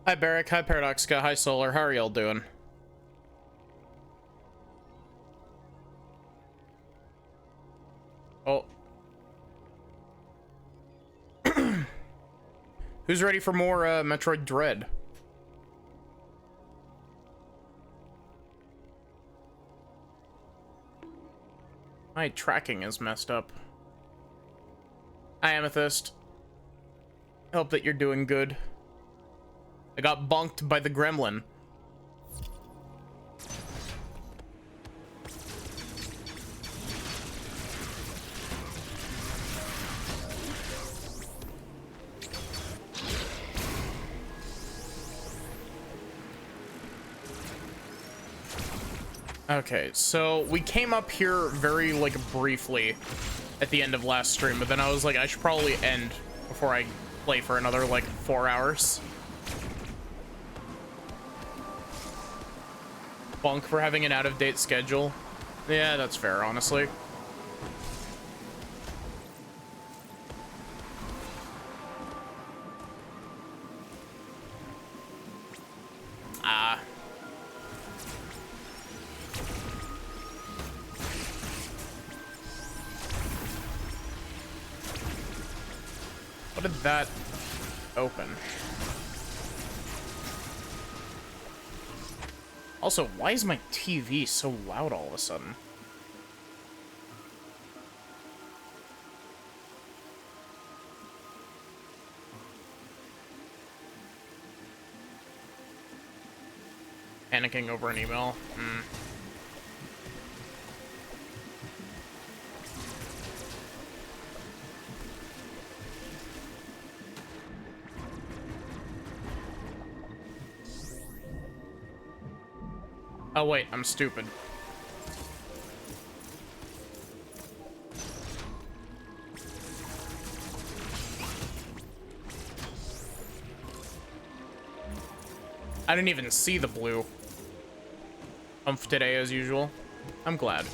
Hi Barrick, hi Paradoxica, hi Solar, how are y'all doing? Oh. Who's ready for more Metroid Dread? My tracking is messed up. Hi Amethyst. Hope that you're doing good. I got bonked by the gremlin. Okay, so we came up here very, like, briefly at the end of last stream, but then I was like, I should probably end before I play for another, like, 4 hours. Bunk for having an out-of-date schedule. Yeah, that's fair, honestly. What did that open? Also, why is my TV so loud all of a sudden? Panicking over an email. Oh wait, I'm stupid. I didn't even see the blue. Umph today as usual. I'm glad.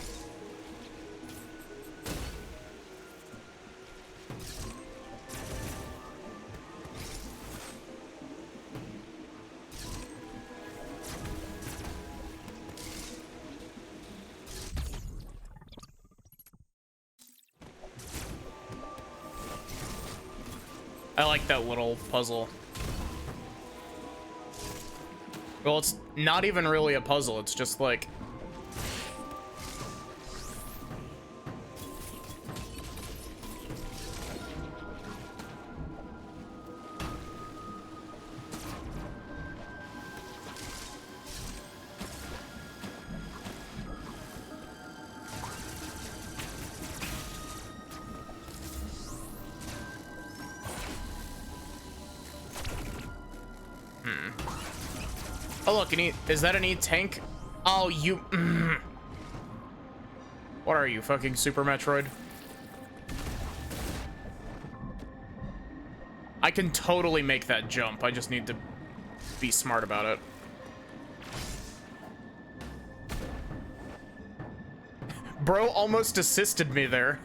I like that little puzzle. Well, it's not even really a puzzle, it's just like... Oh look, is that an E-Tank? Oh, you... What are you, fucking Super Metroid? I can totally make that jump, I just need to be smart about it. Bro almost assisted me there.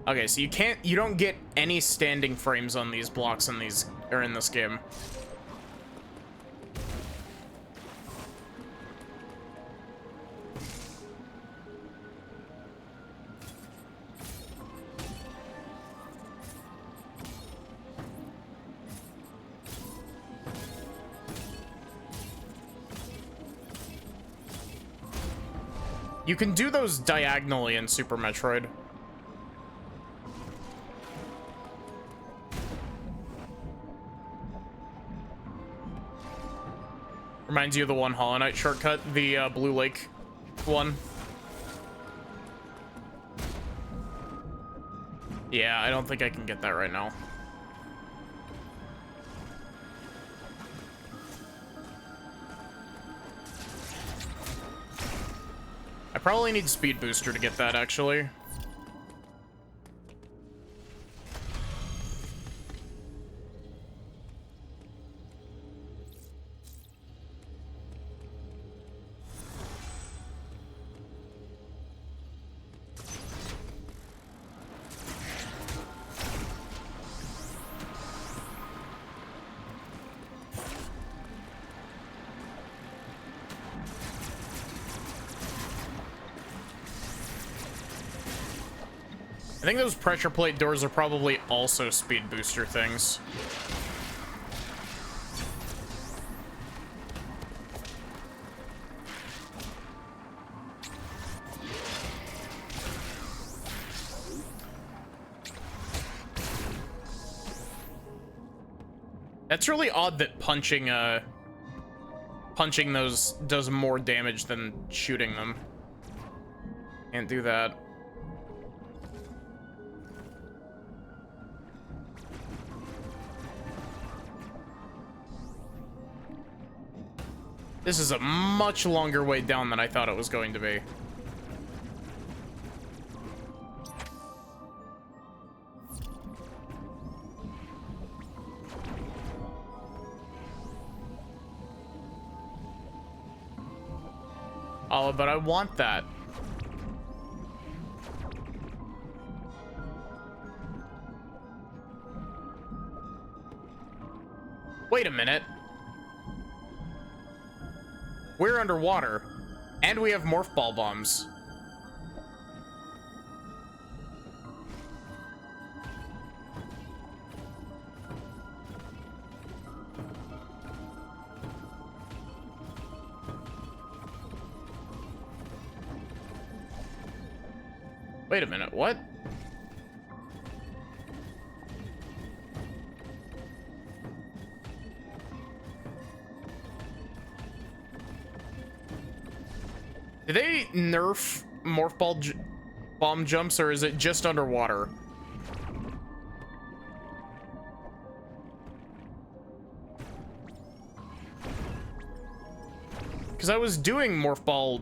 Okay, so you don't get any standing frames on these blocks in in this game. You can do those diagonally in Super Metroid. Reminds you of the one Hollow Knight shortcut, the Blue Lake one. Yeah, I don't think I can get that right now. I probably need Speed Booster to get that, actually. I think those pressure plate doors are probably also speed booster things. That's really odd that punching those does more damage than shooting them. Can't do that. This is a much longer way down than I thought it was going to be. Oh, but I want that. Wait a minute. We're underwater, and we have morph ball bombs. Wait a minute, what? Did they nerf morph ball bomb jumps, or is it just underwater? Because I was doing morph ball,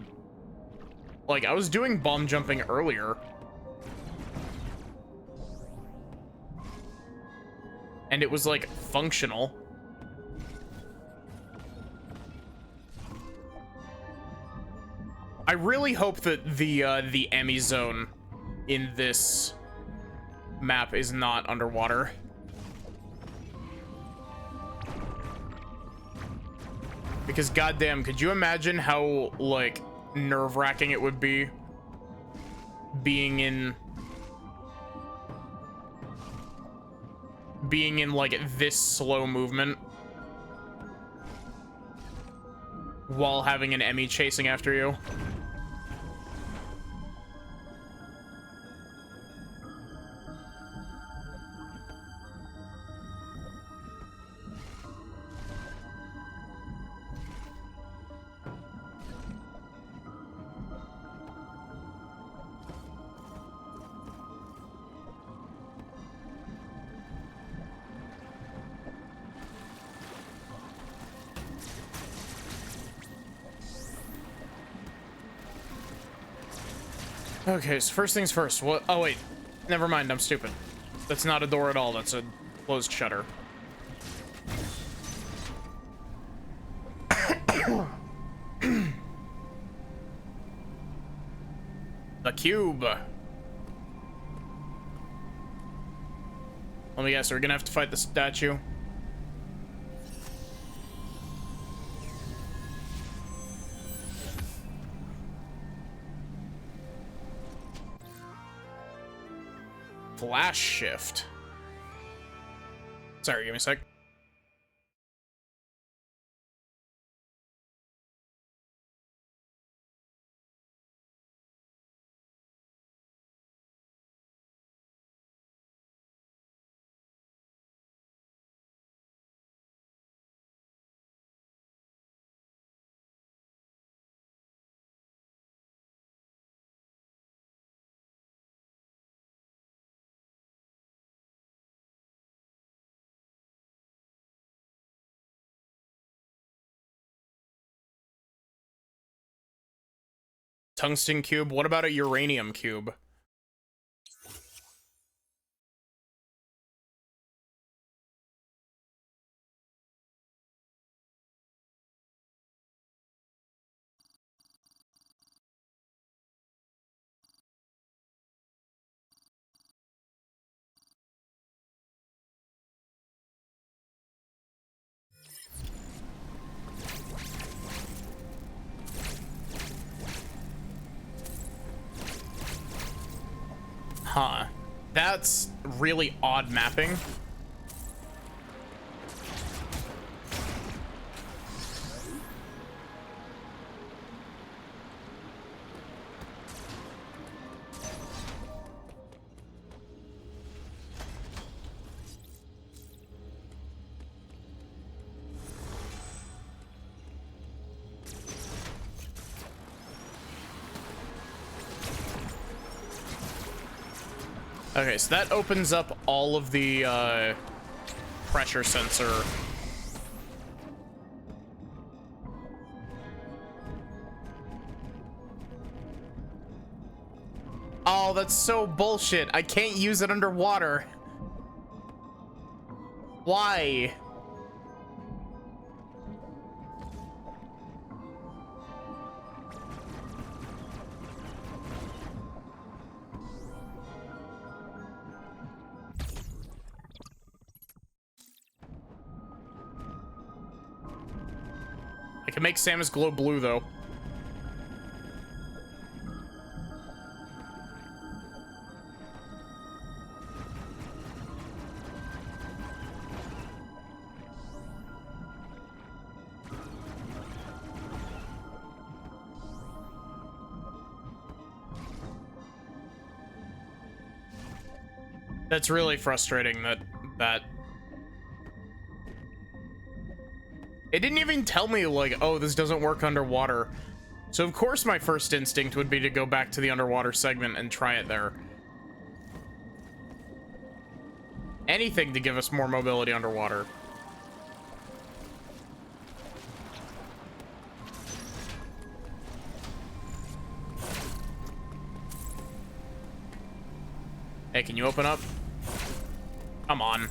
like, I was doing bomb jumping earlier. And it was, like, functional. I really hope that the Emmy zone in this map is not underwater. Because goddamn, could you imagine how, like, nerve-wracking it would be being in like this slow movement while having an Emmy chasing after you? Okay, so first things first. What? Oh, wait. Never mind, I'm stupid. That's not a door at all. That's a closed shutter. The cube. Let me guess, we're gonna have to fight the statue. Flash shift. Sorry, give me a sec. Tungsten cube. What about a uranium cube? Huh. That's really odd mapping. Okay, so that opens up all of the pressure sensor. Oh, that's so bullshit. I can't use it underwater. Why? I can make Samus glow blue, though. That's really frustrating that it didn't even tell me, like, oh, this doesn't work underwater. So of course my first instinct would be to go back to the underwater segment and try it there. Anything to give us more mobility underwater. Hey, can you open up? Come on.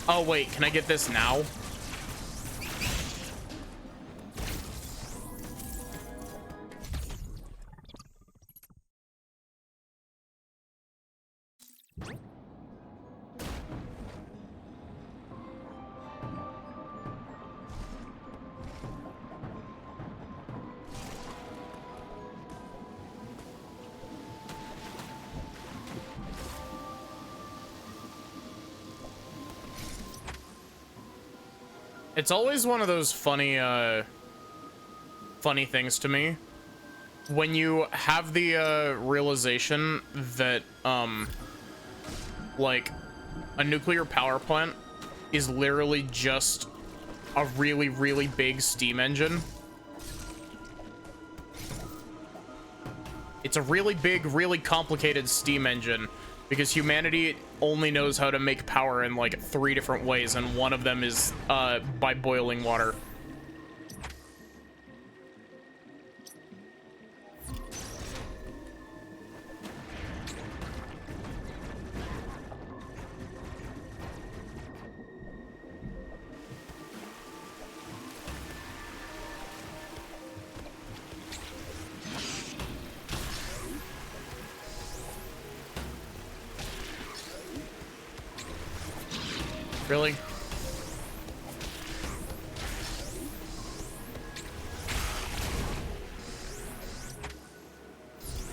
Oh, wait, can I get this now? It's always one of those funny things to me when you have the realization that like a nuclear power plant is literally just a really, really big steam engine. It's a really big, really complicated steam engine because humanity only knows how to make power in like 3 different ways, and one of them is by boiling water. Really?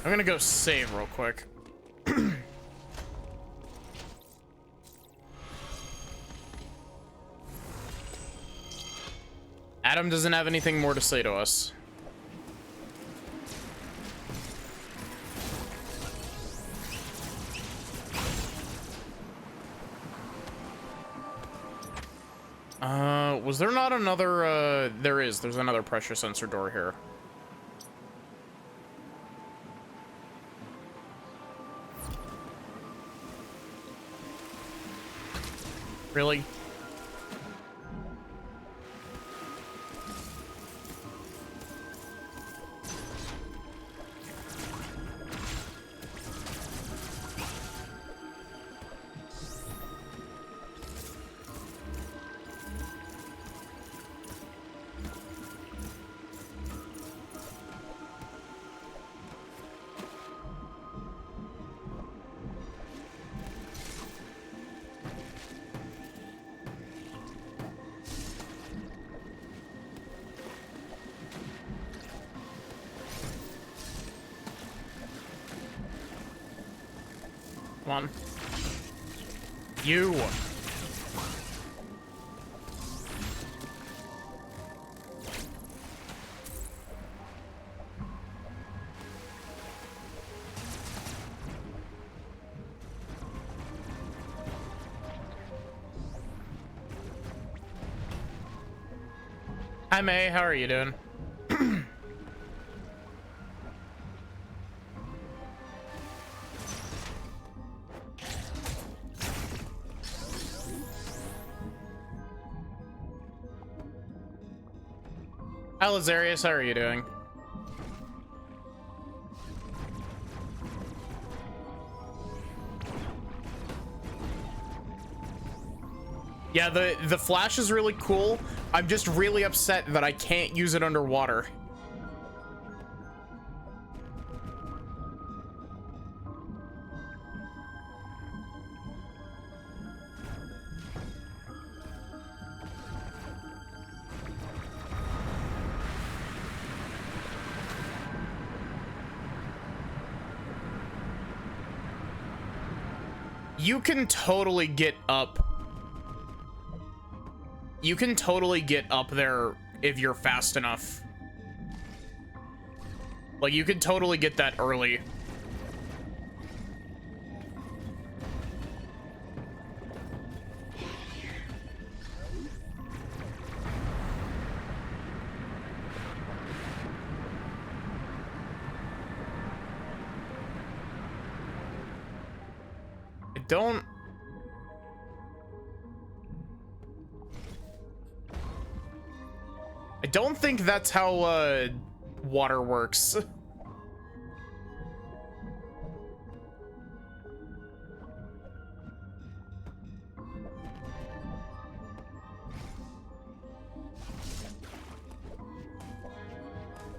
I'm gonna go save real quick. Adam doesn't have anything more to say to us. Was there not another, there's another pressure sensor door here. Really? on. You. Hi, May. How are you doing? Hi, Lazarius. How are you doing? Yeah, the flash is really cool. I'm just really upset that I can't use it underwater. You can totally get up. You can totally get up there if you're fast enough. Like, you could totally get that early. I don't think that's how water works.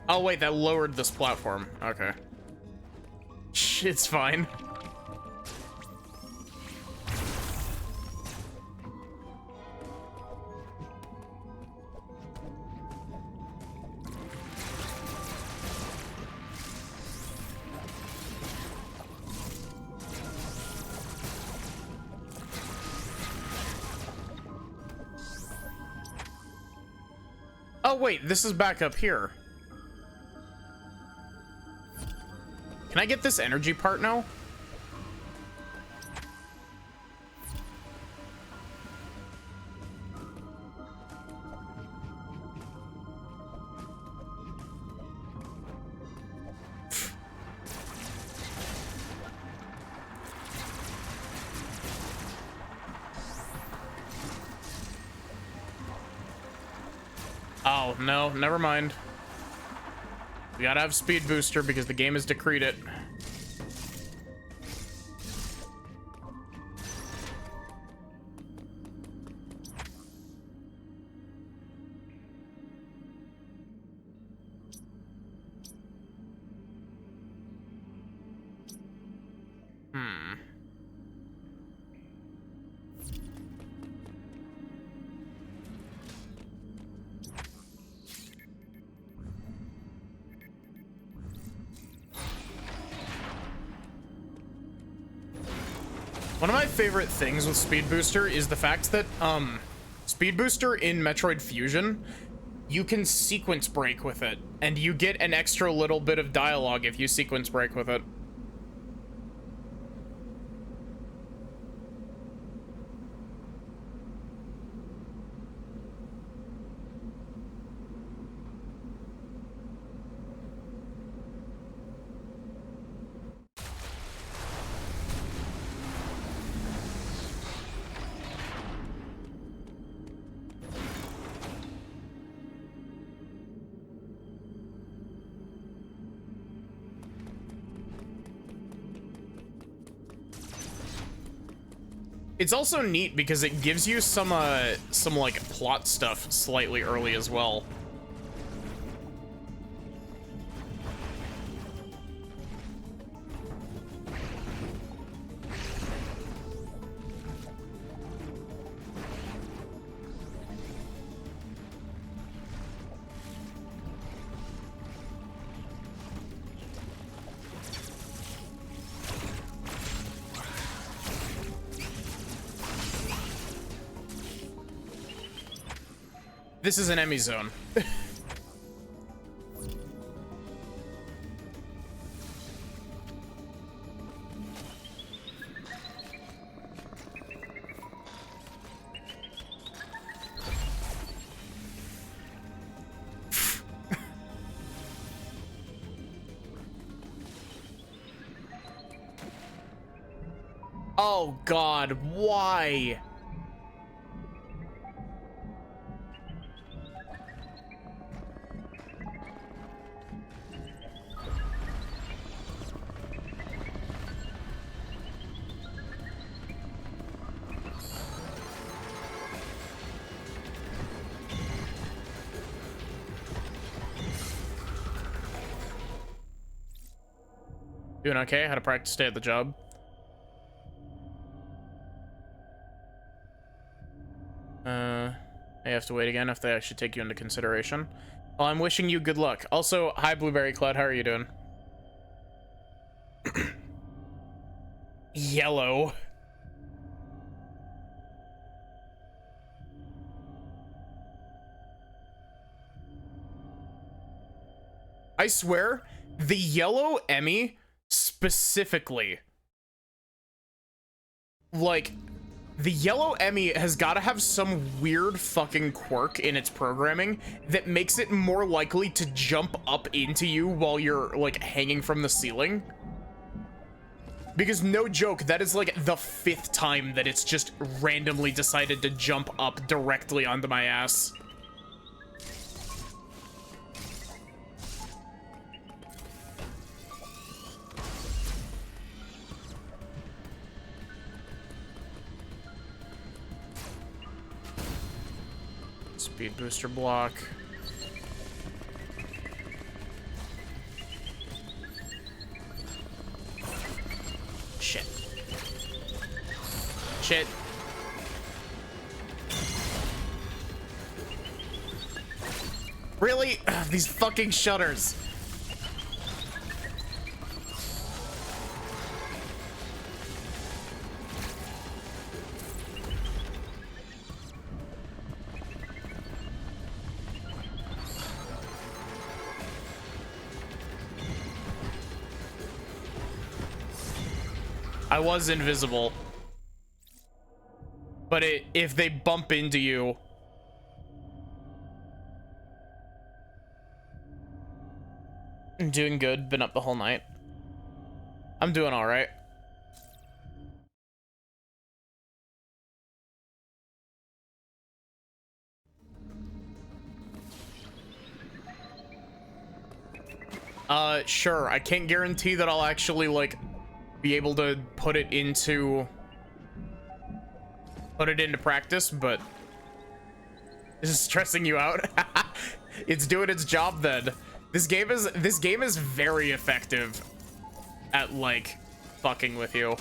Oh wait, that lowered this platform. Okay. It's fine. Oh wait, this is back up here. Can I get this energy part now? Oh, no, never mind. We gotta have speed booster because the game has decreed it. One of my favorite things with Speed Booster is the fact that, Speed Booster in Metroid Fusion, you can sequence break with it, and you get an extra little bit of dialogue if you sequence break with it. It's also neat because it gives you some like plot stuff slightly early as well. This is an Emmy zone. Oh God, why? Doing okay? How to practice stay at the job? I have to wait again if they actually take you into consideration. Well, I'm wishing you good luck. Also, hi Blueberry Cloud, how are you doing? Yellow. I swear, the yellow Emmy specifically, like, the yellow Emmy has got to have some weird fucking quirk in its programming that makes it more likely to jump up into you while you're, like, hanging from the ceiling. Because no joke, that is like the 5th time that it's just randomly decided to jump up directly onto my ass. Speed booster block. Shit. Shit. Really? Ugh, these fucking shutters. I was invisible. But if they bump into you... I'm doing good. Been up the whole night. I'm doing all right. Sure. I can't guarantee that I'll actually, like, be able to put it into practice, but this is stressing you out. It's doing its job then. This game is very effective at, like, fucking with you.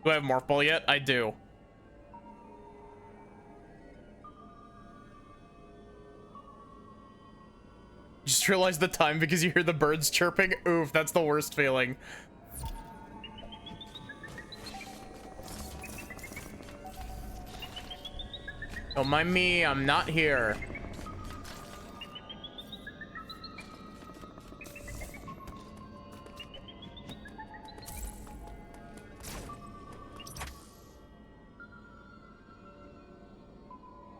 Do I have Morph Ball yet? I do. Just realized the time because you hear the birds chirping. Oof, that's the worst feeling. Don't mind me, I'm not here.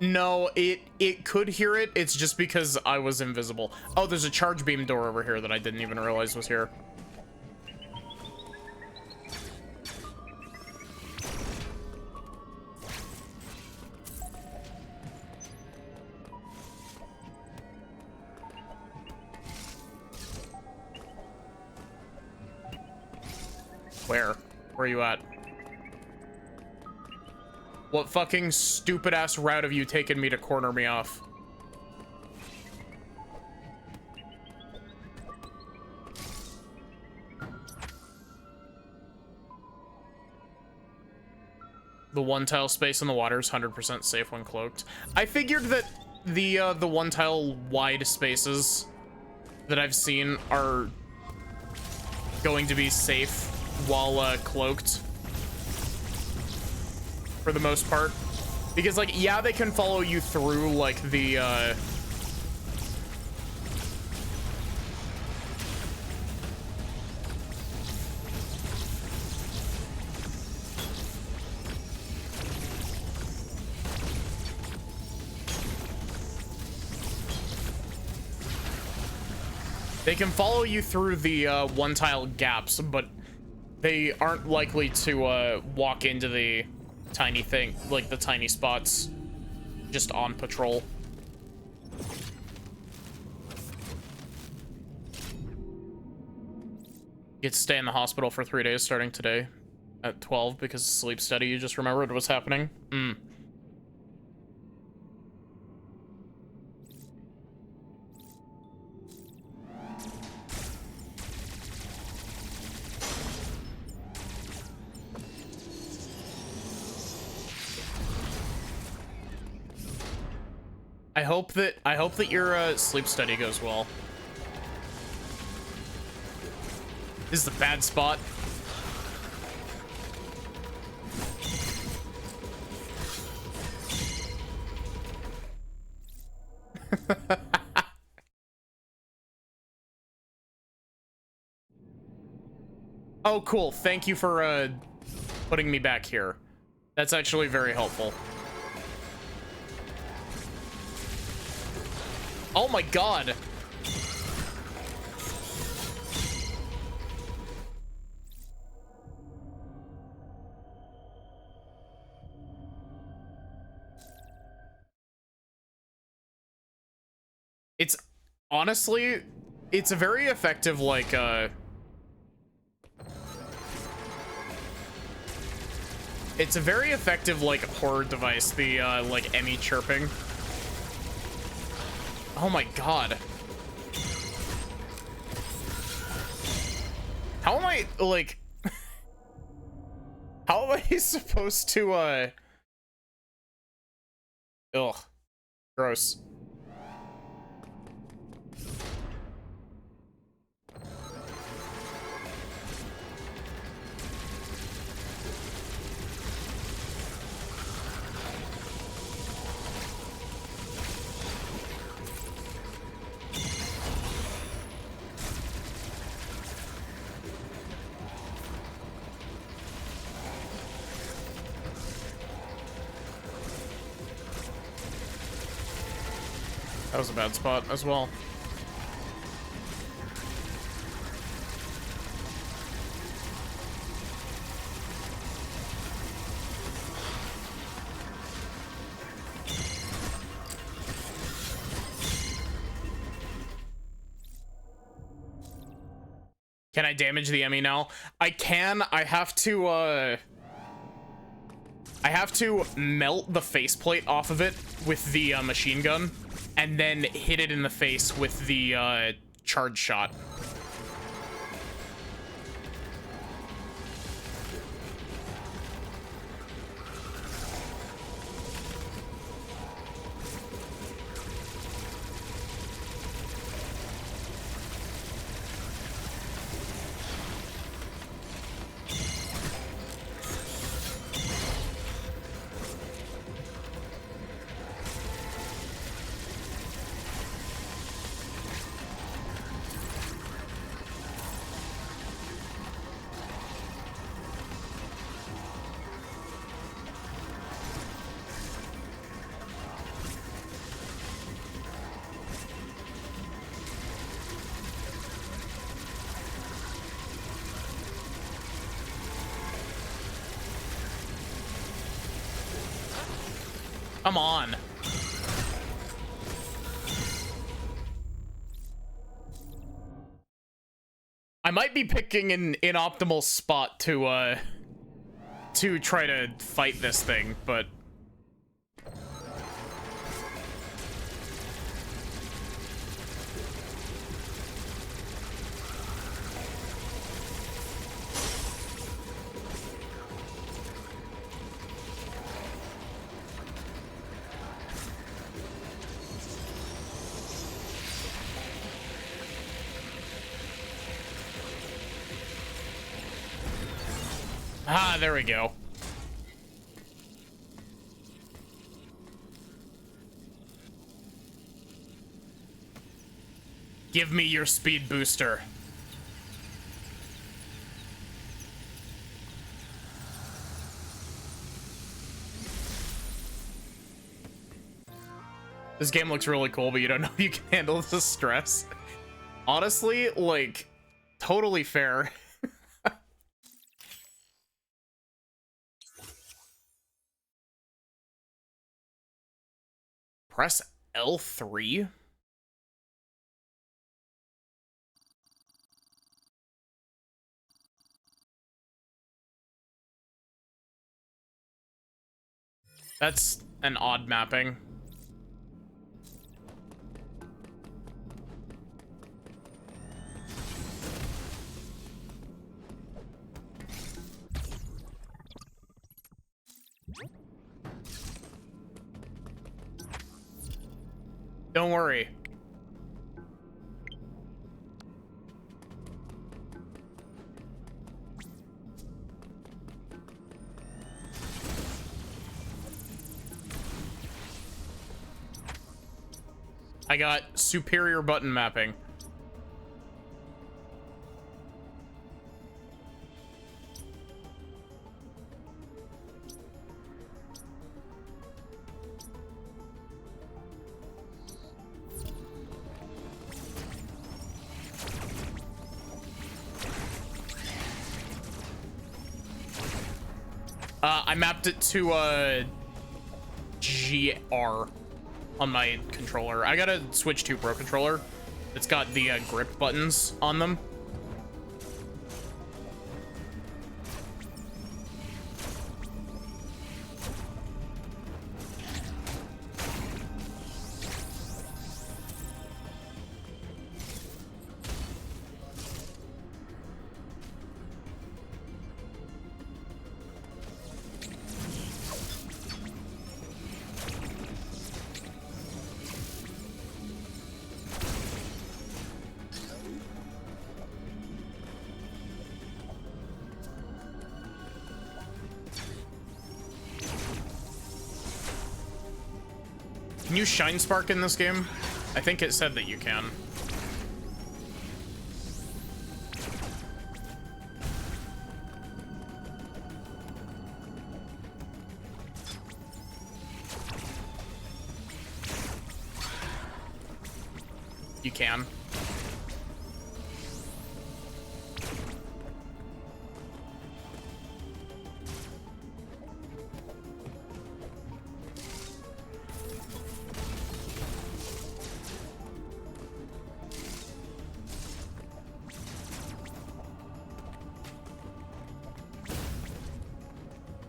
No, it could hear it. It's just because I was invisible. Oh, there's a charge beam door over here that I didn't even realize was here. Where? Where are you at? What fucking stupid ass route have you taken me to corner me off? The one tile space in the water is 100% safe when cloaked. I figured that the one tile wide spaces that I've seen are going to be safe while cloaked for the most part, because like, yeah, they can follow you through like the one tile gaps, but they aren't likely to walk into the tiny thing, like the tiny spots just on patrol. You get to stay in the hospital for 3 days starting today at 12 because of sleep study. You just remembered what's happening. I hope that your sleep study goes well. This is the bad spot. Oh, cool. Thank you for putting me back here. That's actually very helpful. Oh my god. It's honestly, it's a very effective like it's a very effective like horror device, the like Emmy chirping. Oh my god. How am I, like... How am I supposed to, Ugh. Gross. That was a bad spot as well. Can I damage the Emmy now? I can. I have to melt the faceplate off of it with the machine gun, and then hit it in the face with the charge shot. Come on. I might be picking an inoptimal spot to try to fight this thing, but Ah, there we go. Give me your speed booster. This game looks really cool, but you don't know if you can handle the stress. Honestly, like, totally fair. Press L3? That's an odd mapping. Don't worry. I got superior button mapping. I mapped it to GR on my controller. I gotta switch to Pro controller. It's got the grip buttons on them. Can you Shine Spark in this game? I think it said that you can. You can.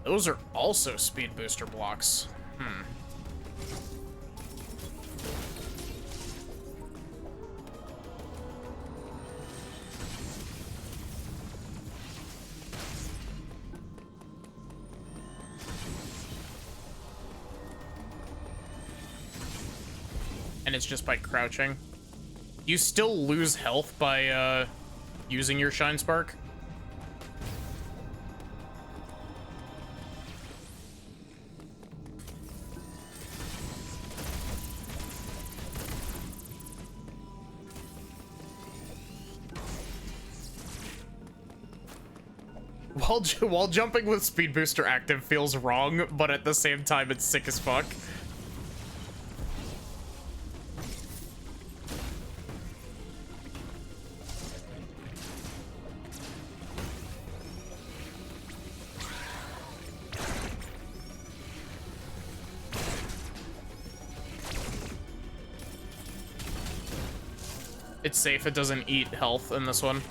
Those are also speed booster blocks. And it's just by crouching. You still lose health by using your Shine Spark. While jumping with speed booster active feels wrong, but at the same time it's sick as fuck. It's safe, it doesn't eat health in this one.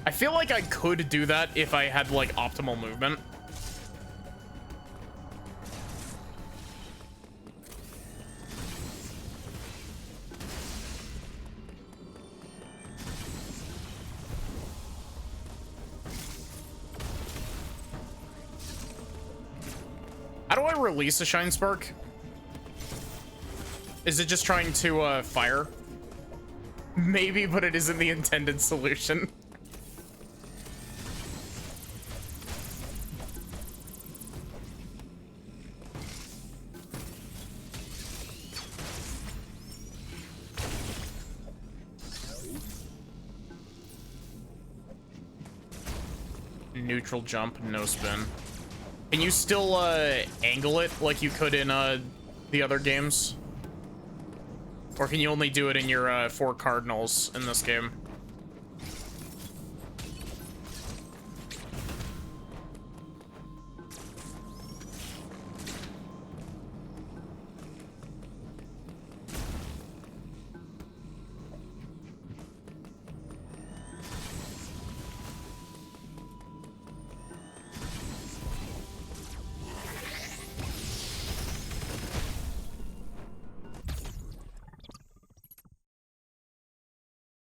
I feel like I could do that if I had, like, optimal movement. release a Shine Spark? Is it just trying to fire? Maybe, but it isn't the intended solution. Neutral jump, no spin. Can you still angle it like you could in the other games? Or can you only do it in your 4 cardinals in this game?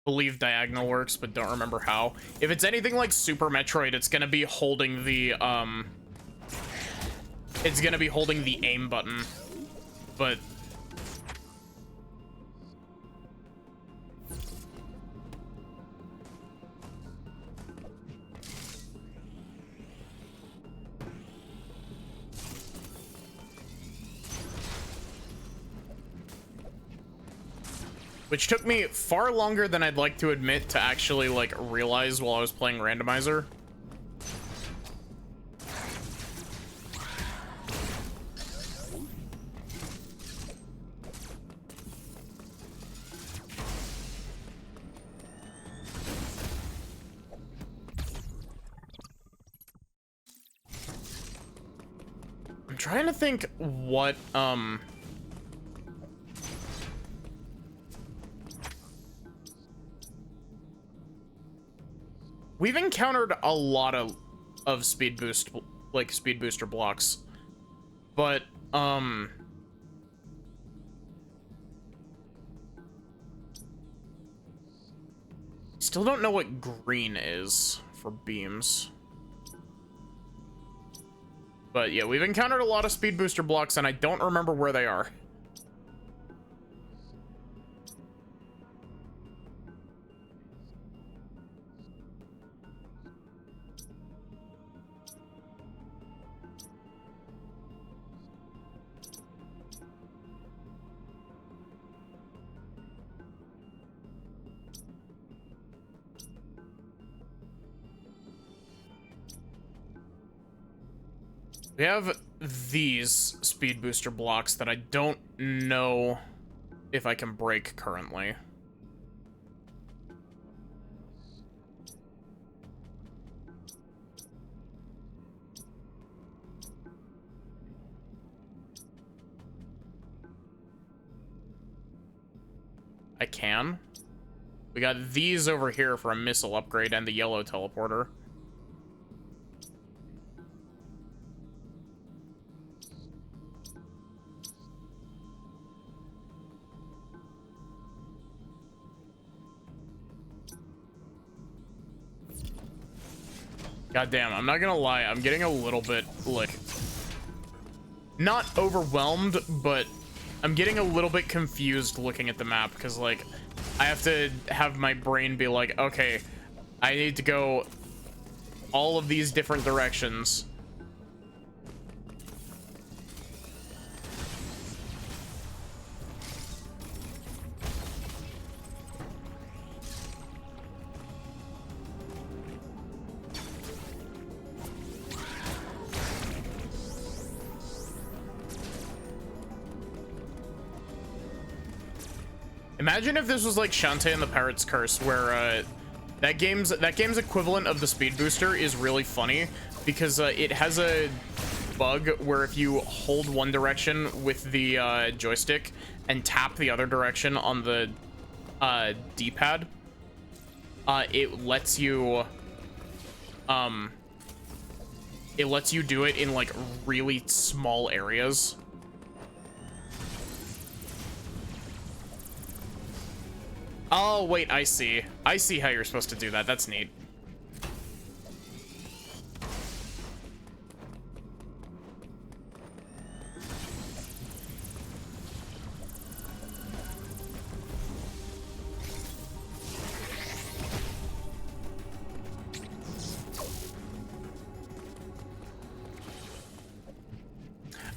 Believe diagonal works, but don't remember how. If it's anything like Super Metroid, it's gonna be holding the aim button. But which took me far longer than I'd like to admit to actually, like, realize while I was playing randomizer. I'm trying to think what, we've encountered a lot of speed booster blocks, but still don't know what green is for beams. But yeah, we've encountered a lot of speed booster blocks, and I don't remember where they are. We have these speed booster blocks that I don't know if I can break currently. I can. We got these over here for a missile upgrade and the yellow teleporter. God damn, I'm not gonna lie, I'm getting a little bit, like, not overwhelmed, but I'm getting a little bit confused looking at the map, because, like, I have to have my brain be like, okay, I need to go all of these different directions. Imagine if this was like Shantae and the Pirate's Curse, where that game's equivalent of the speed booster is really funny because it has a bug where if you hold one direction with the joystick and tap the other direction on the D-pad, it lets you do it in like really small areas. Oh, wait, I see. I see how you're supposed to do that. That's neat.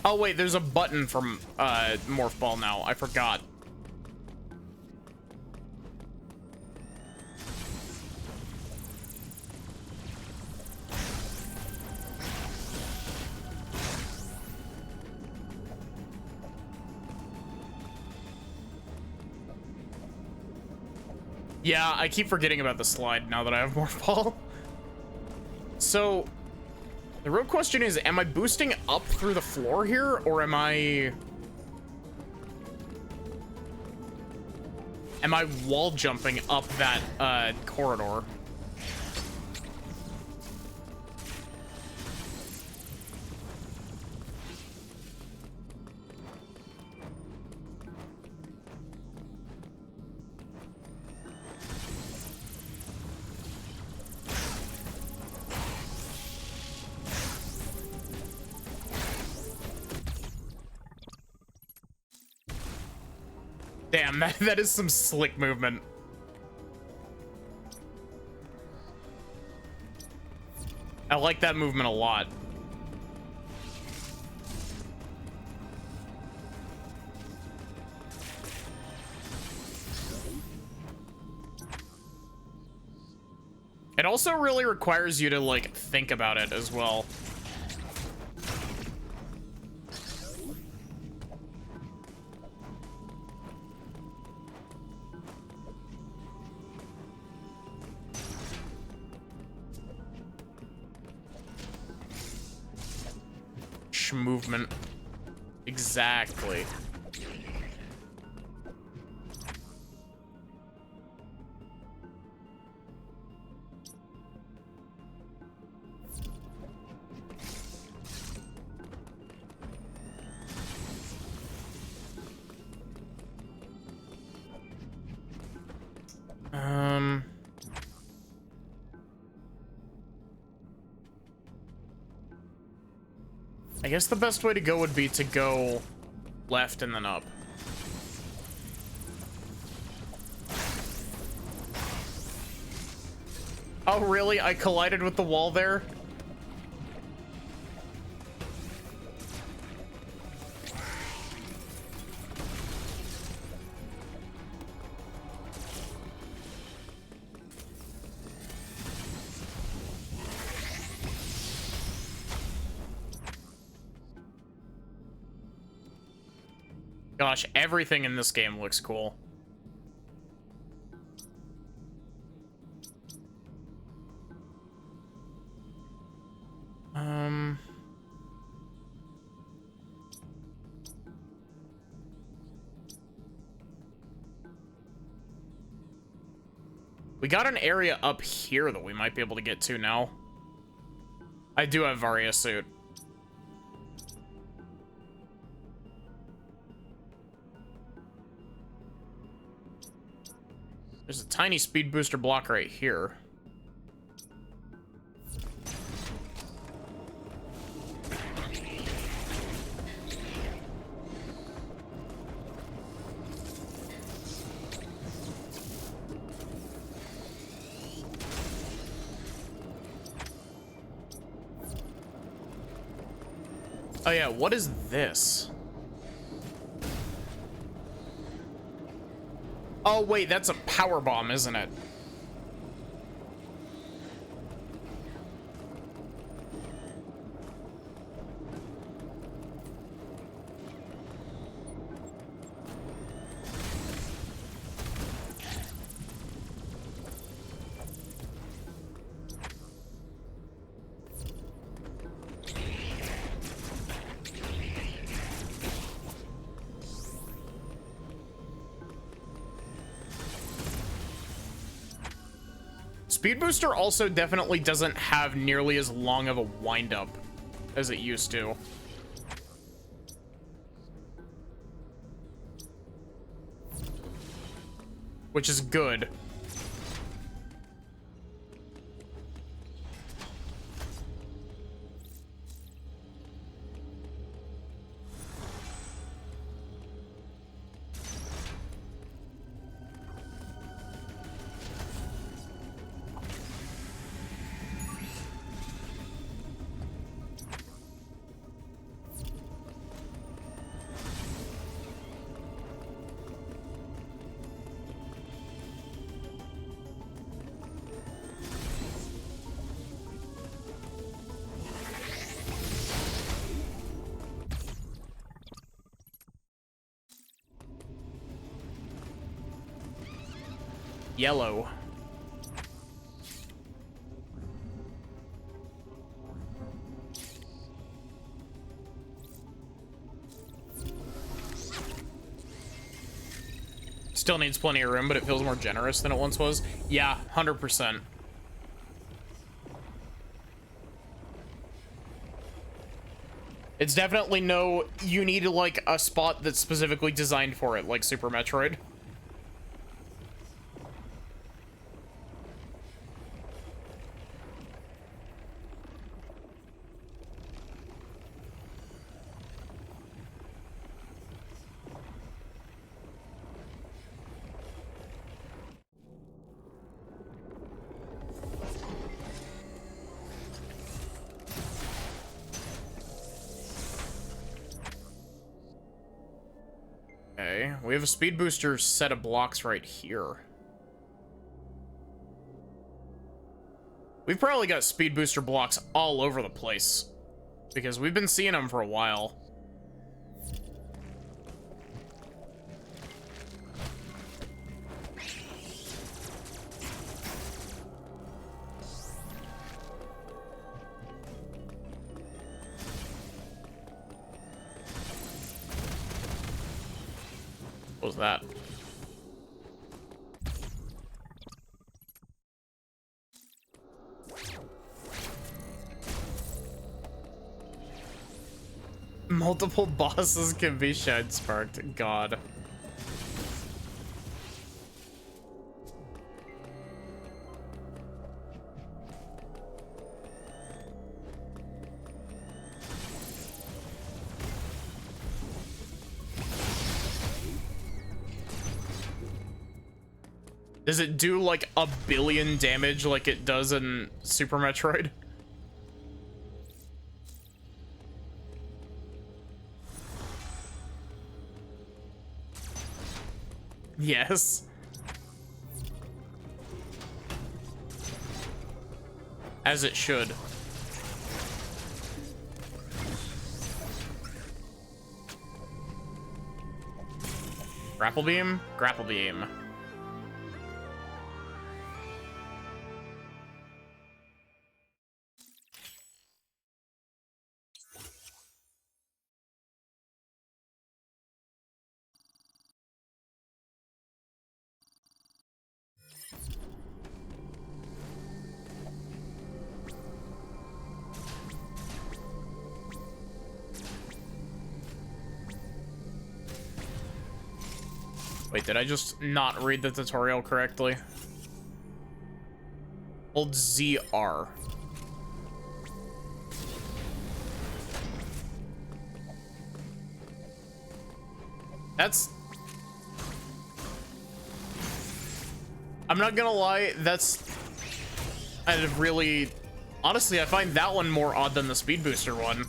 Oh, wait, there's a button for Morph Ball now. I forgot. Yeah, I keep forgetting about the slide now that I have Morph Ball. So, the real question is, am I boosting up through the floor here, or am I wall jumping up that corridor? Damn, that is some slick movement. I like that movement a lot. It also really requires you to, like, think about it as well. Movement. Exactly. I guess the best way to go would be to go left and then up. Oh, really? I collided with the wall there? Gosh, everything in this game looks cool. We got an area up here that we might be able to get to now. I do have Varia suit. There's a tiny speed booster block right here. Oh yeah, what is this? Oh wait, that's a power bomb, isn't it? Speed Booster also definitely doesn't have nearly as long of a wind-up as it used to. Which is good. Yellow. Still needs plenty of room, but it feels more generous than it once was. Yeah, 100%. It's definitely no, you need like a spot that's specifically designed for it, like Super Metroid. Okay, we have a speed booster set of blocks right here. We've probably got speed booster blocks all over the place because we've been seeing them for a while. What was that? Multiple bosses can be shed sparked. God. Does it do like 1 billion damage like it does in Super Metroid? Yes. As it should. Grapple beam? Grapple beam. Wait, did I just not read the tutorial correctly? Hold ZR. That's... I'm not gonna lie, that's... I really... Honestly, I find that one more odd than the speed booster one.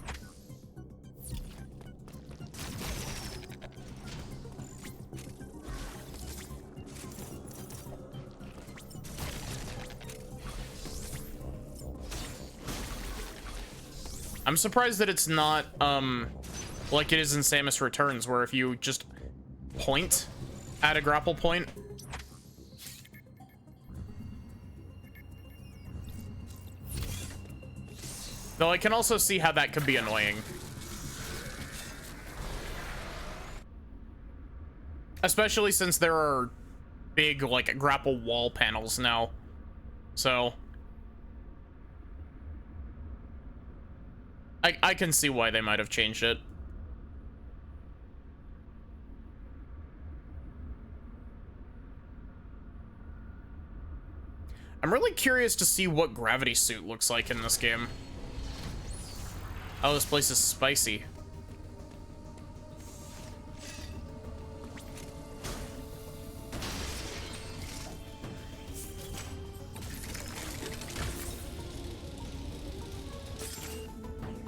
I'm surprised that it's not, like it is in Samus Returns, where if you just point at a grapple point. Though I can also see how that could be annoying. Especially since there are big, like, grapple wall panels now. So... I can see why they might have changed it. I'm really curious to see what Gravity Suit looks like in this game. Oh, this place is spicy.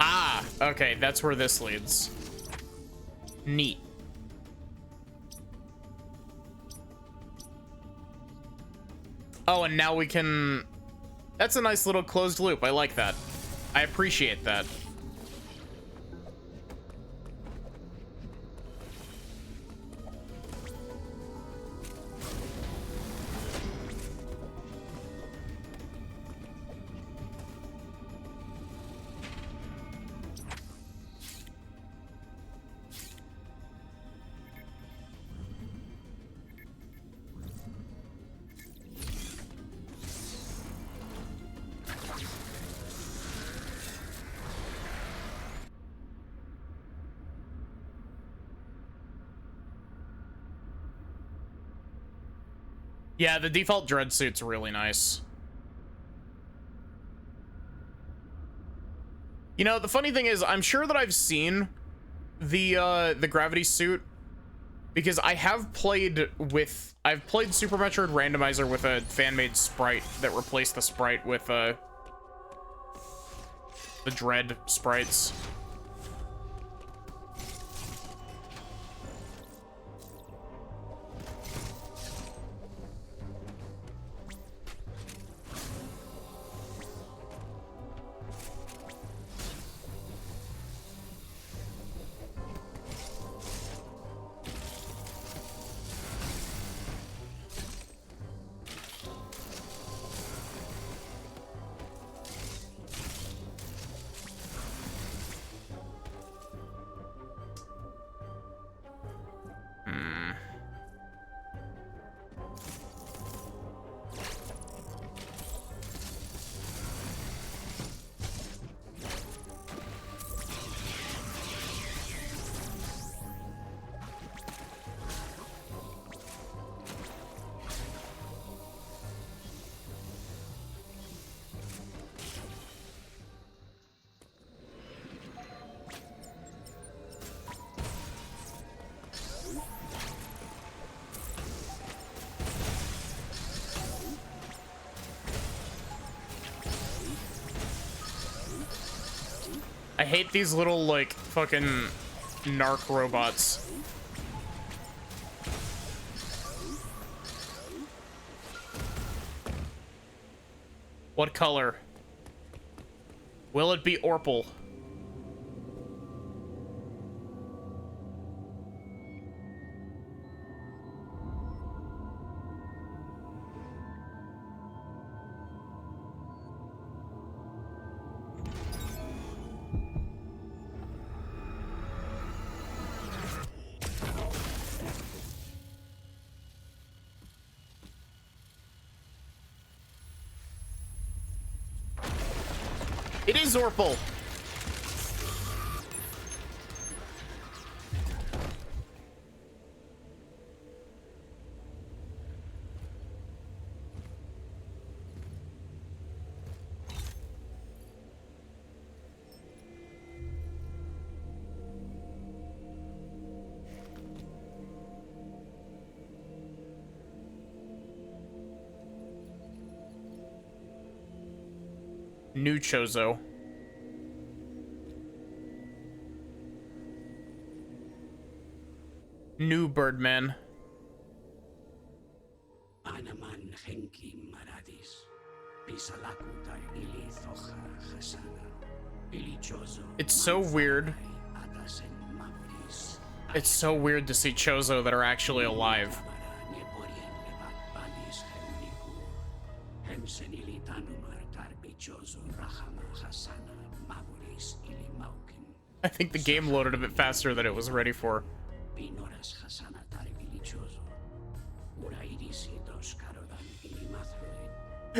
Ah, okay, that's where this leads. Neat. Oh, and now we can... That's a nice little closed loop. I like that. I appreciate that. Yeah, the default dread suit's really nice. You know, the funny thing is, I'm sure that I've seen the gravity suit because I've played Super Metroid Randomizer with a fan-made sprite that replaced the sprite with the dread sprites. I hate these little, like, fucking narc robots. What color? Will it be Orpal? It is Orpal. New Chozo. New Birdman. It's so weird. It's so weird to see Chozo that are actually alive. I think the game loaded a bit faster than it was ready for.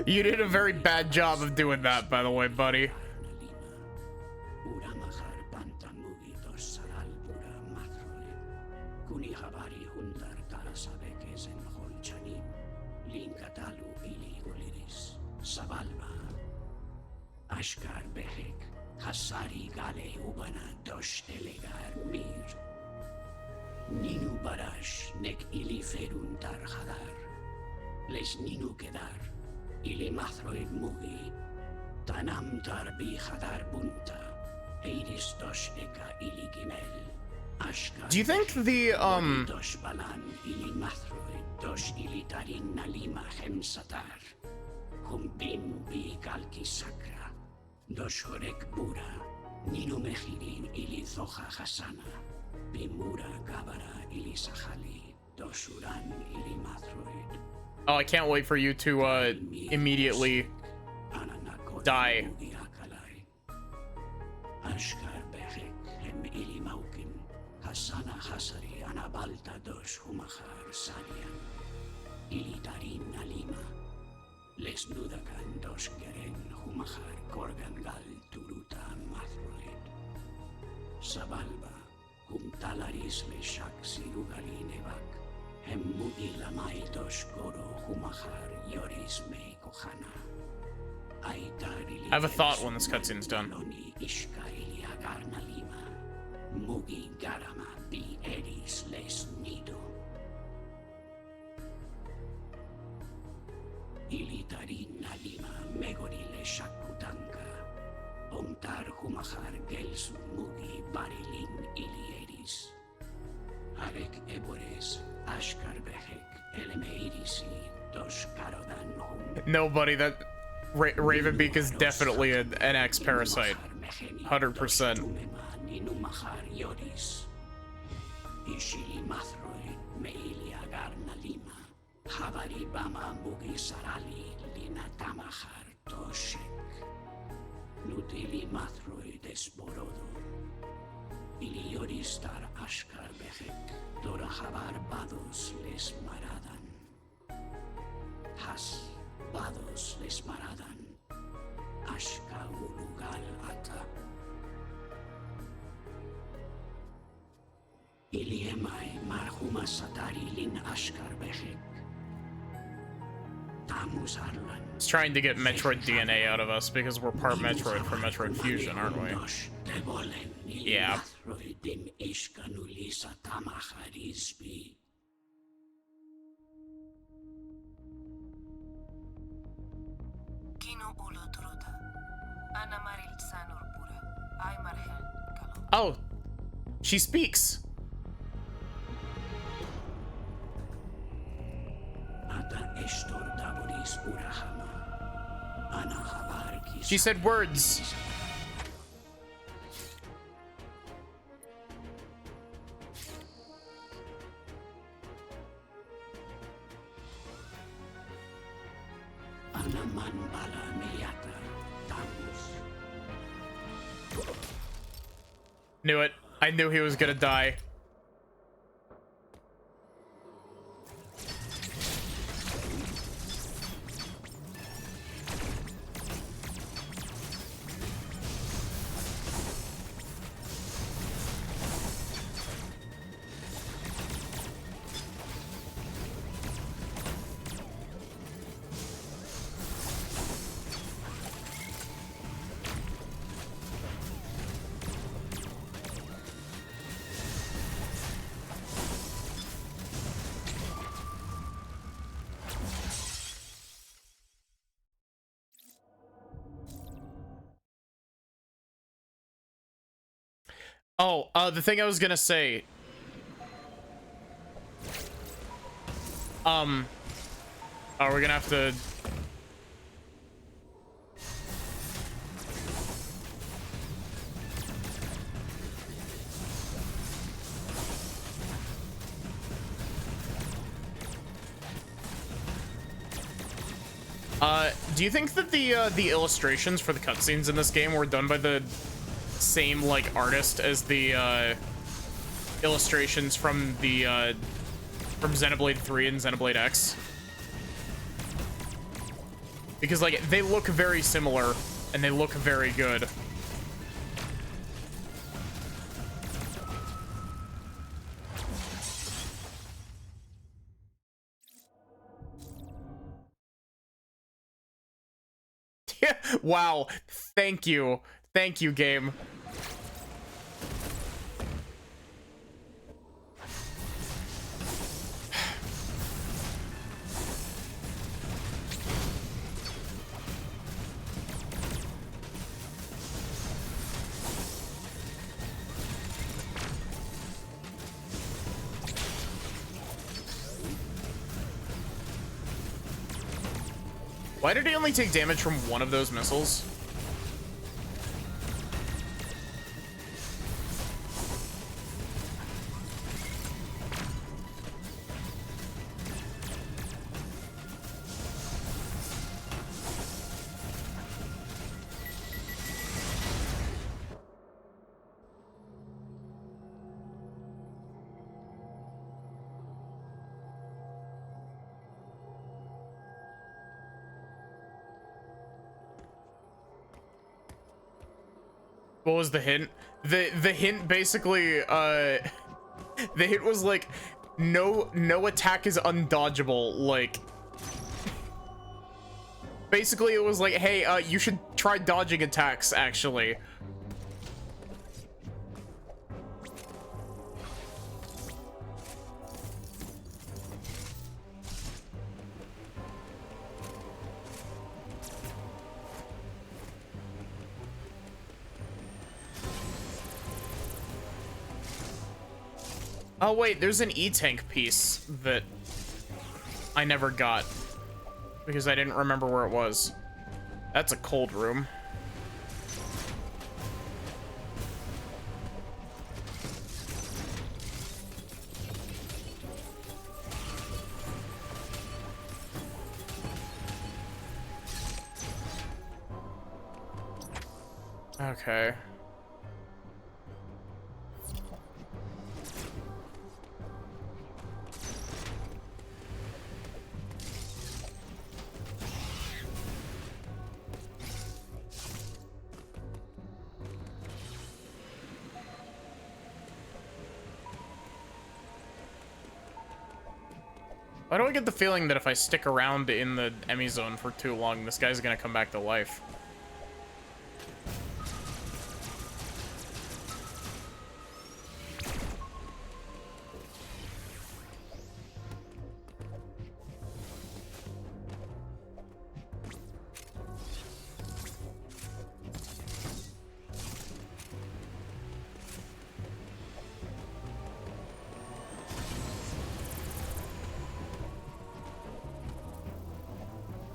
You did a very bad job of doing that, by the way, buddy. Hasari gale ubana dosh delegar mir. Ninu barash nek ili ferun tar hadar. Les ninu kedar. Ili mathroid mugi. Tanam tar bi hadar bunta. Eiris dosh eka ili gimel. Ashkar. Do you think the Dosh balan ili mathroid. Dosh ili tarin nalima hemsatar. Humbim bi kalki sakra. Doshorek Bura, Ninu Mejirin ili Zoha Hasana, Bimura Gabara ili Sahali, Doshuran ili Mathroid. Oh, I can't wait for you to immediately die. Ashkar Behek hem ili Maukin, Hasana Hasari Anabalta Dosh Humahar Sarian, ili Tarin Alima, Les Nudakan Dosh Geren Humahar Korgangal Turuta Mathroid Sabalba Talaris le shak sirugali nevak, Hemmugi lamaitos goro humahar yoris me kohana. I have a thought when this cutscene's done. Mugi garama bi eris les nido. Ilitarin nalima megorile shakutanka. Ontar humahar gels mugi barilin ilieris. Arek ebores ashkar behek elemeirisi dos karodan hum. Nobody that Ravenbeak is definitely an X parasite. 100%. Nutili mathroid esporodo. Ilioristar ashkar behek. Dora habar bados les maradan. Has bados les maradan. Ashka ulugal ata. Iliemai marhuma satari lin ashkar behek. Tamus arlan. It's trying to get Metroid DNA out of us because we're part Metroid from Metroid Fusion, aren't we? Yeah. Oh, she speaks. She said words. Knew it. I knew he was gonna die. Oh, the thing I was gonna say. Oh, we're gonna have to. Do you think that the illustrations for the cutscenes in this game were done by the same like artist as the illustrations from the from Xenoblade 3 and Xenoblade X? Because like they look very similar and they look very good. Wow, thank you game. Why did he only take damage from one of those missiles? What was the hint? The hint basically, the hint was like, no attack is undodgeable. Like, basically it was like, hey, you should try dodging attacks, actually. Oh wait, there's an E-tank piece that I never got because I didn't remember where it was. That's a cold room. Okay. Why do I get the feeling that if I stick around in the Emmy zone for too long, this guy's gonna come back to life?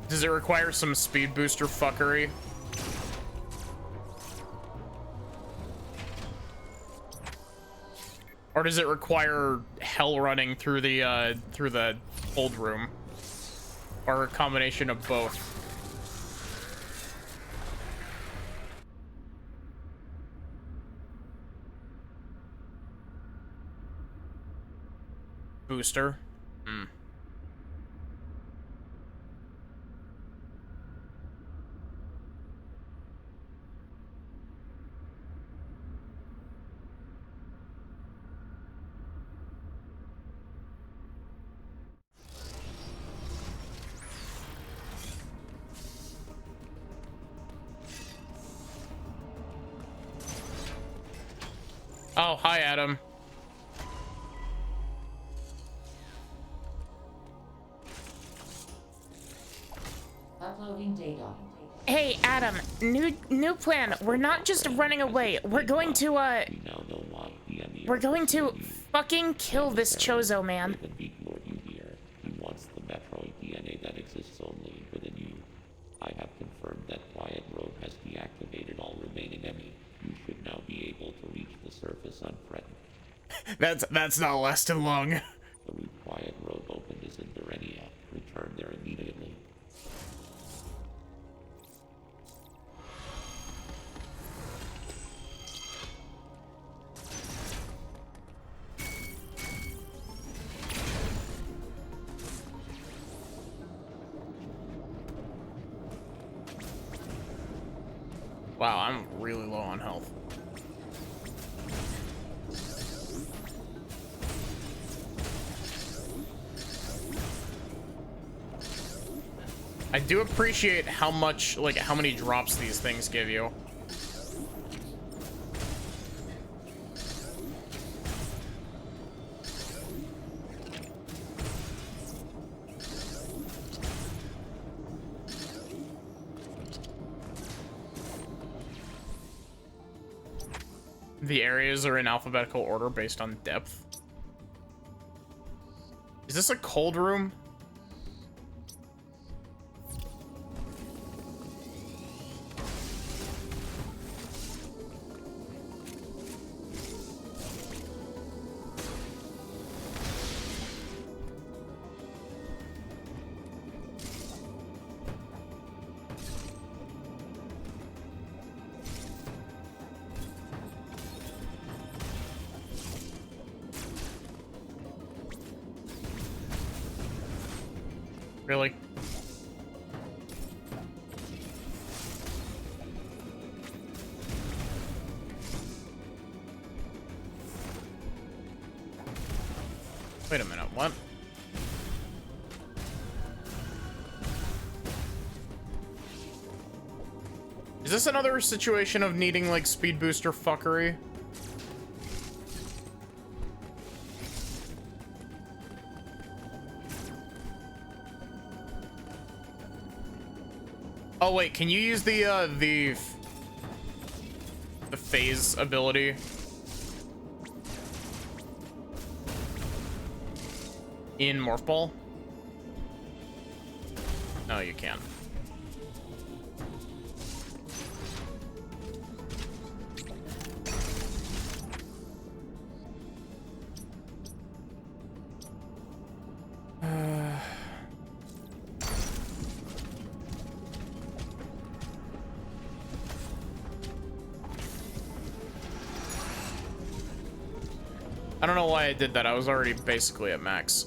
Does it require some speed booster fuckery? Or does it require hell running through the cold room? Or a combination of both? Booster? Hmm. Oh, hi, Adam. Uploading data. Hey, Adam, new plan. We're not just running away. We're going to, we're going to fucking kill this Chozo man. He wants the Metroid DNA that exists only within you. I have confirmed that Quiet Road has deactivated all remaining Emmy. You should now be able to reach the surface unthreatened. That's not lasting long. The route Quiet Road opened is in Durenia. Return there immediately. Wow, I'm really low on health. I do appreciate how much, like, how many drops these things give you. The areas are in alphabetical order based on depth. Is this a cold room? Really? Wait a minute, what? Is this another situation of needing, like, speed booster fuckery? Oh, wait, can you use the phase ability? In Morph Ball? No, you can't. I don't know why I did that. I was already basically at max.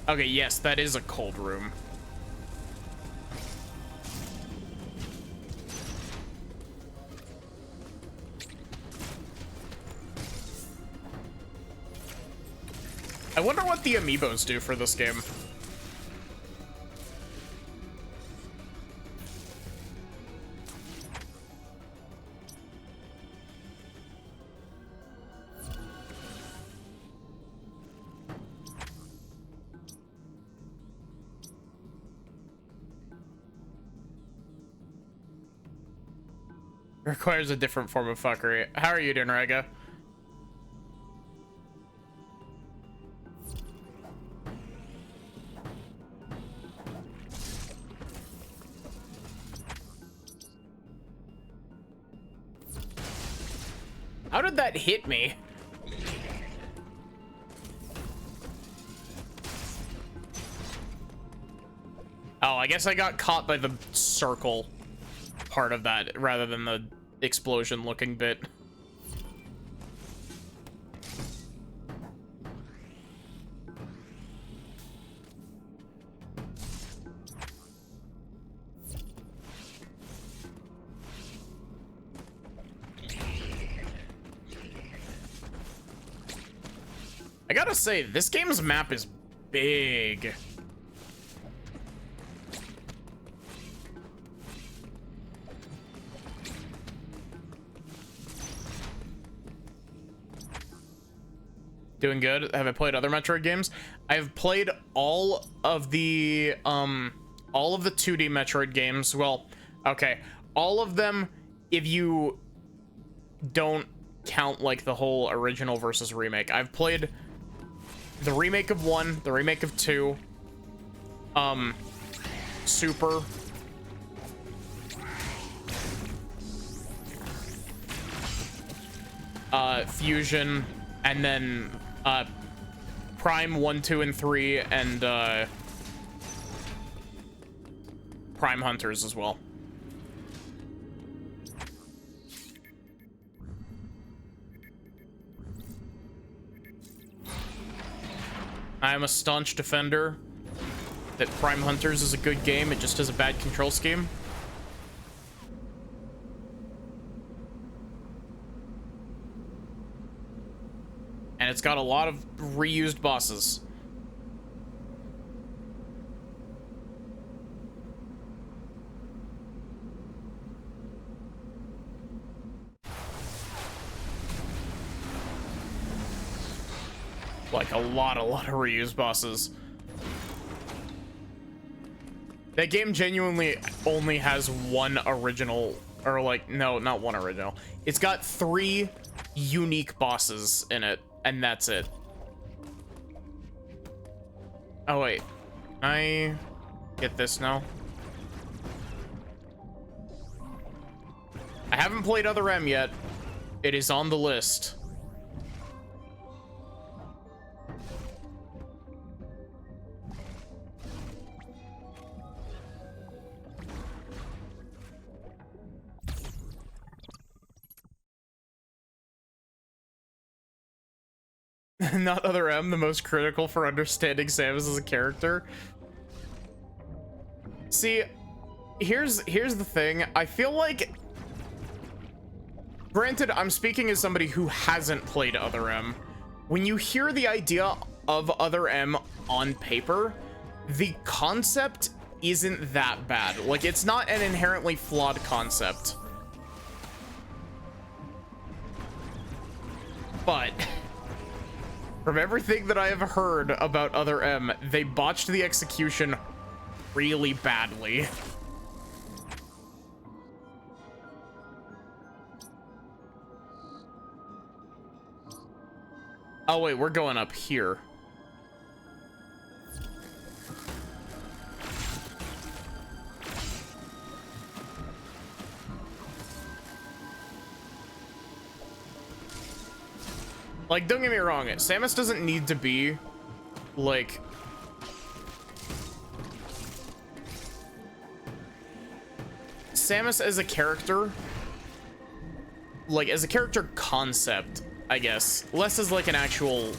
Okay, yes, that is a cold room. I wonder what the amiibos do for this game. Requires a different form of fuckery. How are you doing, Rega? How did that hit me? Oh, I guess I got caught by the circle part of that rather than the explosion looking bit. I gotta say, this game's map is big. Doing good. Have I played other Metroid games? I've played all of the 2D Metroid games. Well, okay, all of them if you don't count like the whole original versus remake. I've played the remake of 1, the remake of 2, Super, Fusion, and then Prime 1, 2, and 3, and Prime Hunters as well. I am a staunch defender that Prime Hunters is a good game. It just has a bad control scheme. And it's got a lot of reused bosses. Like a lot of reused bosses. That game genuinely only has one original, or like, no, not one original. It's got 3 unique bosses in it, and that's it. Oh wait, I get this now. I haven't played Other M yet. It is on the list. Not Other M, the most critical for understanding Samus as a character. See, here's the thing. I feel like Granted, I'm speaking as somebody who hasn't played Other M. When you hear the idea of Other M on paper, the concept isn't that bad. Like, it's not an inherently flawed concept. But from everything that I have heard about Other M, they botched the execution really badly. Oh wait, we're going up here. Like, don't get me wrong, Samus doesn't need to be, like... Samus as a character, like, as a character concept, I guess, less as, like, an actual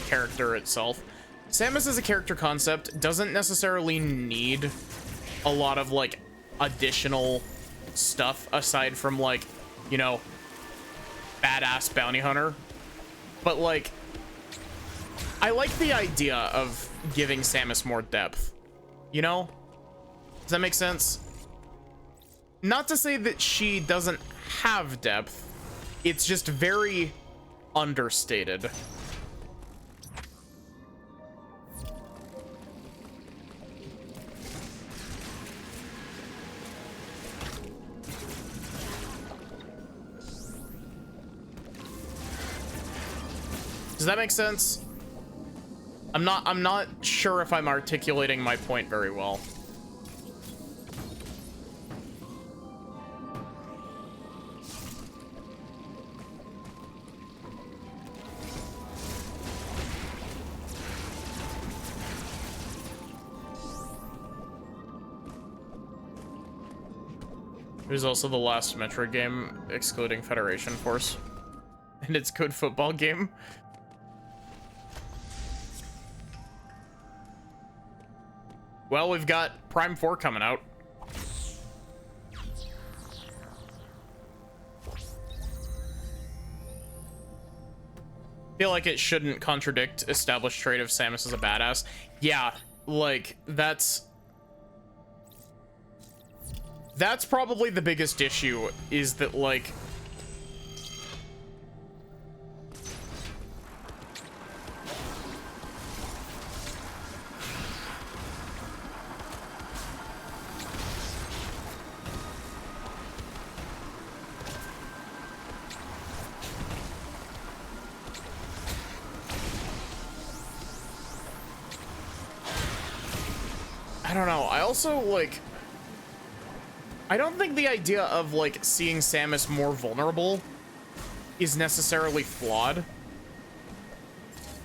character itself. Samus as a character concept doesn't necessarily need a lot of, like, additional stuff aside from, like, you know, badass bounty hunter. But, like, I like the idea of giving Samus more depth, you know? Does that make sense? Not to say that she doesn't have depth, it's just very understated. Does that make sense? I'm not sure if I'm articulating my point very well. It was also the last Metroid game excluding Federation Force. And it's a good football game. Well, we've got Prime 4 coming out. Feel like it shouldn't contradict established trait of Samus as a badass. Yeah, like, that's probably the biggest issue, is that, like, I don't know. I also, like, I don't think the idea of, like, seeing Samus more vulnerable is necessarily flawed.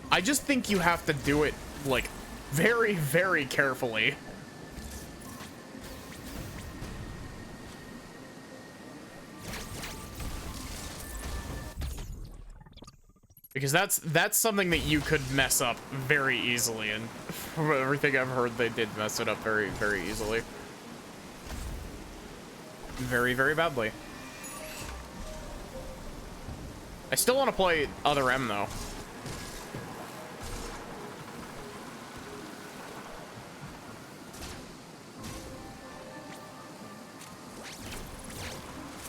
I just think you have to do it, like, very, very carefully. Because that's something that you could mess up very easily, and from everything I've heard, they did mess it up very, very easily. Very, very badly. I still want to play Other M, though.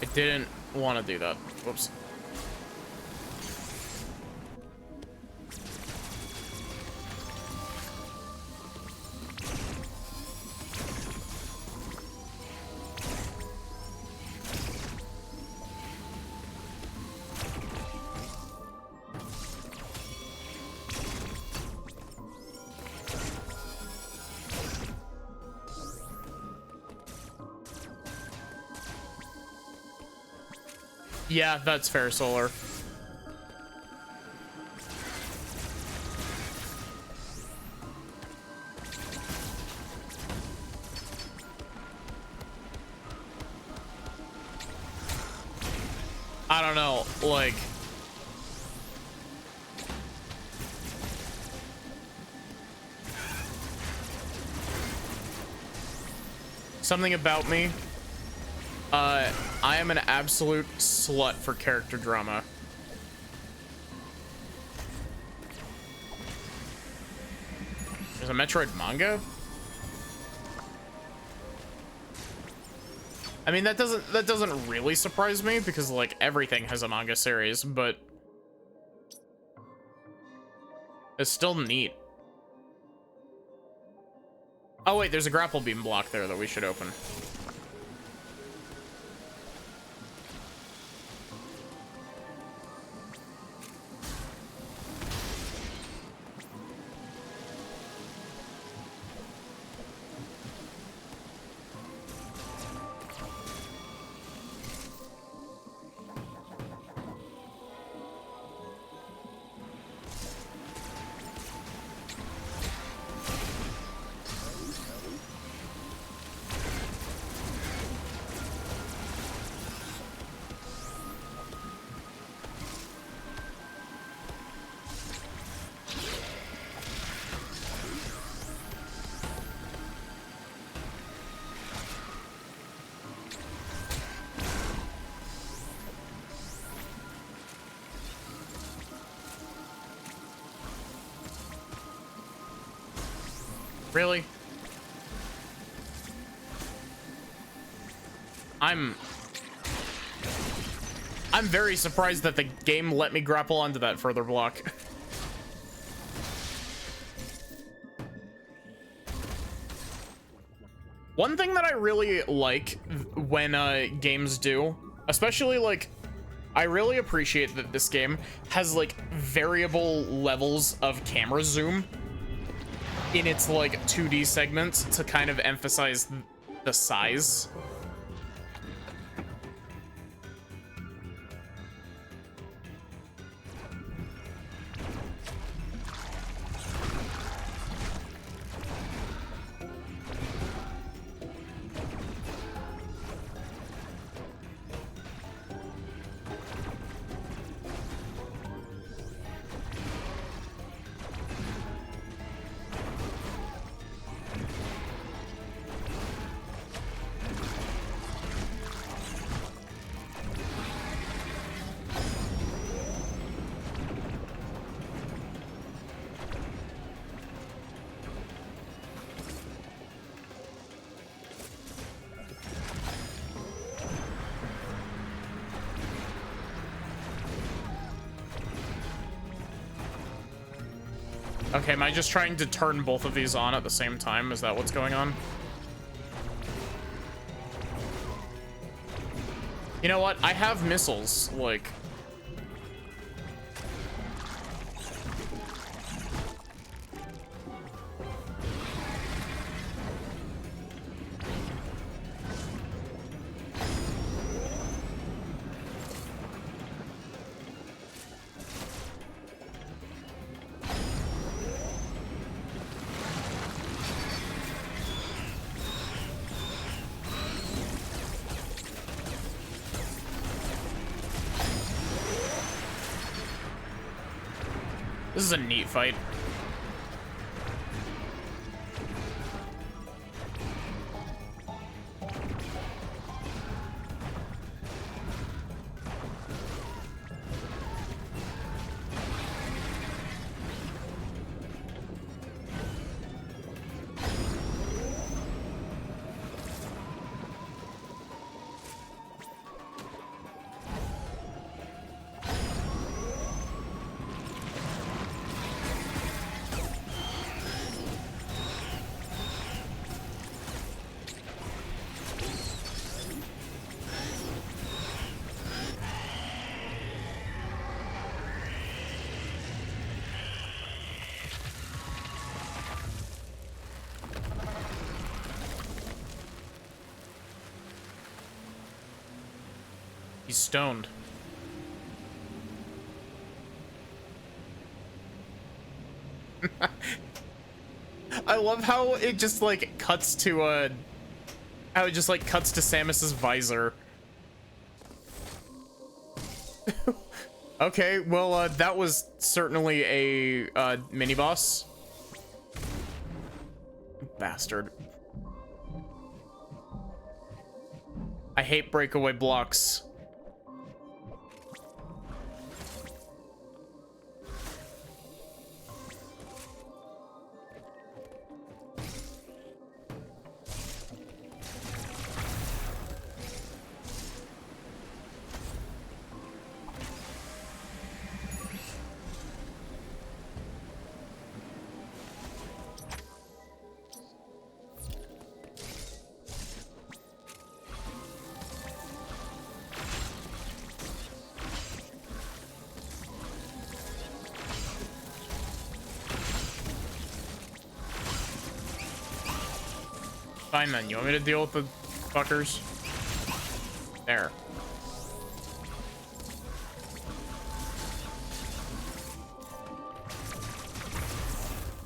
I didn't want to do that. Whoops. Yeah, that's fair, Solar. I don't know, like, something about me, I am an absolute slut for character drama. There's a Metroid manga? I mean, that doesn't really surprise me because like everything has a manga series, but it's still neat. Oh wait, there's a grapple beam block there that we should open. Really? I'm very surprised that the game let me grapple onto that further block. One thing that I really like when games do, especially like, I really appreciate that this game has like variable levels of camera zoom in its like 2D segments to kind of emphasize the size. Okay, am I just trying to turn both of these on at the same time? Is that what's going on? You know what? I have missiles, like... This is a neat fight. He's stoned. I love how it just like cuts to how it just like cuts to Samus's visor. Okay, well that was certainly a mini boss. Bastard. I hate breakaway blocks. Fine then, you want me to deal with the fuckers? There.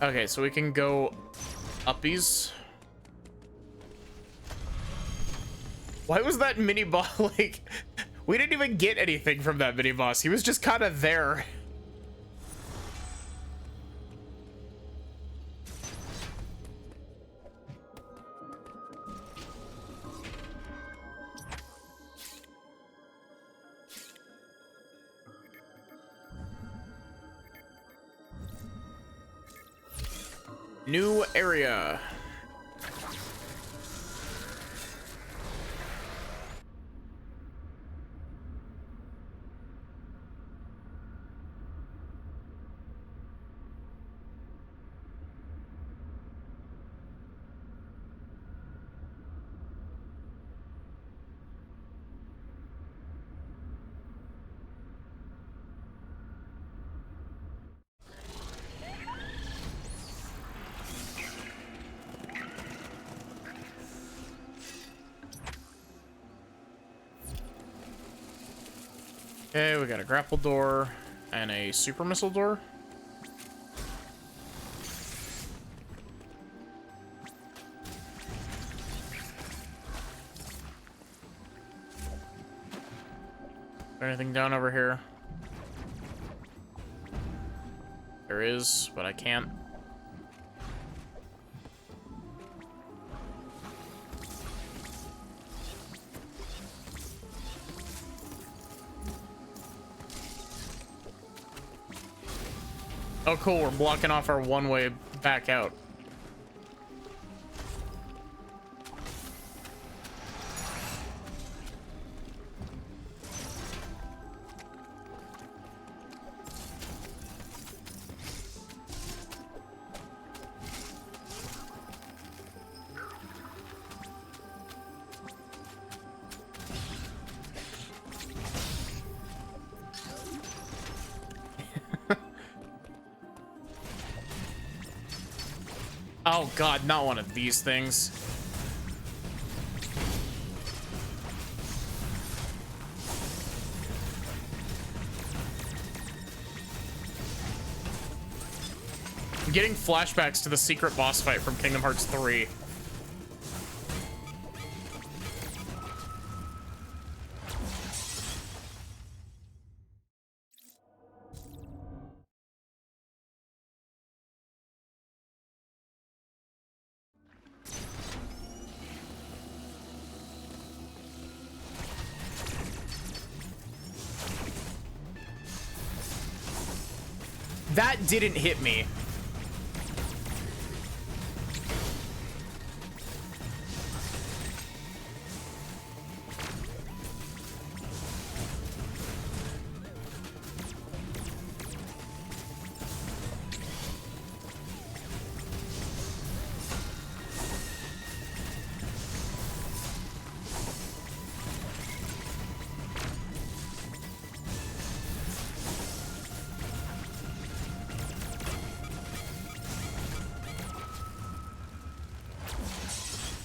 Okay, so we can go uppies. Why was that mini boss like? We didn't even get anything from that mini boss. He was just kind of there. New area. Okay, we got a grapple door and a super missile door. Anything down over here? There is, but I can't. Oh, cool. We're blocking off our one way back out. Oh god, not one of these things. I'm getting flashbacks to the secret boss fight from Kingdom Hearts 3. That didn't hit me.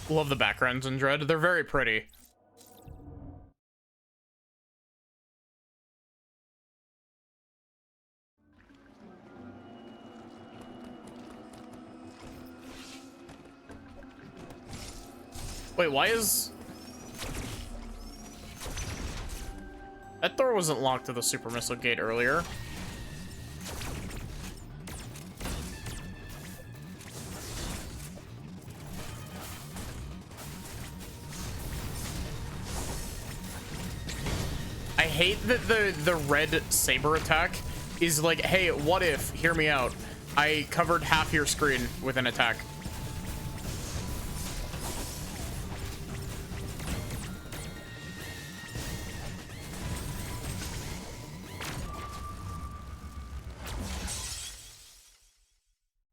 Love the backgrounds in Dread. They're very pretty. Wait, why is... That door wasn't locked to the super missile gate earlier. hate that the red saber attack is like, hey, what if, hear me out, I covered half your screen with an attack.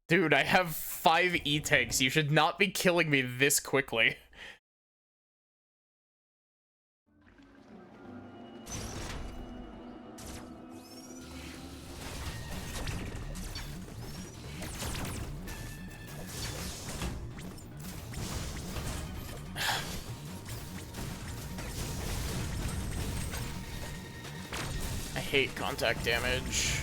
Dude, I have 5 E-tanks. You should not be killing me this quickly. I hate contact damage.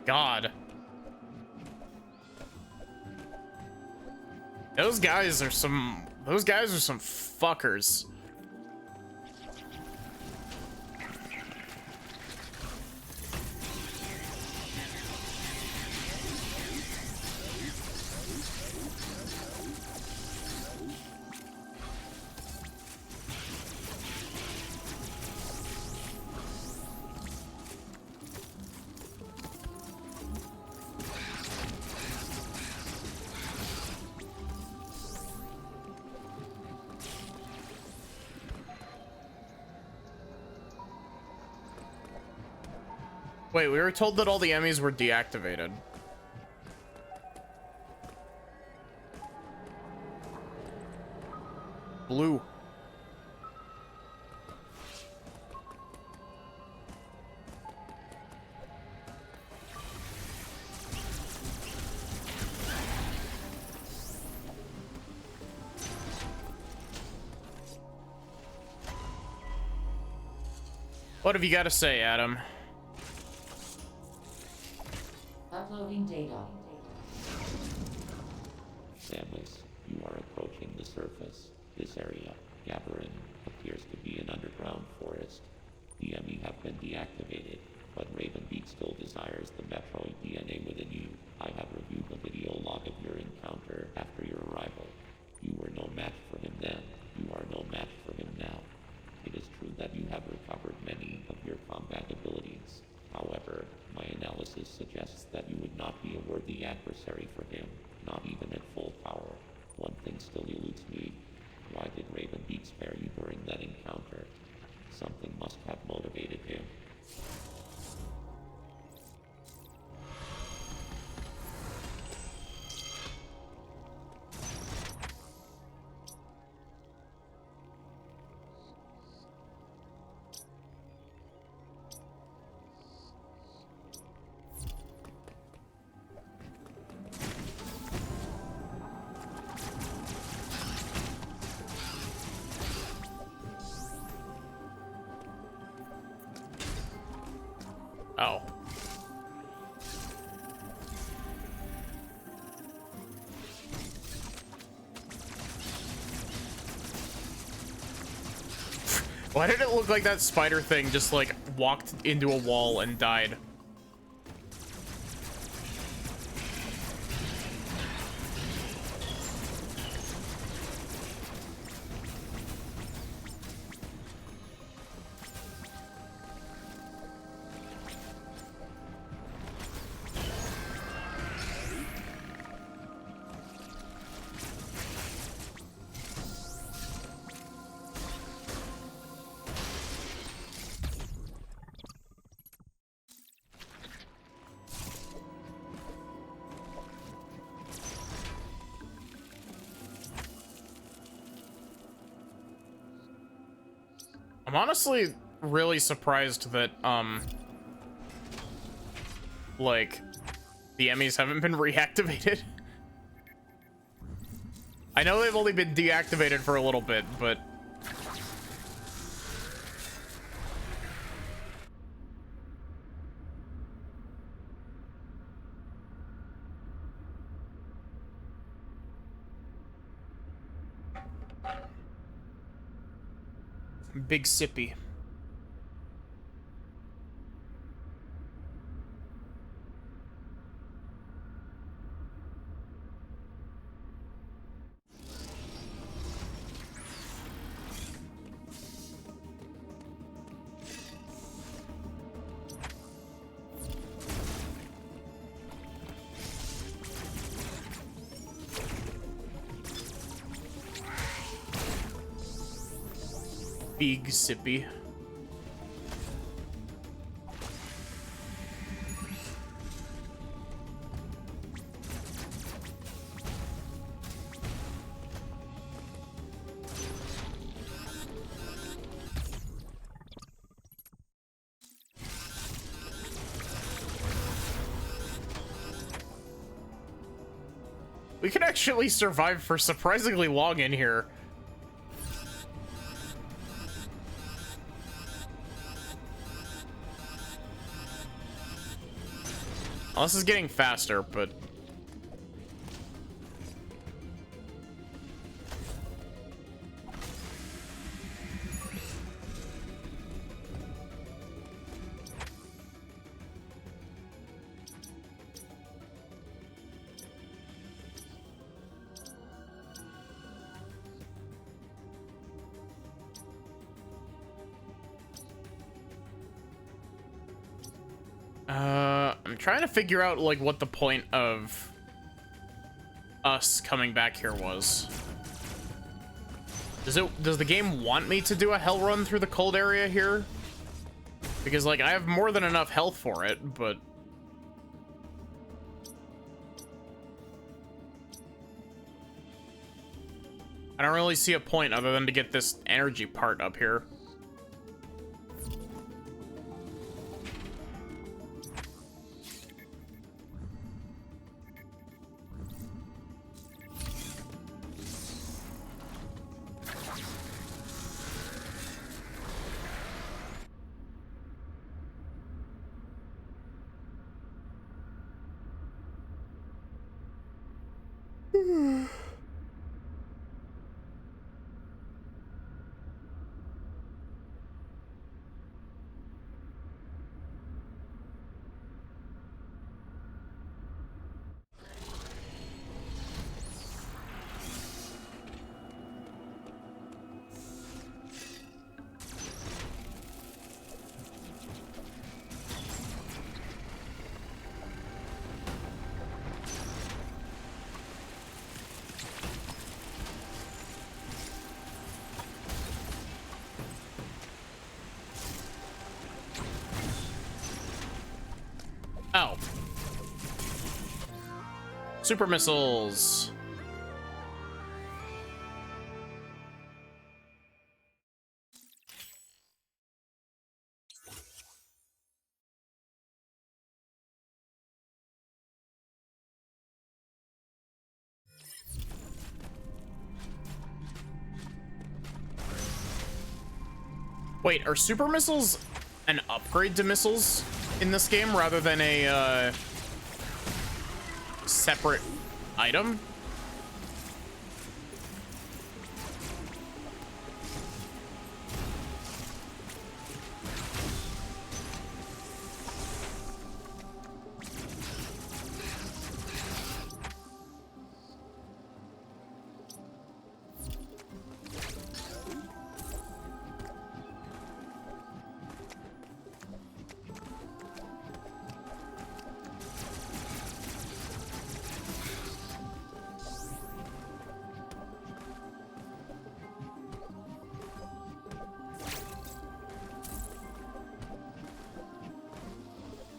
God. Those guys are some fuckers. Wait, we were told that all the enemies were deactivated. Blue. What have you got to say, Adam? Uploading data. Samus, you are approaching the surface. This area, Gathering, appears to be an underground forest. The enemy have been deactivated, but Ravenbeak still desires the Metroid DNA within you. I have reviewed the video log of your encounter after your arrival. You were no match for him then. You are no match for him now. It is true that you have recovered many of your combat abilities. However, my analysis suggests that you would not be a worthy adversary for him, not even at full power. One thing still eludes me. Why did Ravenbeak spare you during that encounter? Something must have motivated him. Oh. Why did it look like that spider thing just like walked into a wall and died? I'm honestly really surprised that, like, the Emmys haven't been reactivated. I know they've only been deactivated for a little bit, but... Big sippy. Big sippy. We could actually survive for surprisingly long in here. Well, this is getting faster, but... I'm trying to figure out, like, what the point of us coming back here was. Does the game want me to do a hell run through the cold area here? Because, like, I have more than enough health for it, but... I don't really see a point other than to get this energy part up here. Oh. Super missiles. Wait, are super missiles an upgrade to missiles in this game rather than a separate item?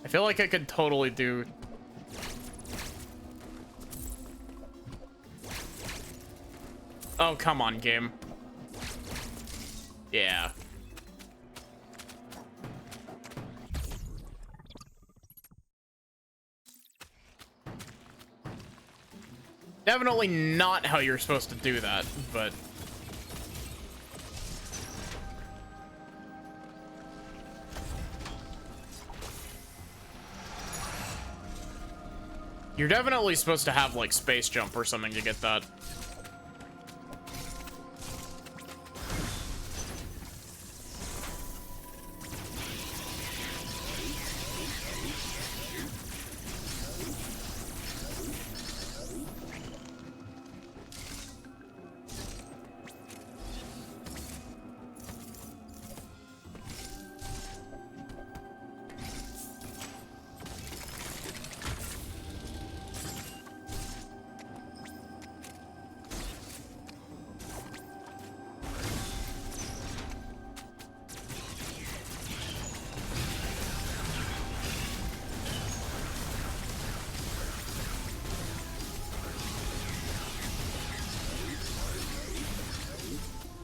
I feel like I could totally do... Oh, come on, game. Yeah. Definitely not how you're supposed to do that, but... You're definitely supposed to have, like, space jump or something to get that.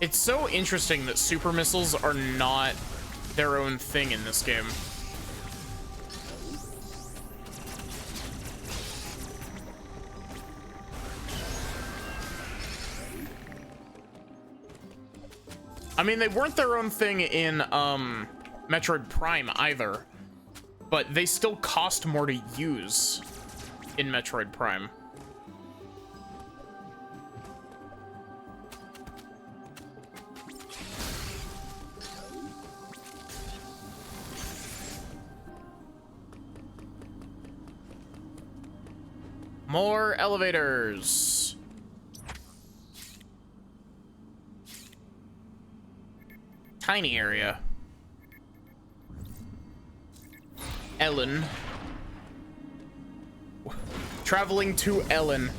It's so interesting that super missiles are not their own thing in this game. I mean, they weren't their own thing in Metroid Prime either, but they still cost more to use in Metroid Prime. More elevators. Tiny area. Ellen. Traveling to Ellen.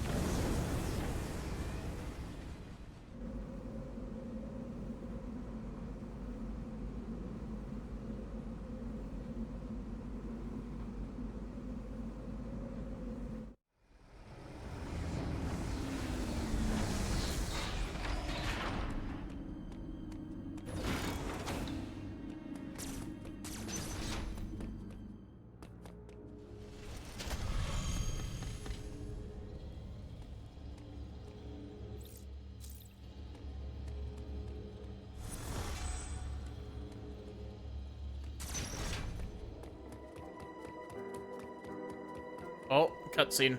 Oh, cutscene.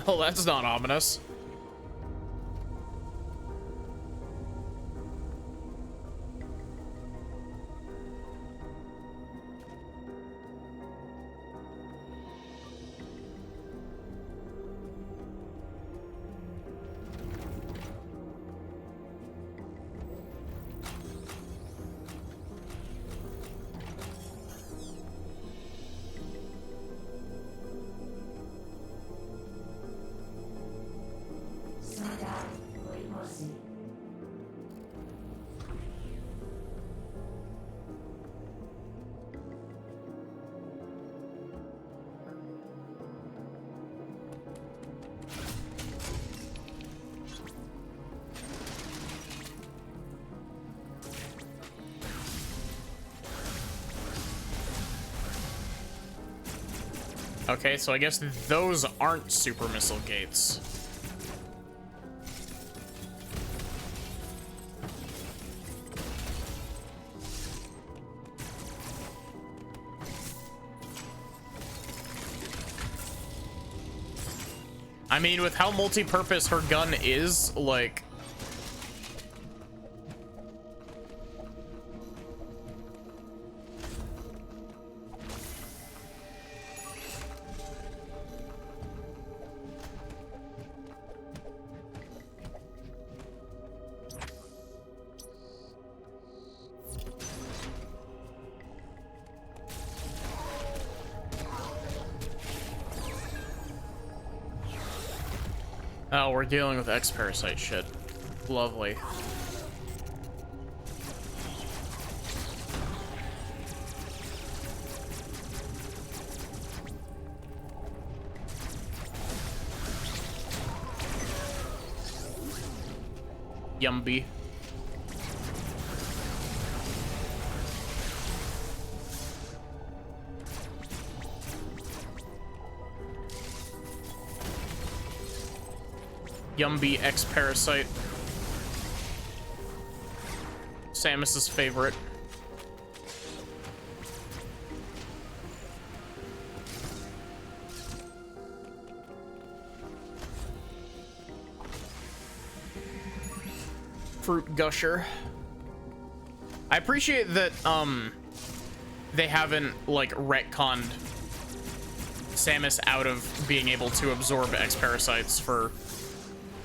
Oh, that's not ominous. Okay, so I guess those aren't super missile gates. I mean, with how multi-purpose her gun is, like... Oh, we're dealing with X-Parasite shit. Lovely. Yumby. Yumby X Parasite. Samus's favorite. Fruit Gusher. I appreciate that they haven't like retconned Samus out of being able to absorb X parasites for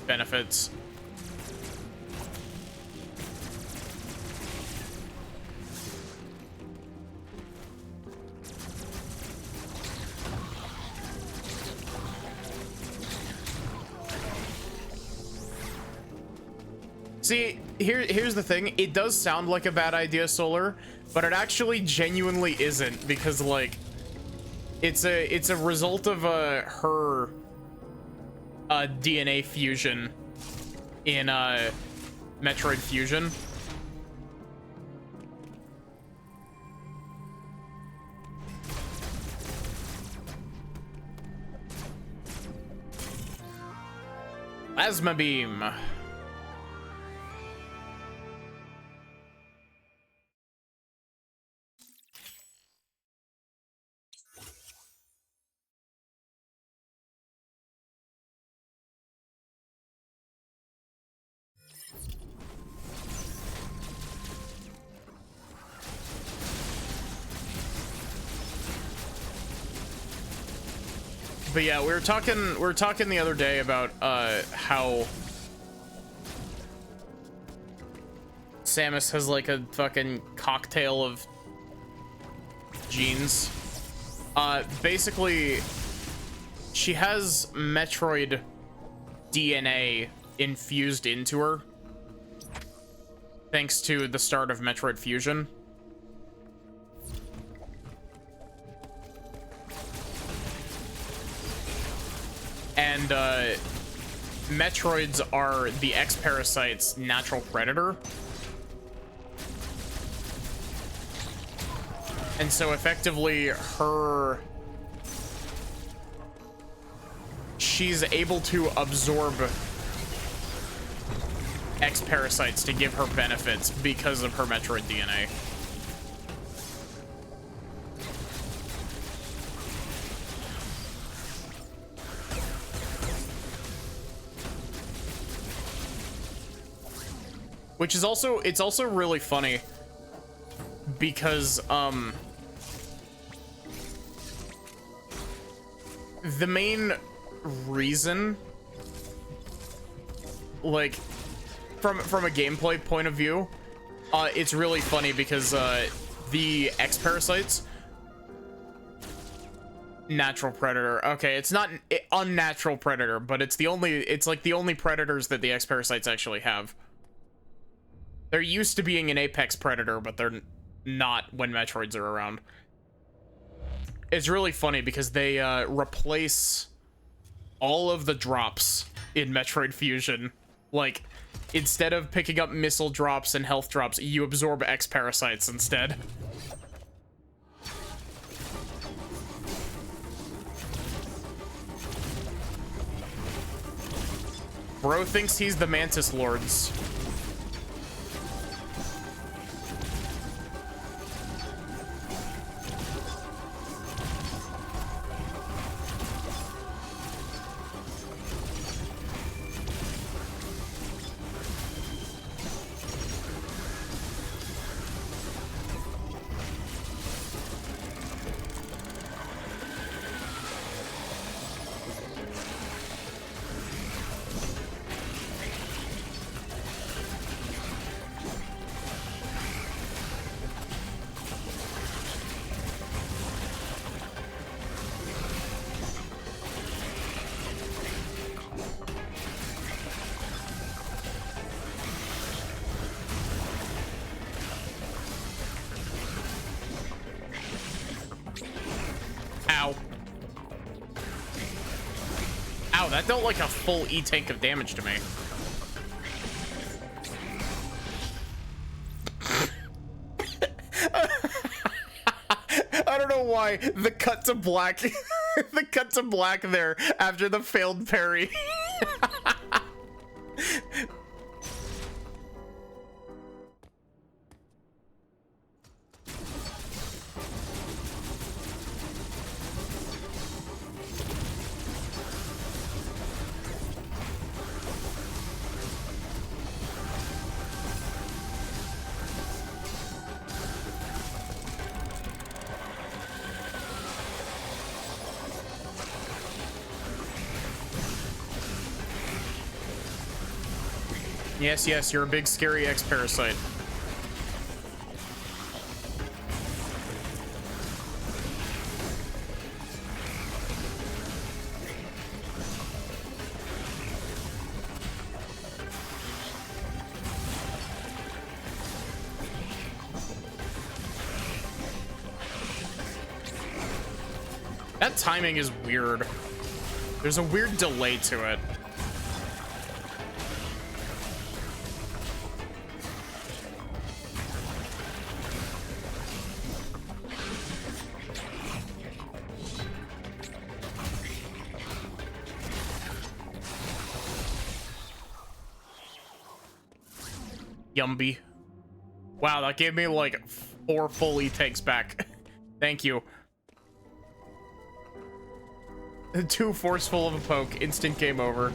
benefits. See, here's the thing. It does sound like a bad idea, Solar, but it actually genuinely isn't, because like it's a result of her DNA fusion in Metroid Fusion. Plasma beam. But yeah, we were talking the other day about how Samus has like a fucking cocktail of genes. Basically, she has Metroid DNA infused into her thanks to the start of Metroid Fusion. And Metroids are the X parasite's natural predator. And so effectively she's able to absorb X parasites to give her benefits because of her Metroid DNA. Which is also, it's also really funny because the main reason, like from a gameplay point of view, it's really funny because the X parasites, natural predator. Okay, it's not unnatural predator, but it's like the only predators that the X parasites actually have. They're used to being an apex predator, but they're not when Metroids are around. It's really funny because they replace all of the drops in Metroid Fusion. Like, instead of picking up missile drops and health drops, you absorb X parasites instead. Bro thinks he's the Mantis Lords. Ow, that dealt like a full E-tank of damage to me. why the cut to black, the cut to black there after the failed parry. Yes, yes, you're a big scary X-Parasite. That timing is weird. There's a weird delay to it. Yumby. Wow, that gave me like 4 full E-takes back. Thank you. Too forceful of a poke. Instant game over.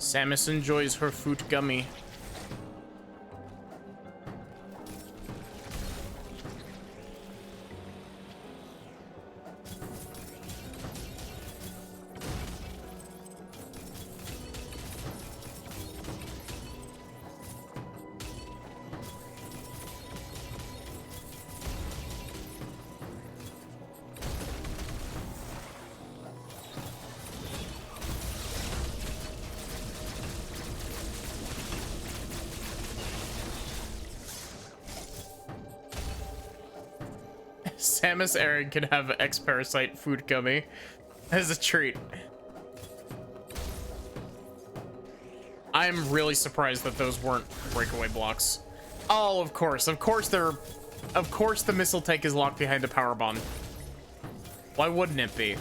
Samus enjoys her fruit gummy. Samus Aran can have X-Parasite food gummy as a treat. I'm really surprised that those weren't breakaway blocks. Oh, of course the missile tank is locked behind a power bomb. Why wouldn't it be?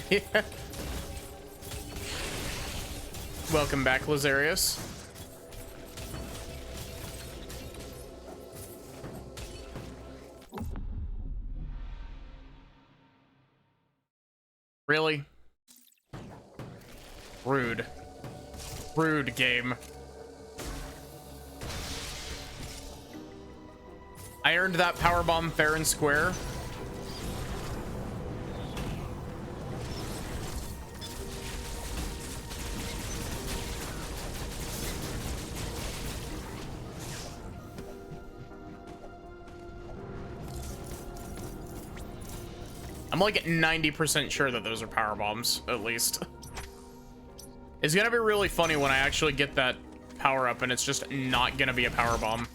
Yeah. Welcome back, Lazarius. Really? Rude. Rude game. I earned that powerbomb fair and square. I'm like 90% sure that those are power bombs, at least. It's gonna be really funny when I actually get that power up and it's just not gonna be a power bomb.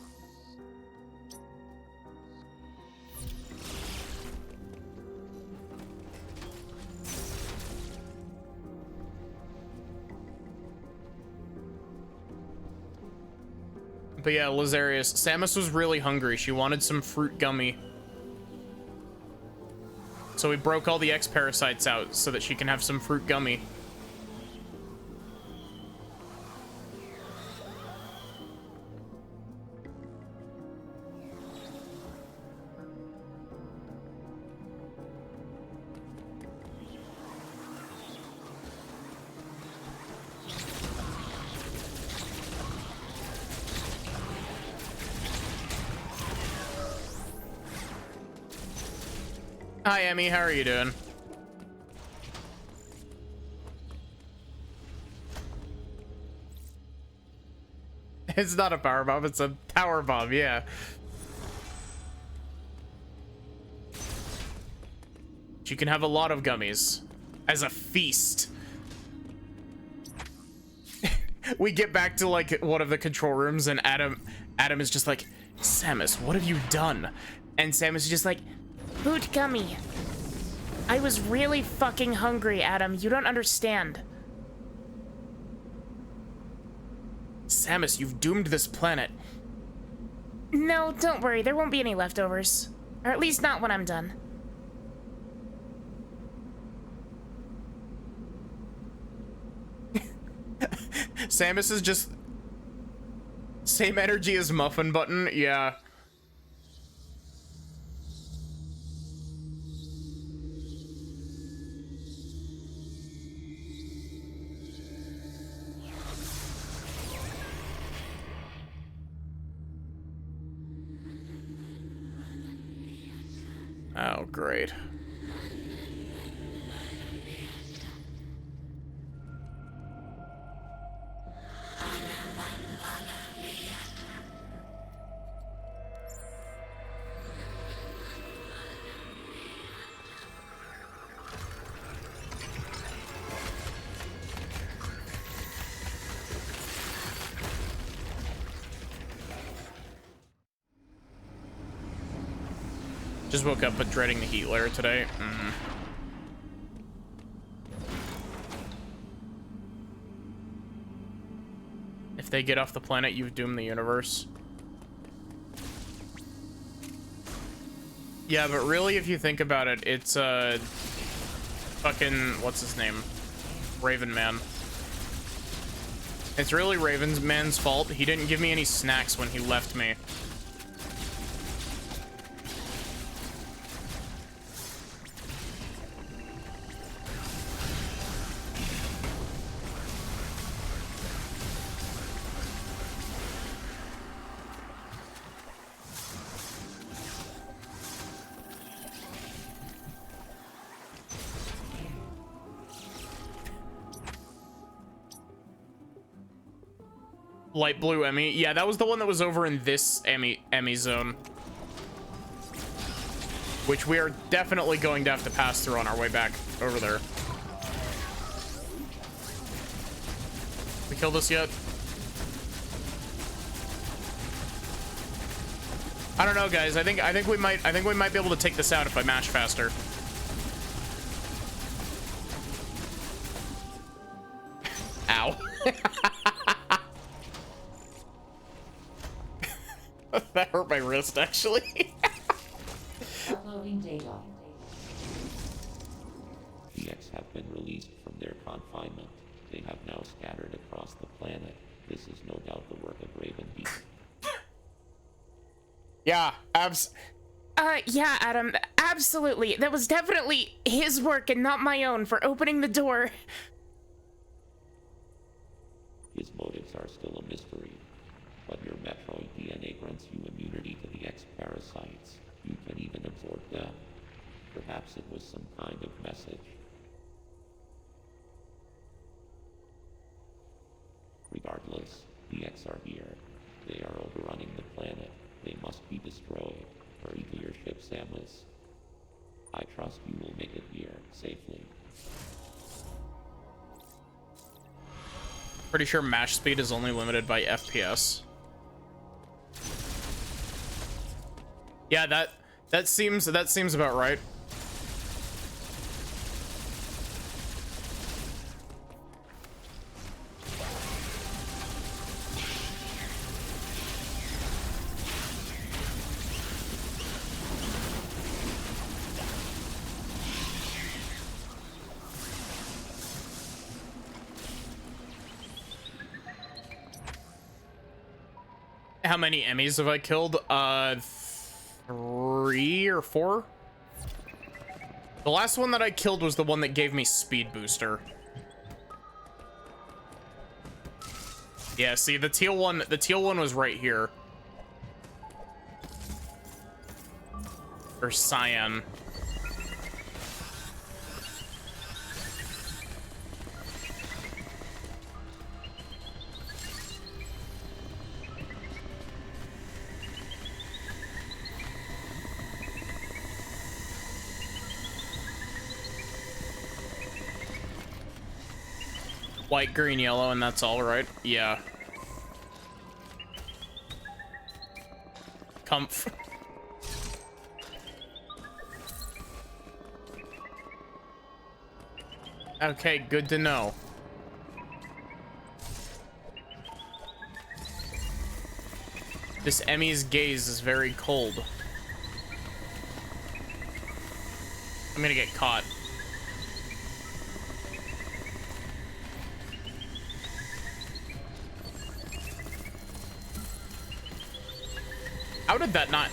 But yeah, Lazarius, Samus was really hungry. She wanted some fruit gummy. So we broke all the X parasites out so that she can have some fruit gummy. Hi, Emmy. How are you doing? It's not a power bomb. It's a tower bomb. Yeah. You can have a lot of gummies as a feast. We get back to like one of the control rooms, and Adam is just like, Samus, what have you done? And Samus is just like, Boot gummy. I was really fucking hungry, Adam. You don't understand. Samus, you've doomed this planet. No, don't worry. There won't be any leftovers. Or at least not when I'm done. Samus is just same energy as Muffin Button. Yeah. Oh, great. Just woke up but dreading the heat layer today. If they get off the planet, you've doomed the universe. Yeah, but really, if you think about it, it's fucking, what's his name? Raven Man. It's really Raven Man's fault. He didn't give me any snacks when he left me. Light blue Emmy. Yeah, that was the one that was over in this Emmy zone. Which we are definitely going to have to pass through on our way back over there. We killed this yet? I don't know, guys. I think we might be able to take this out if I mash faster. Ow. That hurt my wrist, actually. Uploading data. The X have been released from their confinement. They have now scattered across the planet. This is no doubt the work of Raven Beast. Yeah, Yeah, Adam, absolutely. That was definitely his work and not my own for opening the door. His motives are still a mystery, but your Metroid DNA grants you immunity to the X parasites. You can even absorb them. Perhaps it was some kind of message. Regardless, the X are here. They are overrunning the planet. They must be destroyed. Hurry to your ship, Samus. I trust you will make it here safely. pretty sure mash speed is only limited by FPS. Yeah, that seems about right. How many Emmys have I killed? 3 or 4. The last one that I killed was the one that gave me speed booster. Yeah, see, the teal one was right here. Or cyan. White, green, yellow, and that's all, right? Yeah. Comf. Okay, good to know. This Emmy's gaze is very cold. I'm gonna get caught. How did that not?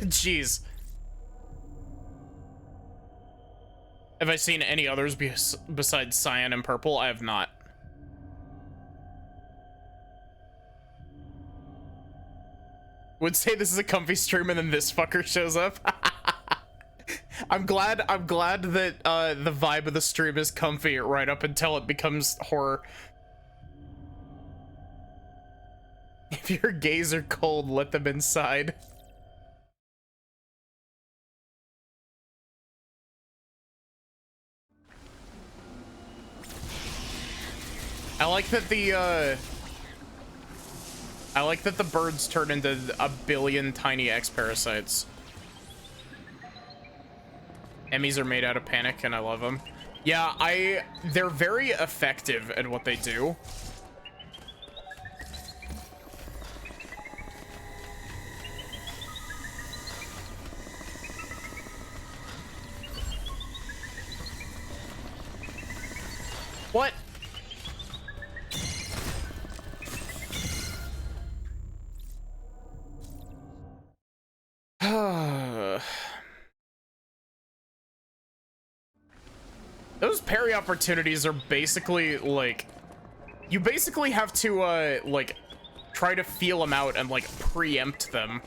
Jeez. Have I seen any others besides cyan and purple? I have not. Would say this is a comfy stream and then this fucker shows up. I'm glad that the vibe of the stream is comfy right up until it becomes horror. If your gays are cold, let them inside. I like that the birds turn into a billion tiny X parasites. Emmys are made out of panic and I love them. Yeah, they're very effective at what they do. What? Those parry opportunities are basically like, you basically have to like try to feel them out and like preempt them.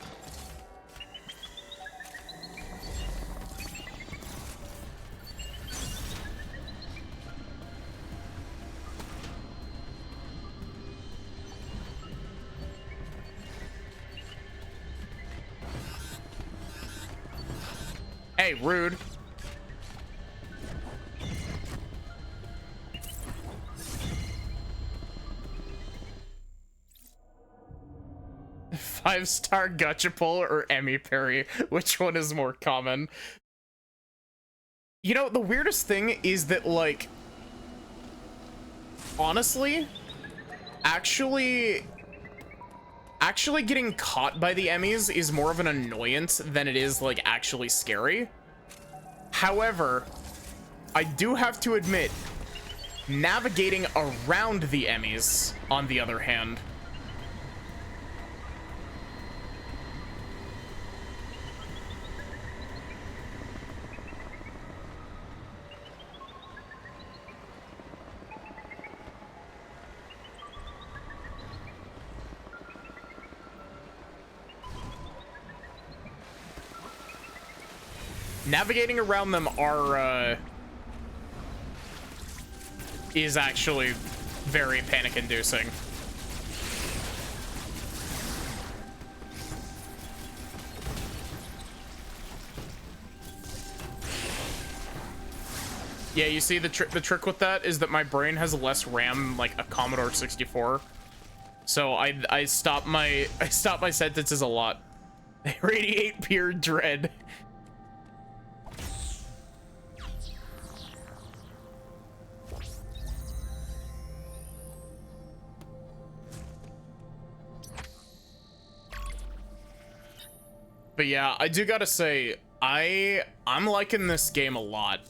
Hey, rude. Five-star gotcha pull or Emmy parry? Which one is more common? You know, the weirdest thing is that, like, honestly, actually getting caught by the Emmys is more of an annoyance than it is, like, actually scary. However, I do have to admit, navigating around the Emmys, on the other hand, navigating around them is actually very panic-inducing. Yeah, you see the trick with that is that my brain has less RAM like a Commodore 64. So I stop my sentences a lot. They radiate pure dread. But yeah, I do gotta say, I'm liking this game a lot.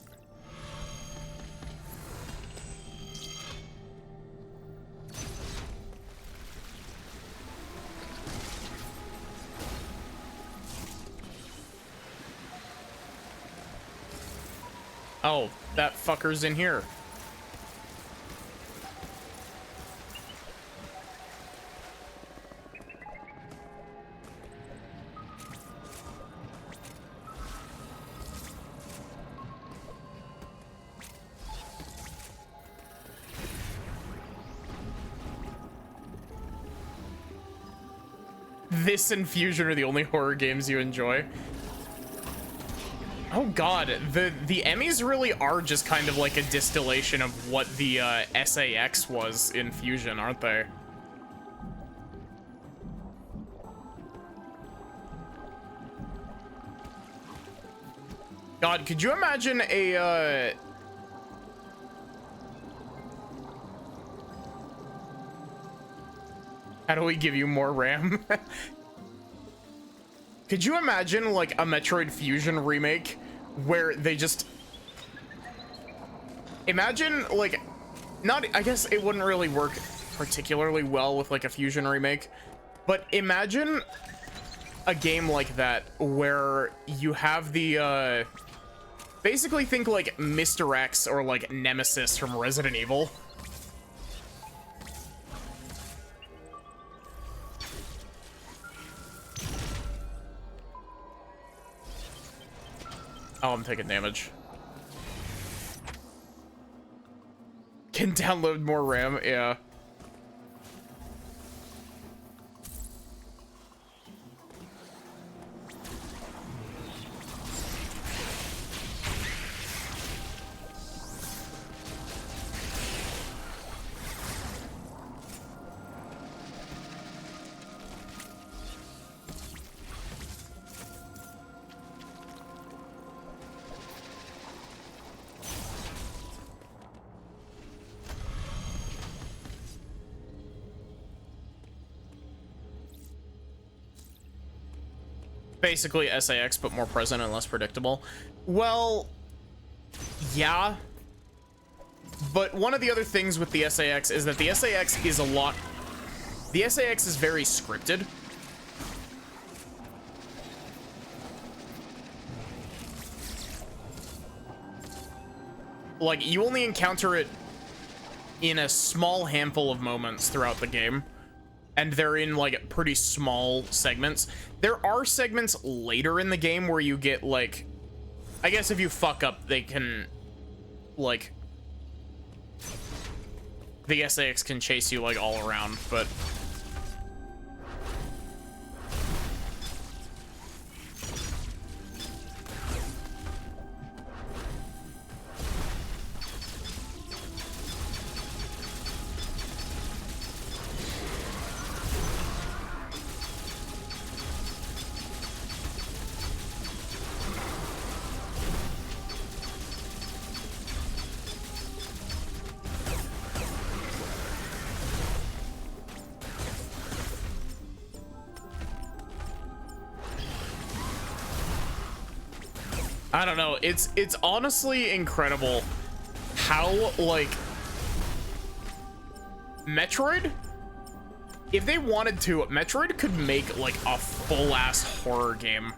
Oh, that fucker's in here. This and Fusion are the only horror games you enjoy. Oh god, the Emmys really are just kind of like a distillation of what the SAX was in Fusion, aren't they? God, could you imagine a how do we give you more RAM? Could you imagine like a Metroid Fusion remake where they just imagine like not, I guess it wouldn't really work particularly well with like a Fusion remake, but imagine a game like that where you have the basically think like Mr. X or like Nemesis from Resident Evil. Oh, I'm taking damage. Can download more RAM, yeah. Basically SAX, but more present and less predictable. Well, yeah. But one of the other things with the SAX is that the SAX is the SAX is very scripted. Like, you only encounter it in a small handful of moments throughout the game. And they're in like pretty small segments. There are segments later in the game where you get like, I guess if you fuck up, they can like, the SAX can chase you like all around, but I don't know. It's honestly incredible how like Metroid, if they wanted to, Metroid could make like a full ass horror game.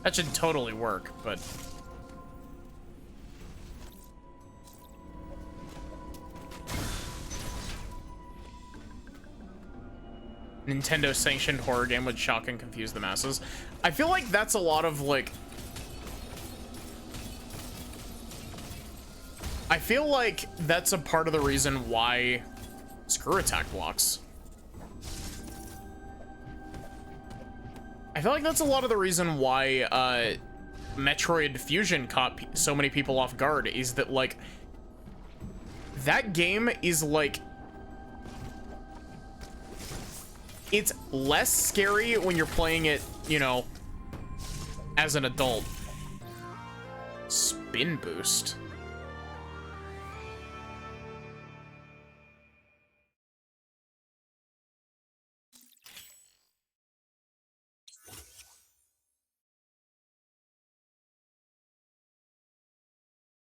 That should totally work, but Nintendo sanctioned horror game would shock and confuse the masses. I feel like that's a lot of like, I feel like that's a part of the reason why Screw attack blocks. I feel like that's a lot of the reason why Metroid Fusion caught so many people off guard, is that, like, that game is, like, it's less scary when you're playing it, you know, as an adult. Spin boost.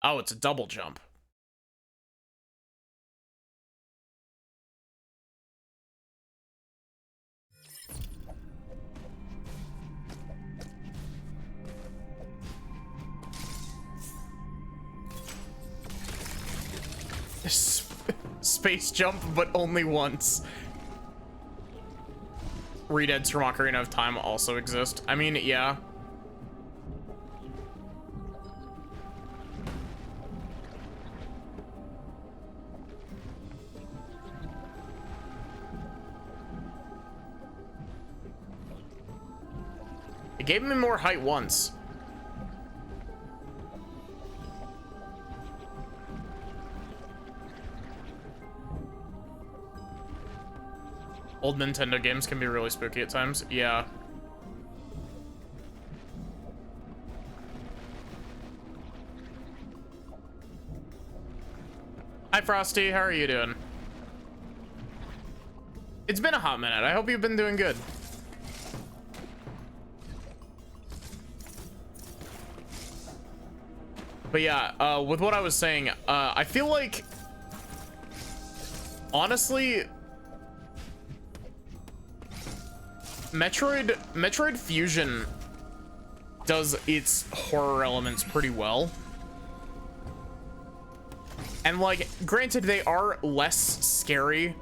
Oh, it's a double jump. Space jump, but only once. Redeads from Ocarina of Time also exist. I mean, yeah. It gave me more height once. Old Nintendo games can be really spooky at times. Yeah. Hi, Frosty. How are you doing? It's been a hot minute. I hope you've been doing good. But yeah, with what I was saying, I feel like, honestly, Metroid Fusion does its horror elements pretty well. And, like, granted, they are less scary,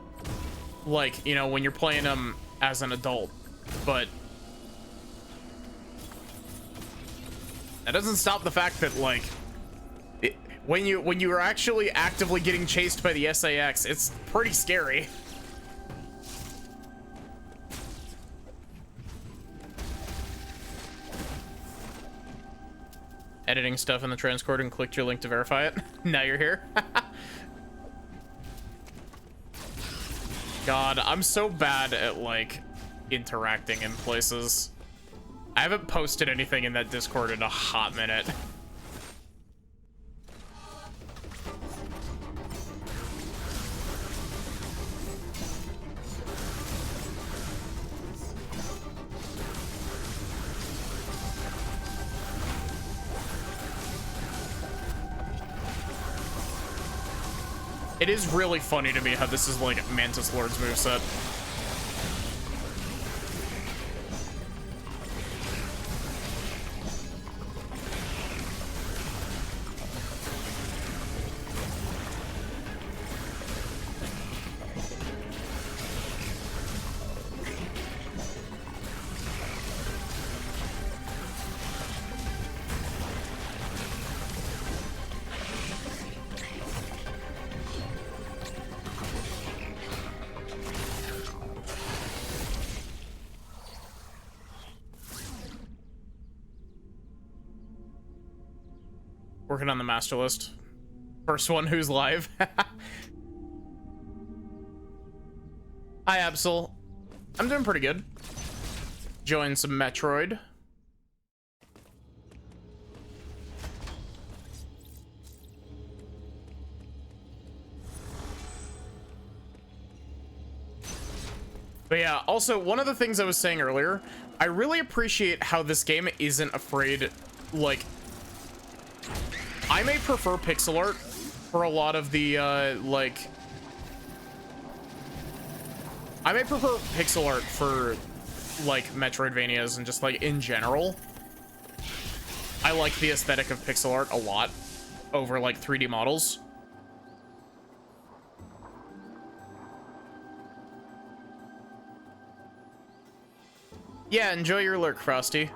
like, you know, when you're playing them as an adult, but that doesn't stop the fact that, like, when you are actually actively getting chased by the SAX, it's pretty scary. Editing stuff in the transcord and clicked your link to verify it. Now you're here. God, I'm so bad at, like, interacting in places. I haven't posted anything in that Discord in a hot minute. It is really funny to me how this is like Mantis Lord's moveset. Working on the master list. First one who's live. Hi, Absol. I'm doing pretty good. Enjoying some Metroid. But yeah, also, one of the things I was saying earlier, I really appreciate how this game isn't afraid, like, I may prefer pixel art for a lot of the, like... I may prefer pixel art for, like, Metroidvanias and just, like, in general. I like the aesthetic of pixel art a lot over, like, 3D models. Yeah, enjoy your lurk, Frosty.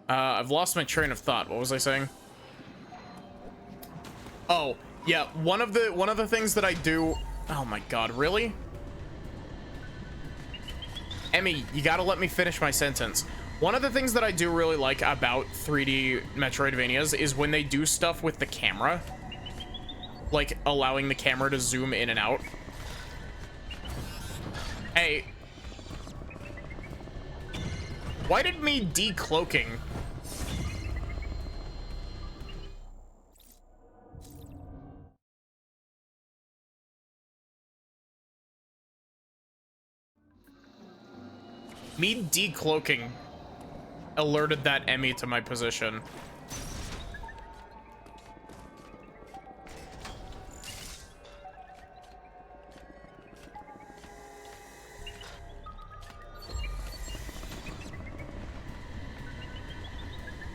I've lost my train of thought. What was I saying? Oh, yeah, one of the things that I do... Oh my god, really? Emmy, you gotta let me finish my sentence. One of the things that I do really like about 3D Metroidvanias is when they do stuff with the camera. Like, allowing the camera to zoom in and out. Hey. Why did me decloaking... Me decloaking alerted that Emmy to my position.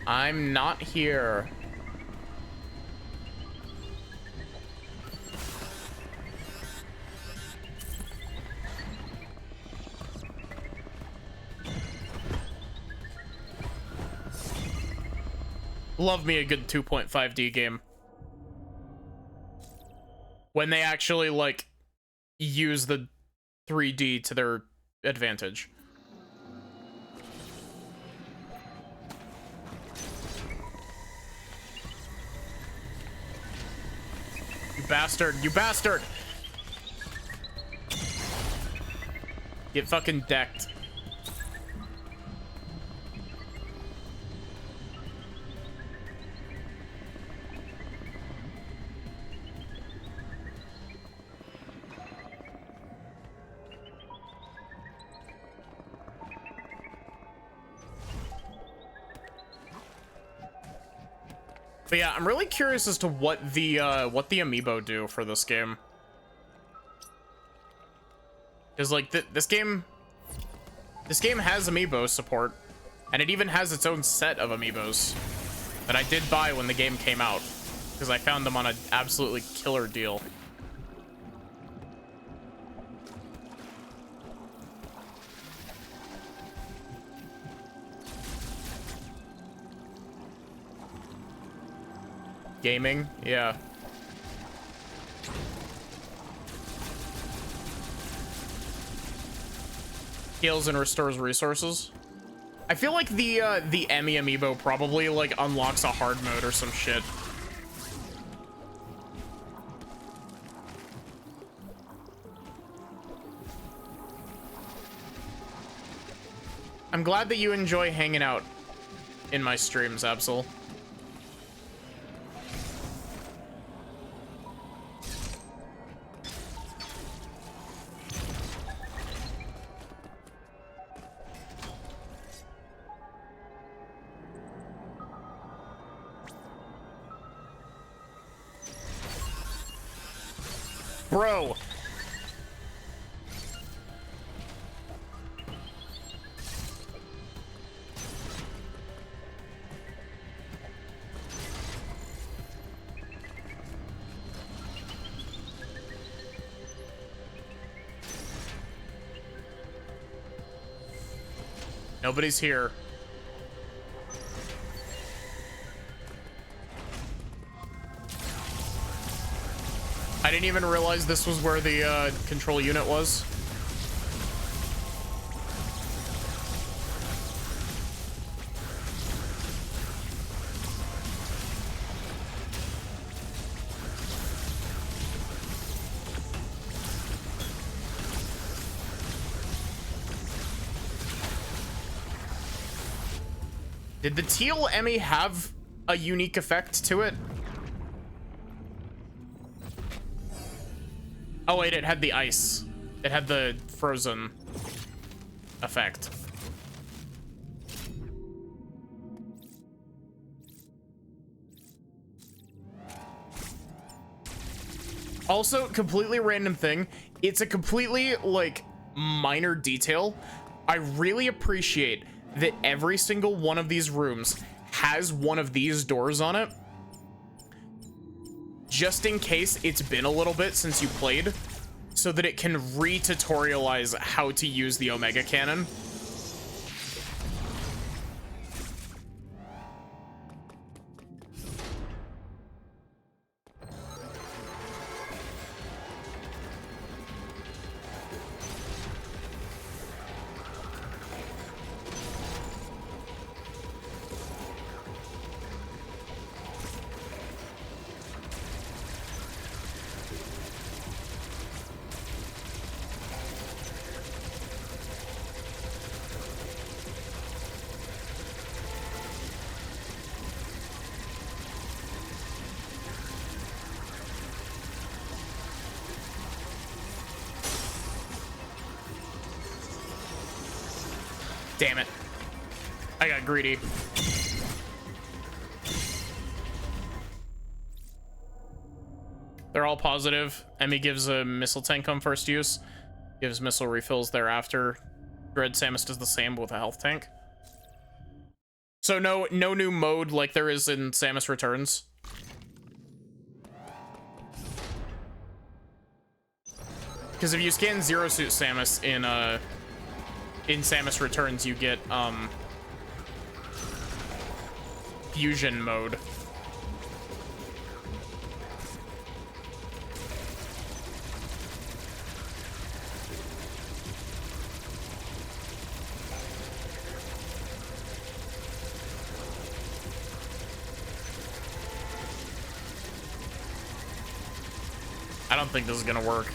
I'm not here. Love me a good 2.5D game. When they actually, like, use the 3D to their advantage. You bastard! You bastard! Get fucking decked. But yeah, I'm really curious as to what the amiibo do for this game. Cause like this game has amiibo support, and it even has its own set of amiibos that I did buy when the game came out, because I found them on an absolutely killer deal. Gaming, yeah. Heals and restores resources. I feel like the Emmy amiibo probably like unlocks a hard mode or some shit. I'm glad that you enjoy hanging out in my streams, Absol. Bro. Nobody's here. I didn't even realize this was where the control unit was. Did the teal Emmy have a unique effect to it? Oh wait, it had the ice. It had the frozen effect. Also, completely random thing. It's a completely, like, minor detail. I really appreciate that every single one of these rooms has one of these doors on it. Just in case it's been a little bit since you played, so that it can re-tutorialize how to use the Omega Cannon. Damn it. I got greedy. They're all positive. Emmy gives a missile tank on first use. Gives missile refills thereafter. Dread Samus does the same with a health tank. So no new mode like there is in Samus Returns. Because if you scan Zero Suit Samus in Samus Returns, you get fusion mode. I don't think this is gonna work.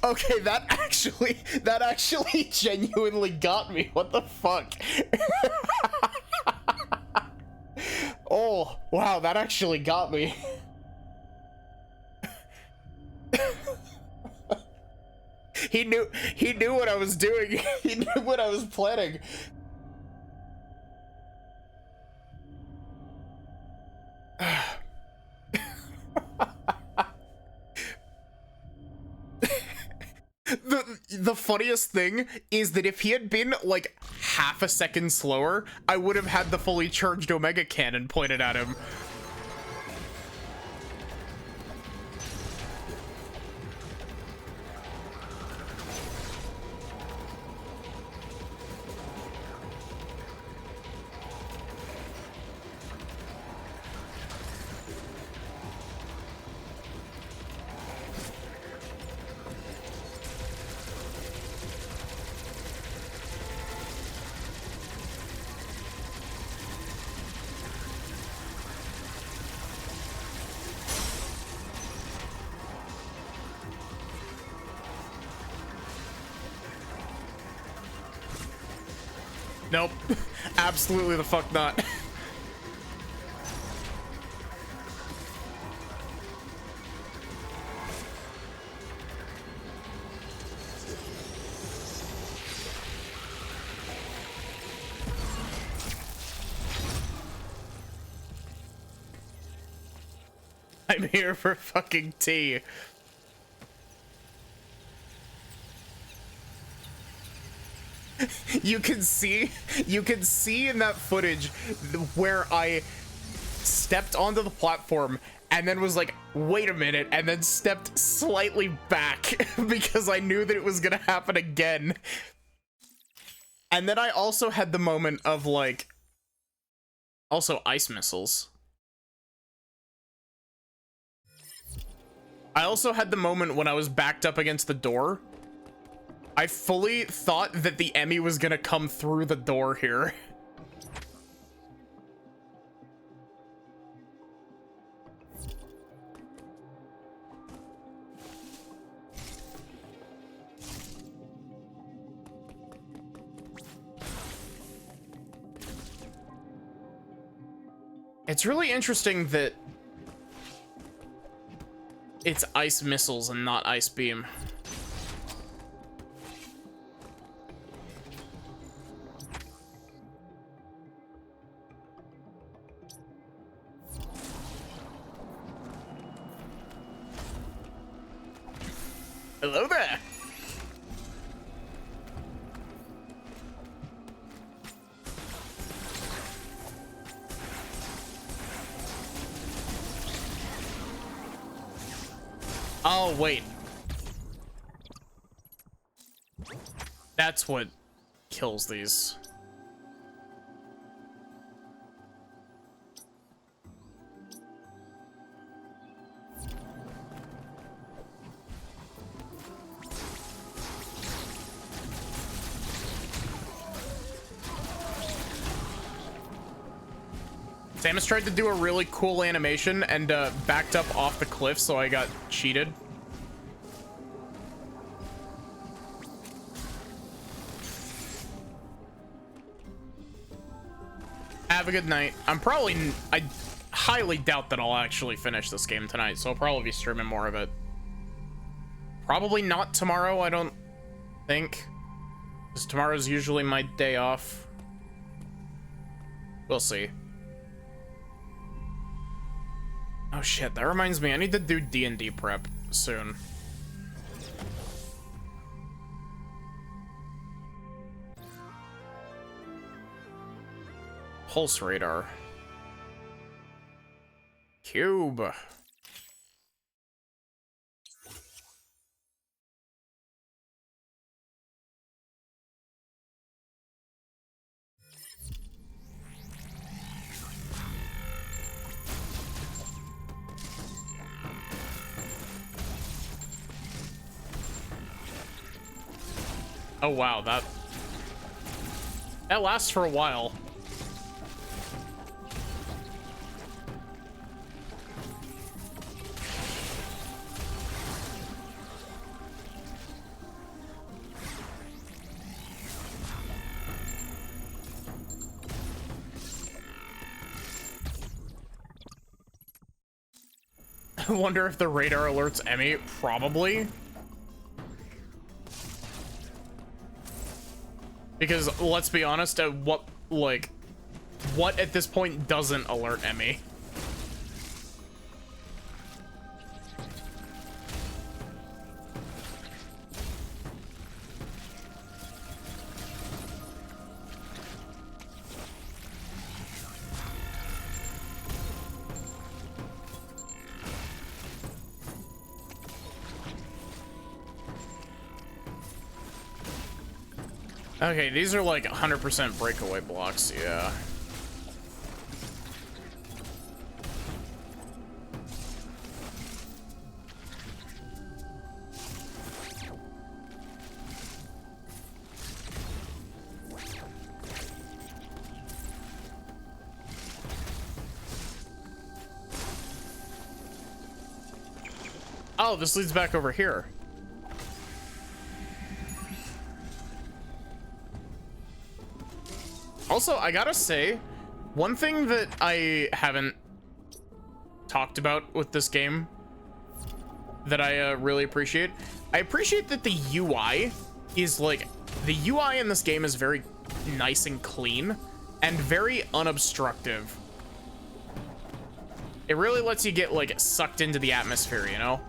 Okay, that actually genuinely got me. What the fuck? Oh, wow, that actually got me. He knew what I was doing. He knew what I was planning. The funniest thing is that if he had been like half a second slower, I would have had the fully charged Omega Cannon pointed at him. Nope. Absolutely the fuck not. I'm here for fucking tea. You can see in that footage where I stepped onto the platform and then was like, wait a minute, and then stepped slightly back because I knew that it was gonna happen again. And then I also had the moment of like, also ice missiles. I also had the moment when I was backed up against the door. I fully thought that the Emmy was gonna come through the door here. It's really interesting that it's ice missiles and not ice beam. Hello there. Oh, wait. That's what kills these. Samus tried to do a really cool animation and backed up off the cliff, so I got cheated. Have a good night. I highly doubt that I'll actually finish this game tonight, so I'll probably be streaming more of it. Probably not tomorrow, I don't think. Because tomorrow's usually my day off. We'll see. Oh shit, that reminds me, I need to do D&D prep soon. Pulse radar. Cube. Oh wow, that lasts for a while. I wonder if the radar alerts Emmy. Probably. Because let's be honest, what at this point doesn't alert Emmy? Okay, these are like 100% breakaway blocks, yeah. Oh, this leads back over here. Also, I gotta say, one thing that I haven't talked about with this game that I really appreciate, I appreciate that the UI is like, the UI in this game is very nice and clean and very unobstructive. It really lets you get like sucked into the atmosphere, you know?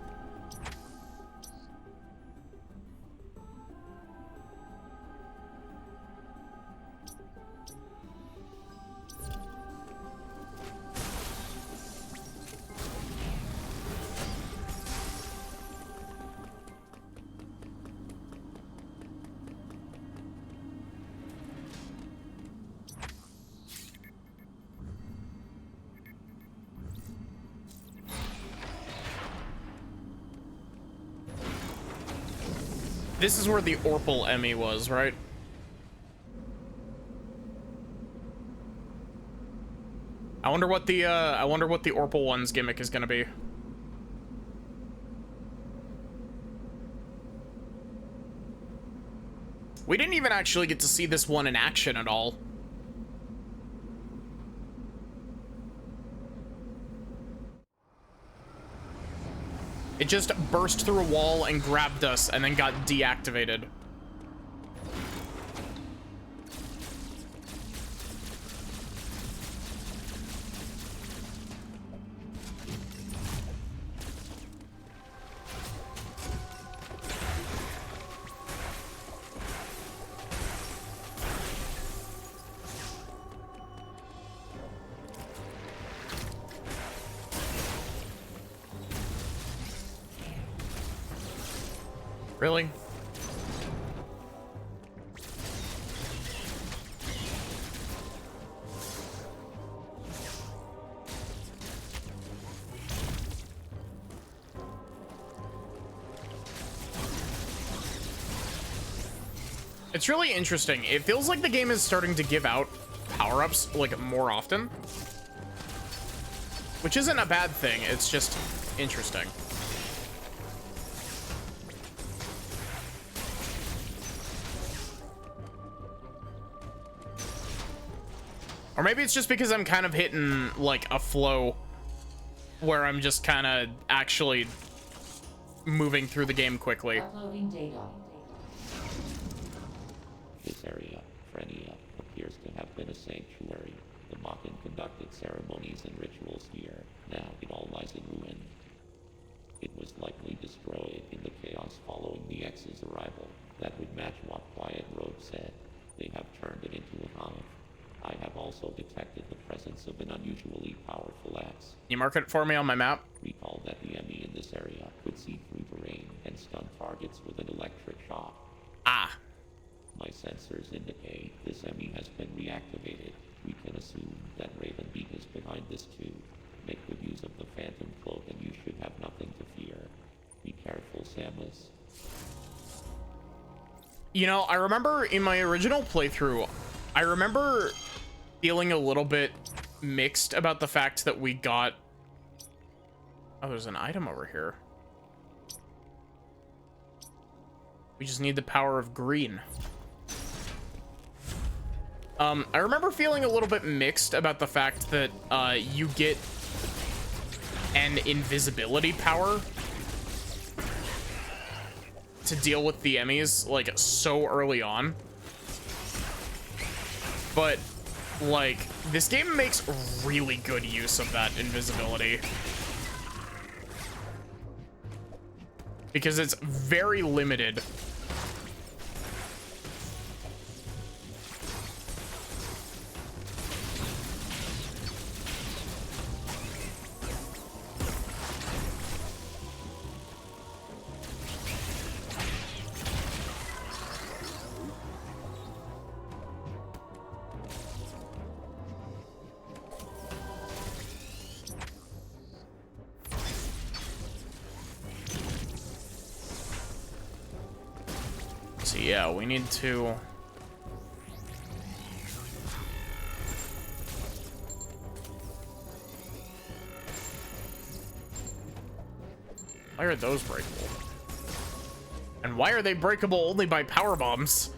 This is where the Orpal Emmy was, right? I wonder what the Orpal one's gimmick is gonna be. We didn't even actually get to see this one in action at all. It just burst through a wall and grabbed us and then got deactivated. Really? It's really interesting. It feels like the game is starting to give out power-ups like more often. which isn't a bad thing. It's just interesting. Or maybe it's just because I'm kind of hitting like a flow where I'm just kind of actually moving through the game quickly. Uploading data. This area, Frenia, appears to have been a sanctuary. The Mockin conducted ceremonies and rituals here. Now it all lies in ruin. It was likely destroyed in the chaos following the X's arrival. That would match what Quiet Road said. They have turned it into a hive. I have also detected the presence of an unusually powerful X. You mark it for me on my map? Recall that the enemy in this area could see through terrain and stun targets with an electric shock. Ah. My sensors indicate this enemy has been reactivated. We can assume that Ravenbeak is behind this too. Make good use of the Phantom Cloak and you should have nothing to fear. Be careful, Samus. You know, I remember in my original playthrough, I remember feeling a little bit mixed about the fact that we got... Oh, there's an item over here. We just need the power of green. I remember feeling a little bit mixed about the fact that you get an invisibility power to deal with the enemies like so early on. But like this game makes really good use of that invisibility because it's very limited. So yeah, we need to... Why are those breakable? And why are they breakable only by power bombs?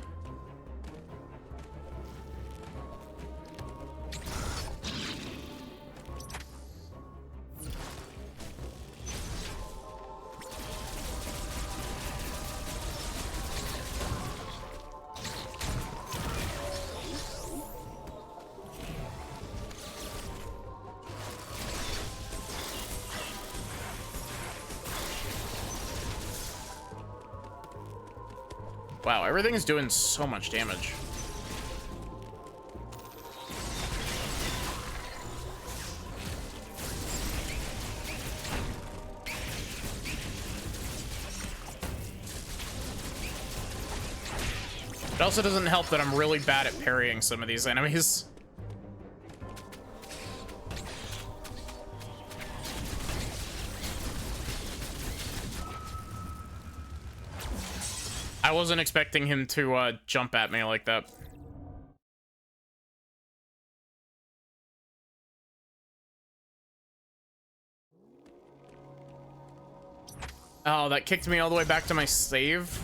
Wow, everything is doing so much damage. It also doesn't help that I'm really bad at parrying some of these enemies. I wasn't expecting him to jump at me like that. Oh, that kicked me all the way back to my save.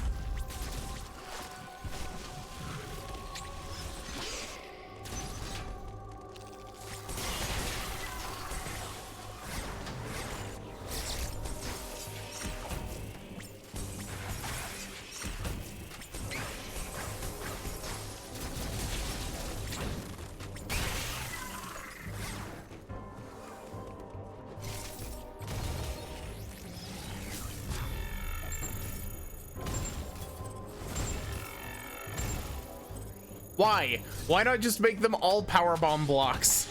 Why? Why not just make them all powerbomb blocks?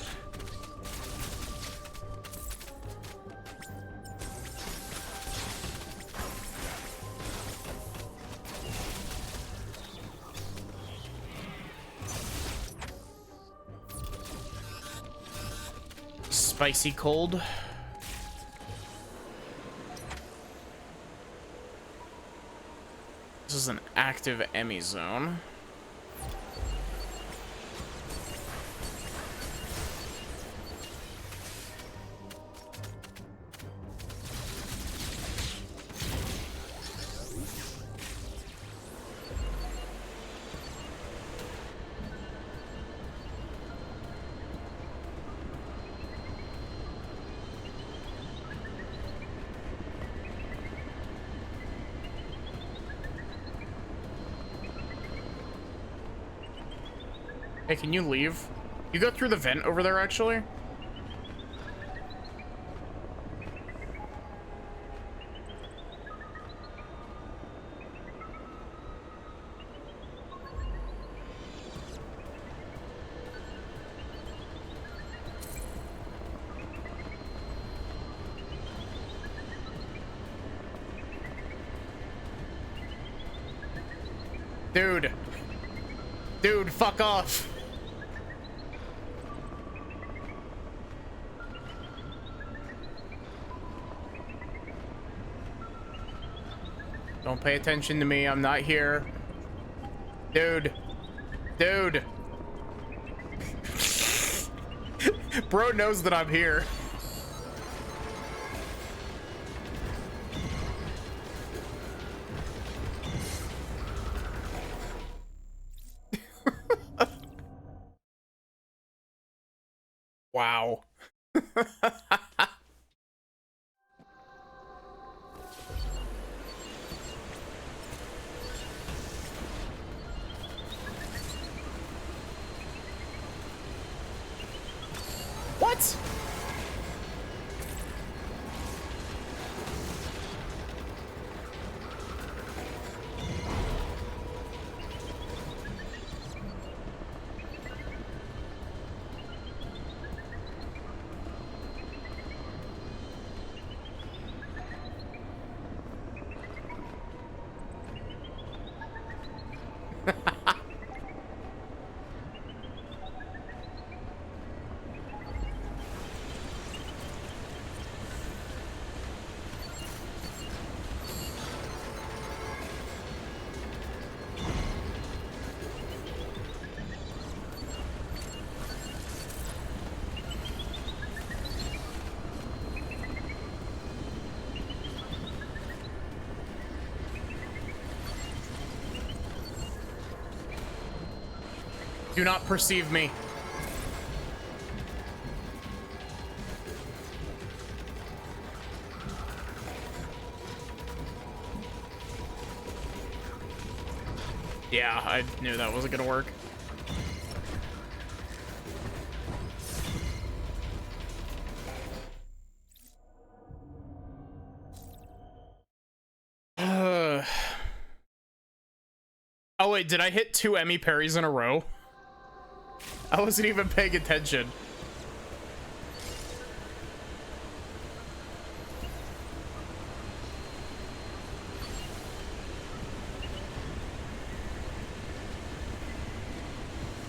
Spicy cold. This is an active Emmy zone. Hey, can you leave? You go through the vent over there, actually? Dude. Dude, fuck off. Don't pay attention to me. I'm not here. Dude. Dude. Bro knows that I'm here. Wow. What? Do not perceive me. Yeah, I knew that wasn't gonna work. Oh wait, did I hit 2 Emmy parries in a row? I wasn't even paying attention.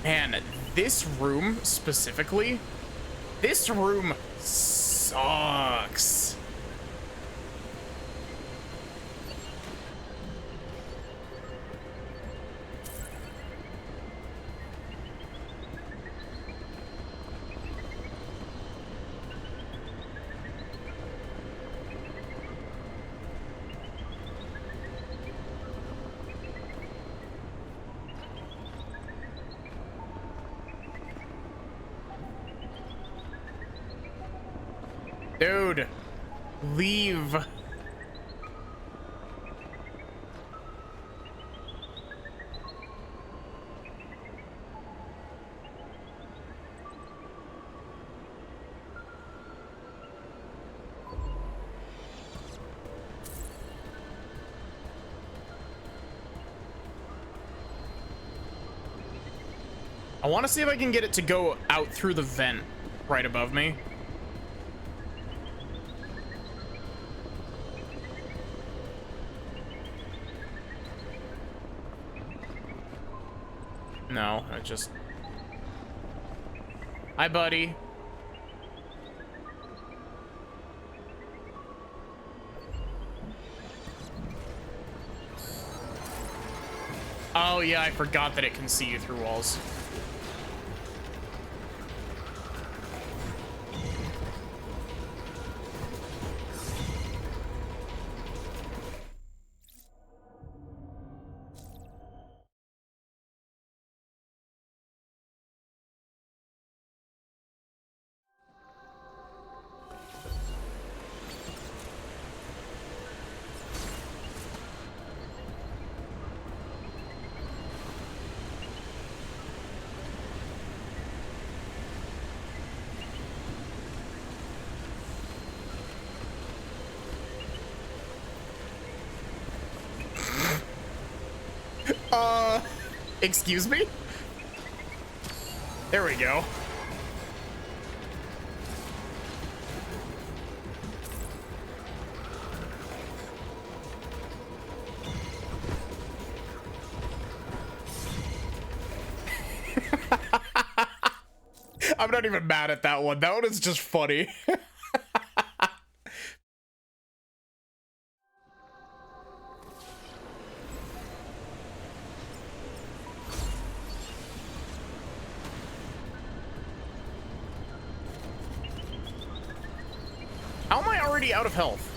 Man, this room specifically, this room sucks. Dude, leave. I want to see if I can get it to go out through the vent right above me. No, I just... Hi, buddy. Oh, yeah, I forgot that it can see you through walls. Excuse me? There we go. I'm not even mad at that one. That one is just funny. How am I already out of health?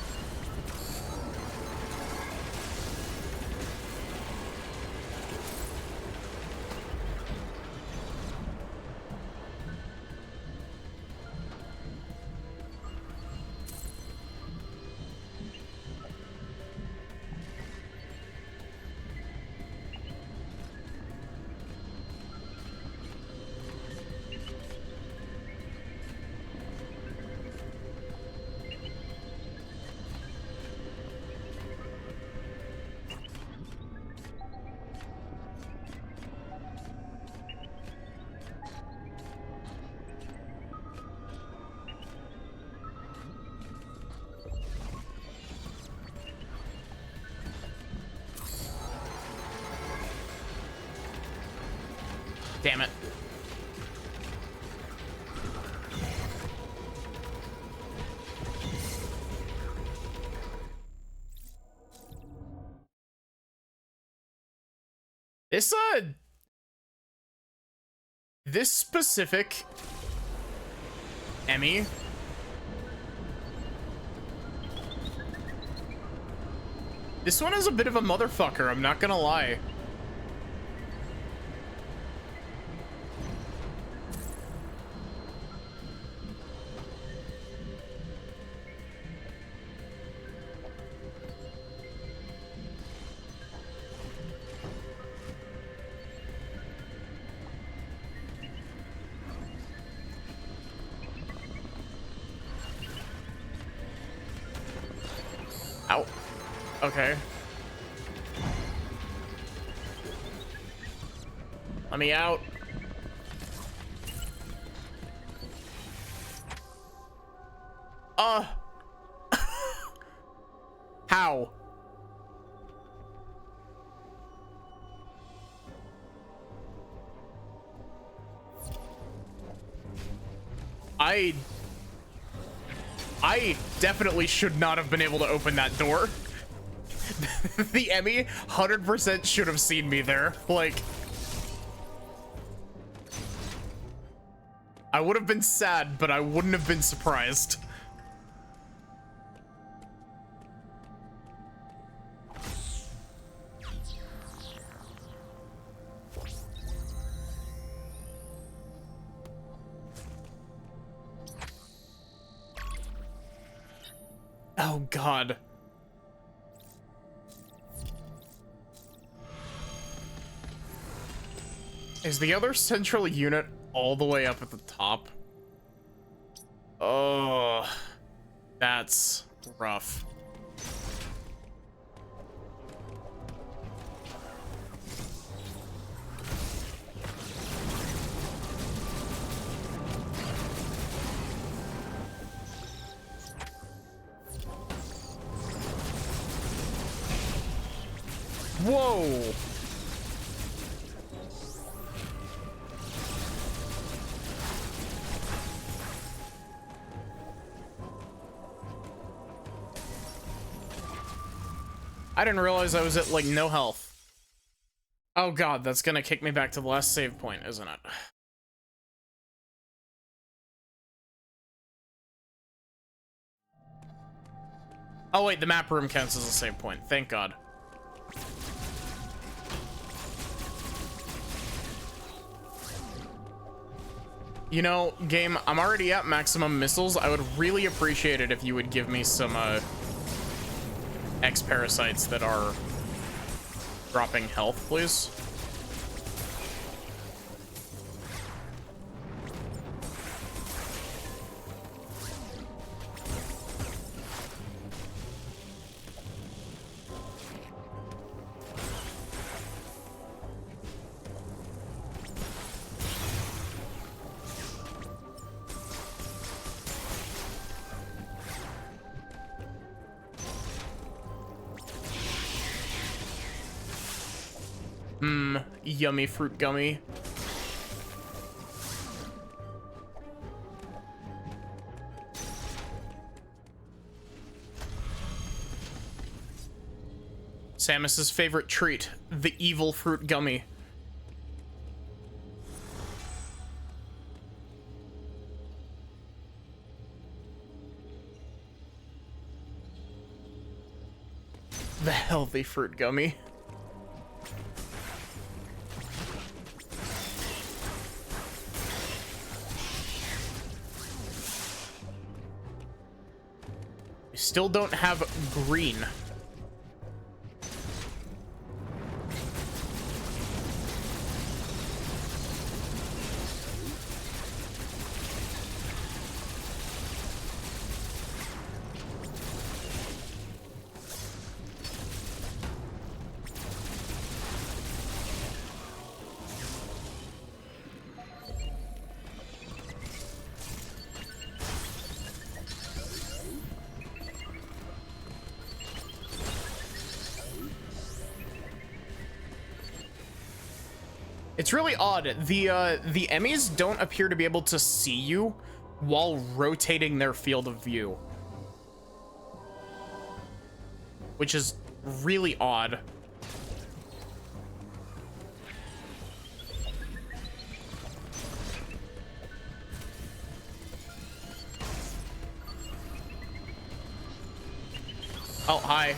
Damn it. This specific Emmy this one is a bit of a motherfucker, I'm not gonna lie. Ow. Okay. Let me out. How? I definitely should not have been able to open that door. The Emmy 100% should have seen me there. Like, I would have been sad, but I wouldn't have been surprised. Oh, God. Is the other central unit all the way up at the top? Oh, that's rough. Whoa! I didn't realize I was at, like, no health. Oh God, that's gonna kick me back to the last save point, isn't it? Oh wait, the map room counts as a save point. Thank God. You know, game, I'm already at maximum missiles. I would really appreciate it if you would give me some, X-parasites that are dropping health, please. Yummy fruit gummy. Samus's favorite treat, the evil fruit gummy. The healthy fruit gummy. We still don't have green. It's really odd. The Emmys don't appear to be able to see you while rotating their field of view, which is really odd. Oh, hi.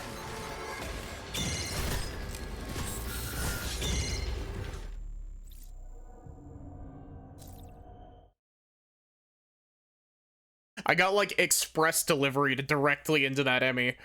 I got like express delivery directly into that Emmy.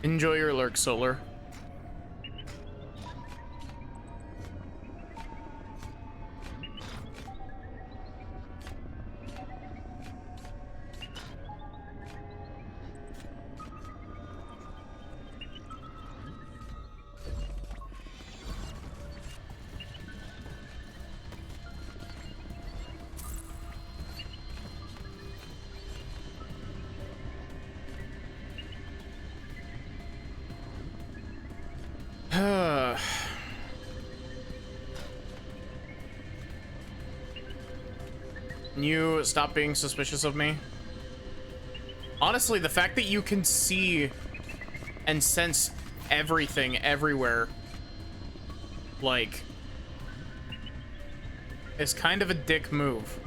Enjoy your lurk, Solar. Can you stop being suspicious of me? Honestly, the fact that you can see and sense everything everywhere, like, is kind of a dick move.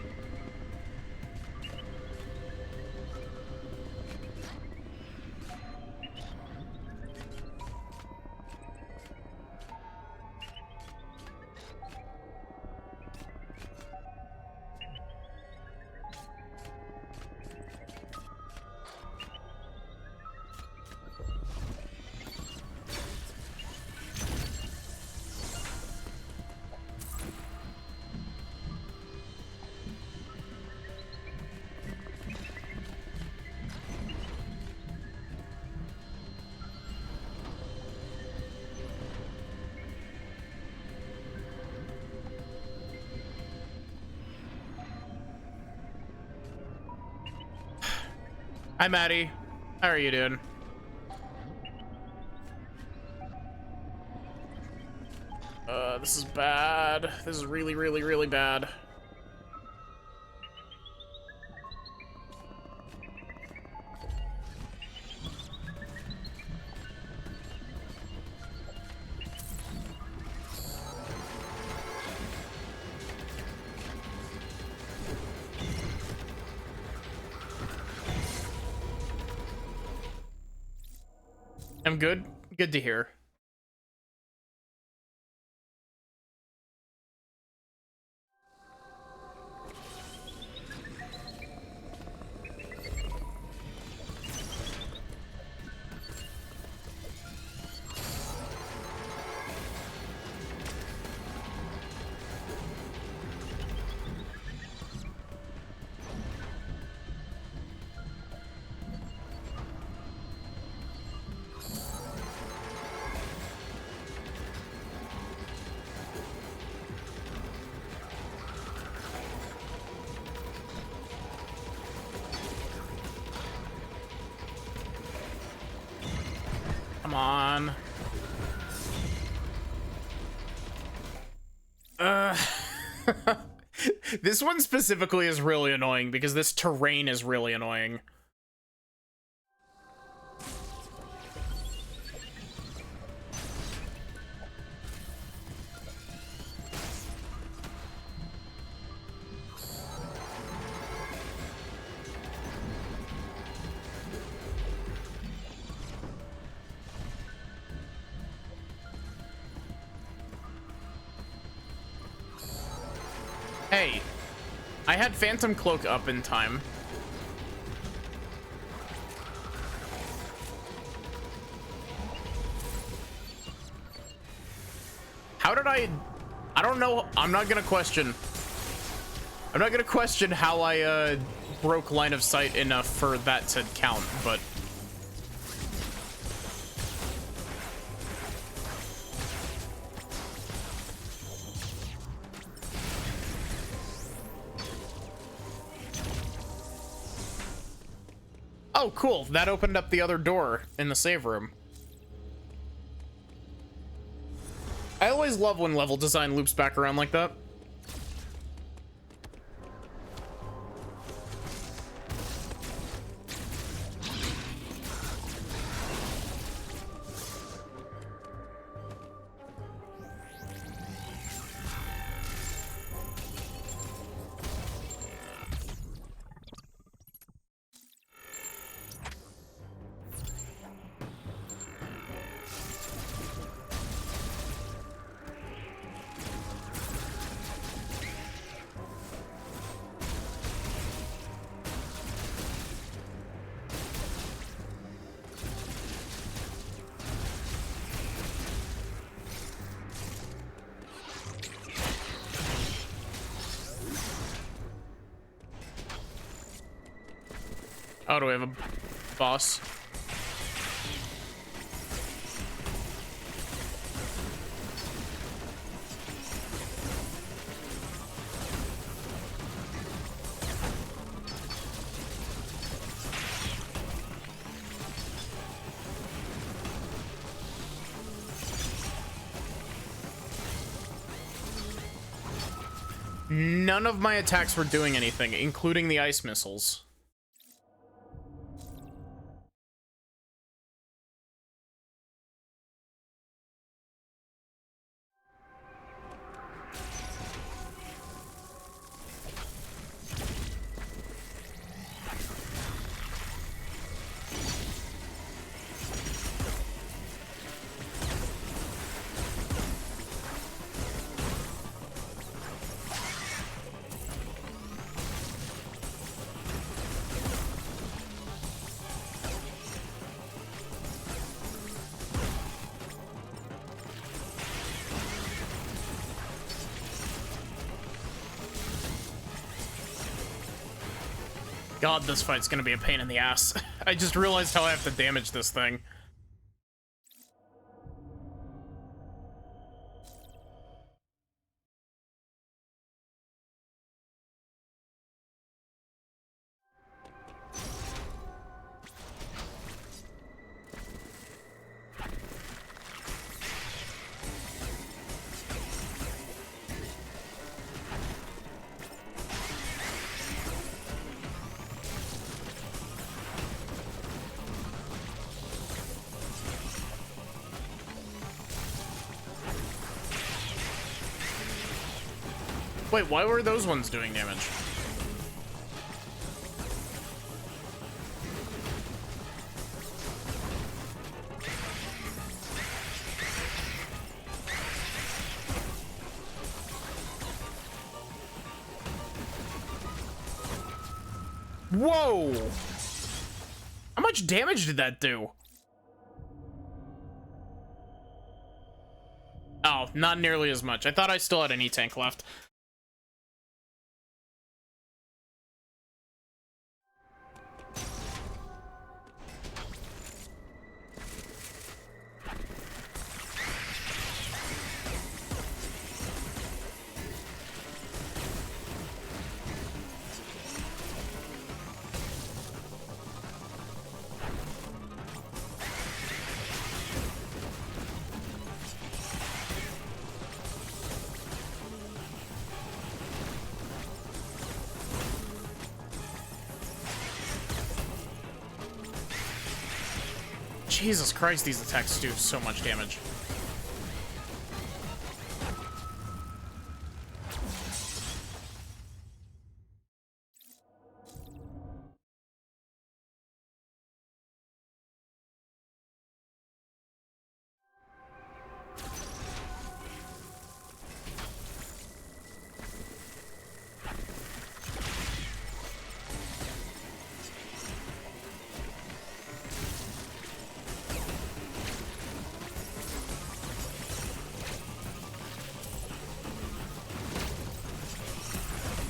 Hi, Maddie. How are you doing? This is bad. This is really, really, really bad. I'm good. Good to hear. Come on. This one specifically is really annoying because this terrain is really annoying. Hey, I had Phantom Cloak up in time. How did I don't know. I'm not gonna question how I broke line of sight enough for that to count, but oh, cool. That opened up the other door in the save room. I always love when level design loops back around like that. Oh, do we have a boss? None of my attacks were doing anything, including the ice missiles. God, this fight's gonna be a pain in the ass. I just realized how I have to damage this thing. Wait, why were those ones doing damage? Whoa! How much damage did that do? Oh, not nearly as much. I thought I still had an E-tank left. Jesus Christ, these attacks do so much damage.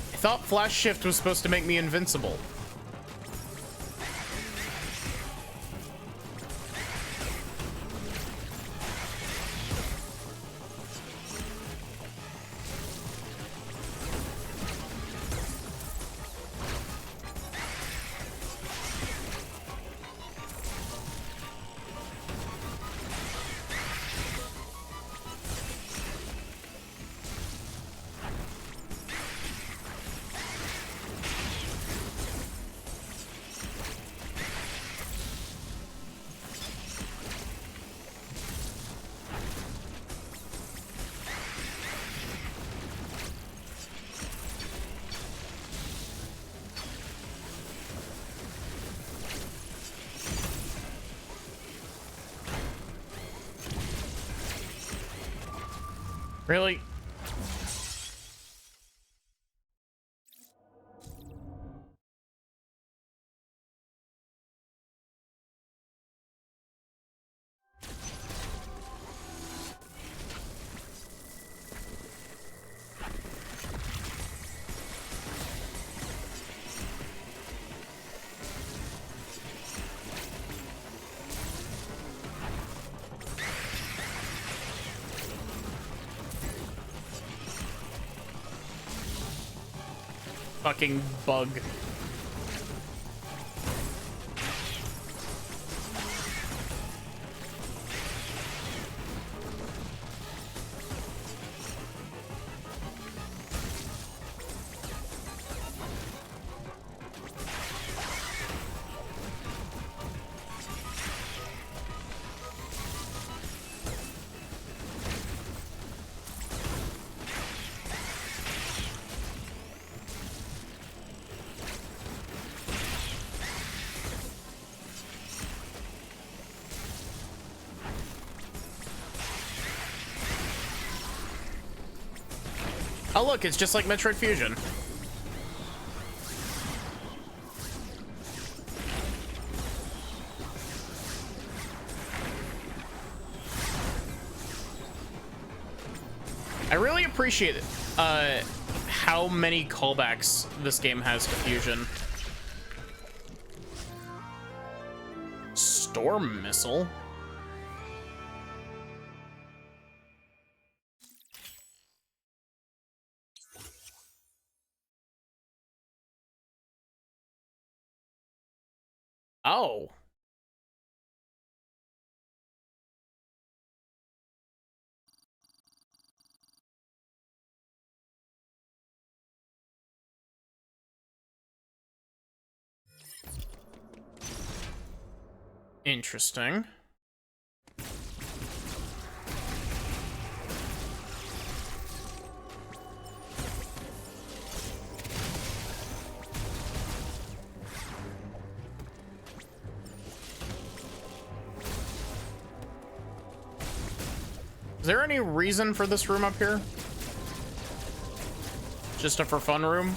I thought flash shift was supposed to make me invincible. Really? Fucking bug. Oh look, it's just like Metroid Fusion. I really appreciate it, how many callbacks this game has to Fusion. Storm Missile? Oh. Interesting. Is there any reason for this room up here? Just a for fun room?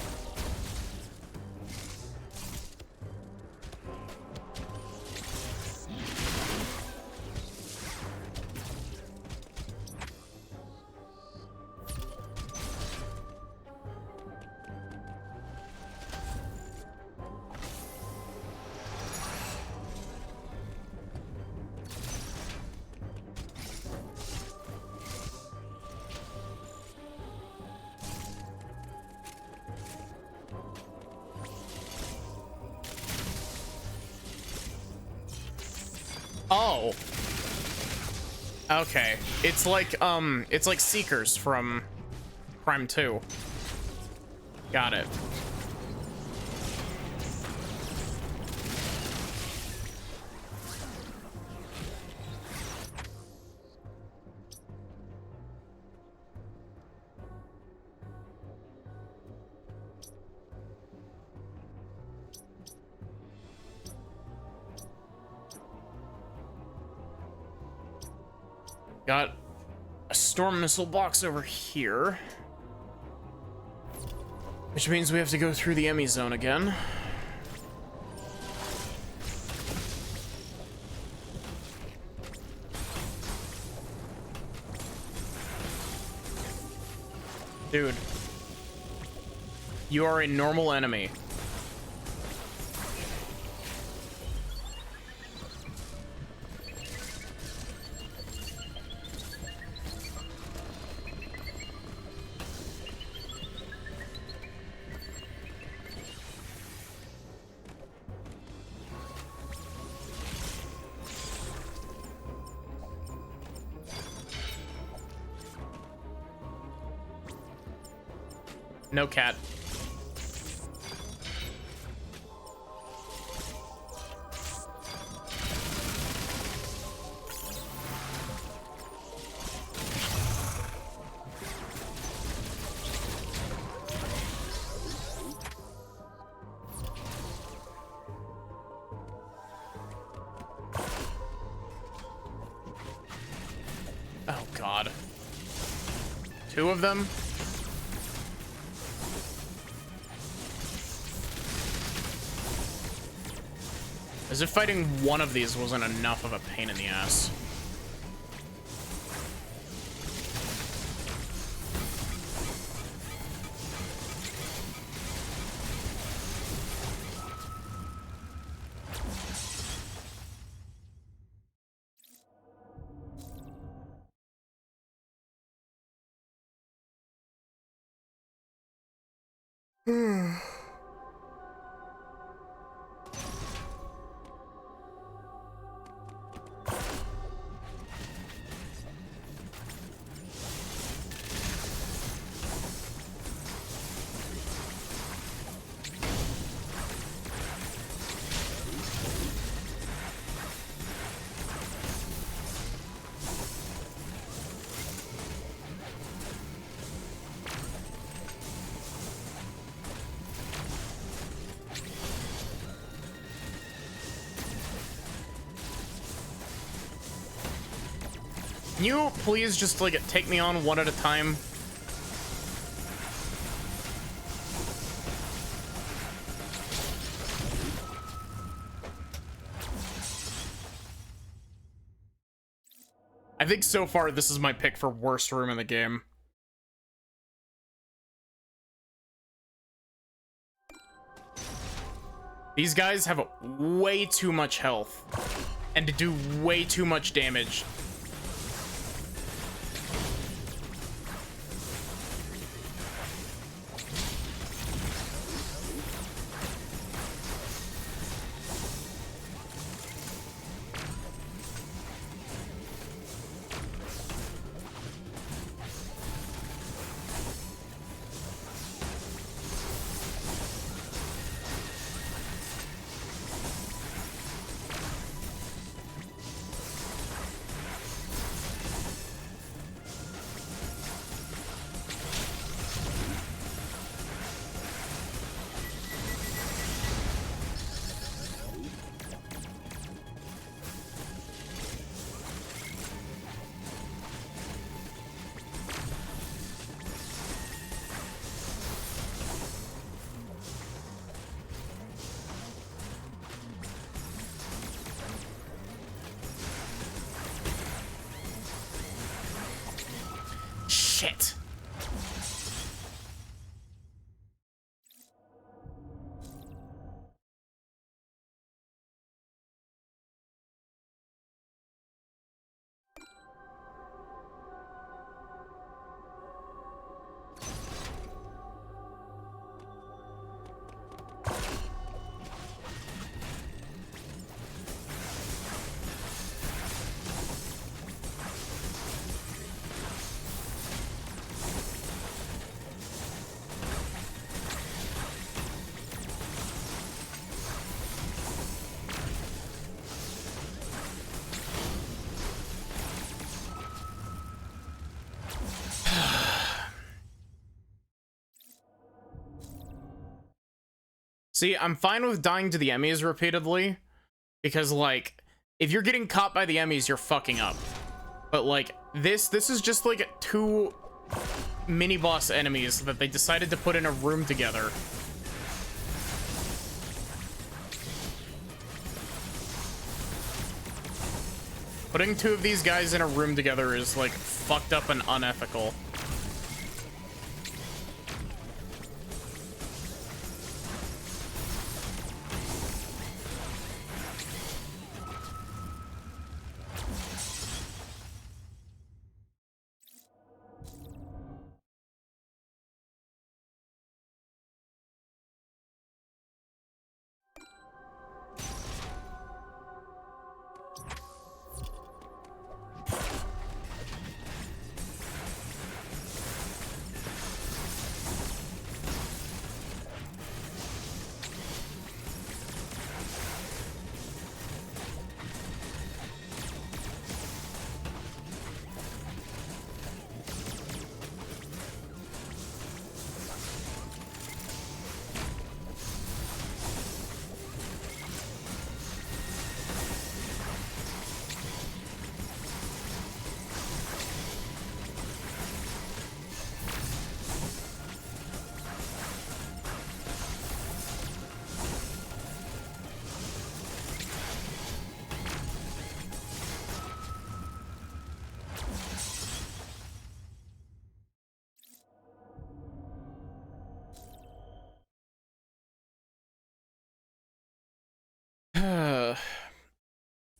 Oh. Okay. It's like Seekers from Prime 2. Got it. Got a storm missile box over here. Which means we have to go through the Emmy zone again. Dude. You are a normal enemy. No cat. Oh God. Two of them? As if fighting one of these wasn't enough of a pain in the ass. Can you please just, like, take me on one at a time? I think so far this is my pick for worst room in the game. These guys have way too much health and do way too much damage. Shit. See, I'm fine with dying to the Emmys repeatedly, because, like, if you're getting caught by the Emmys, you're fucking up. But like this is just like two mini boss enemies that they decided to put in a room together. Putting two of these guys in a room together is like fucked up and unethical.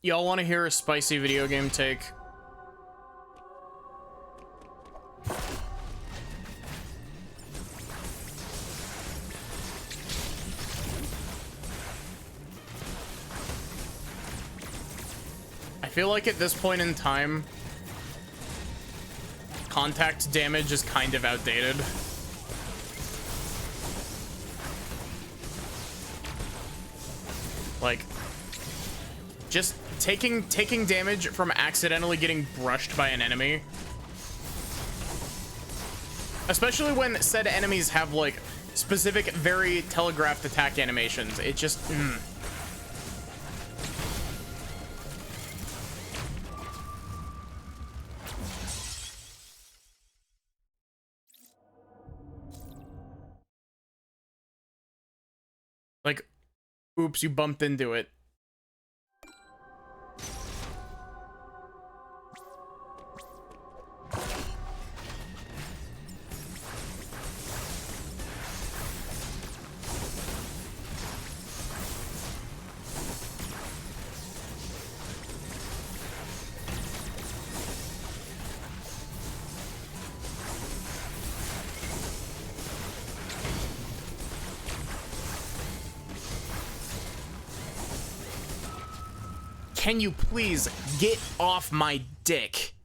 Y'all want to hear a spicy video game take? I feel like at this point in time, contact damage is kind of outdated. Like, just taking damage from accidentally getting brushed by an enemy. Especially when said enemies have like specific, very telegraphed attack animations. It just like, oops, you bumped into it. Can you please get off my dick?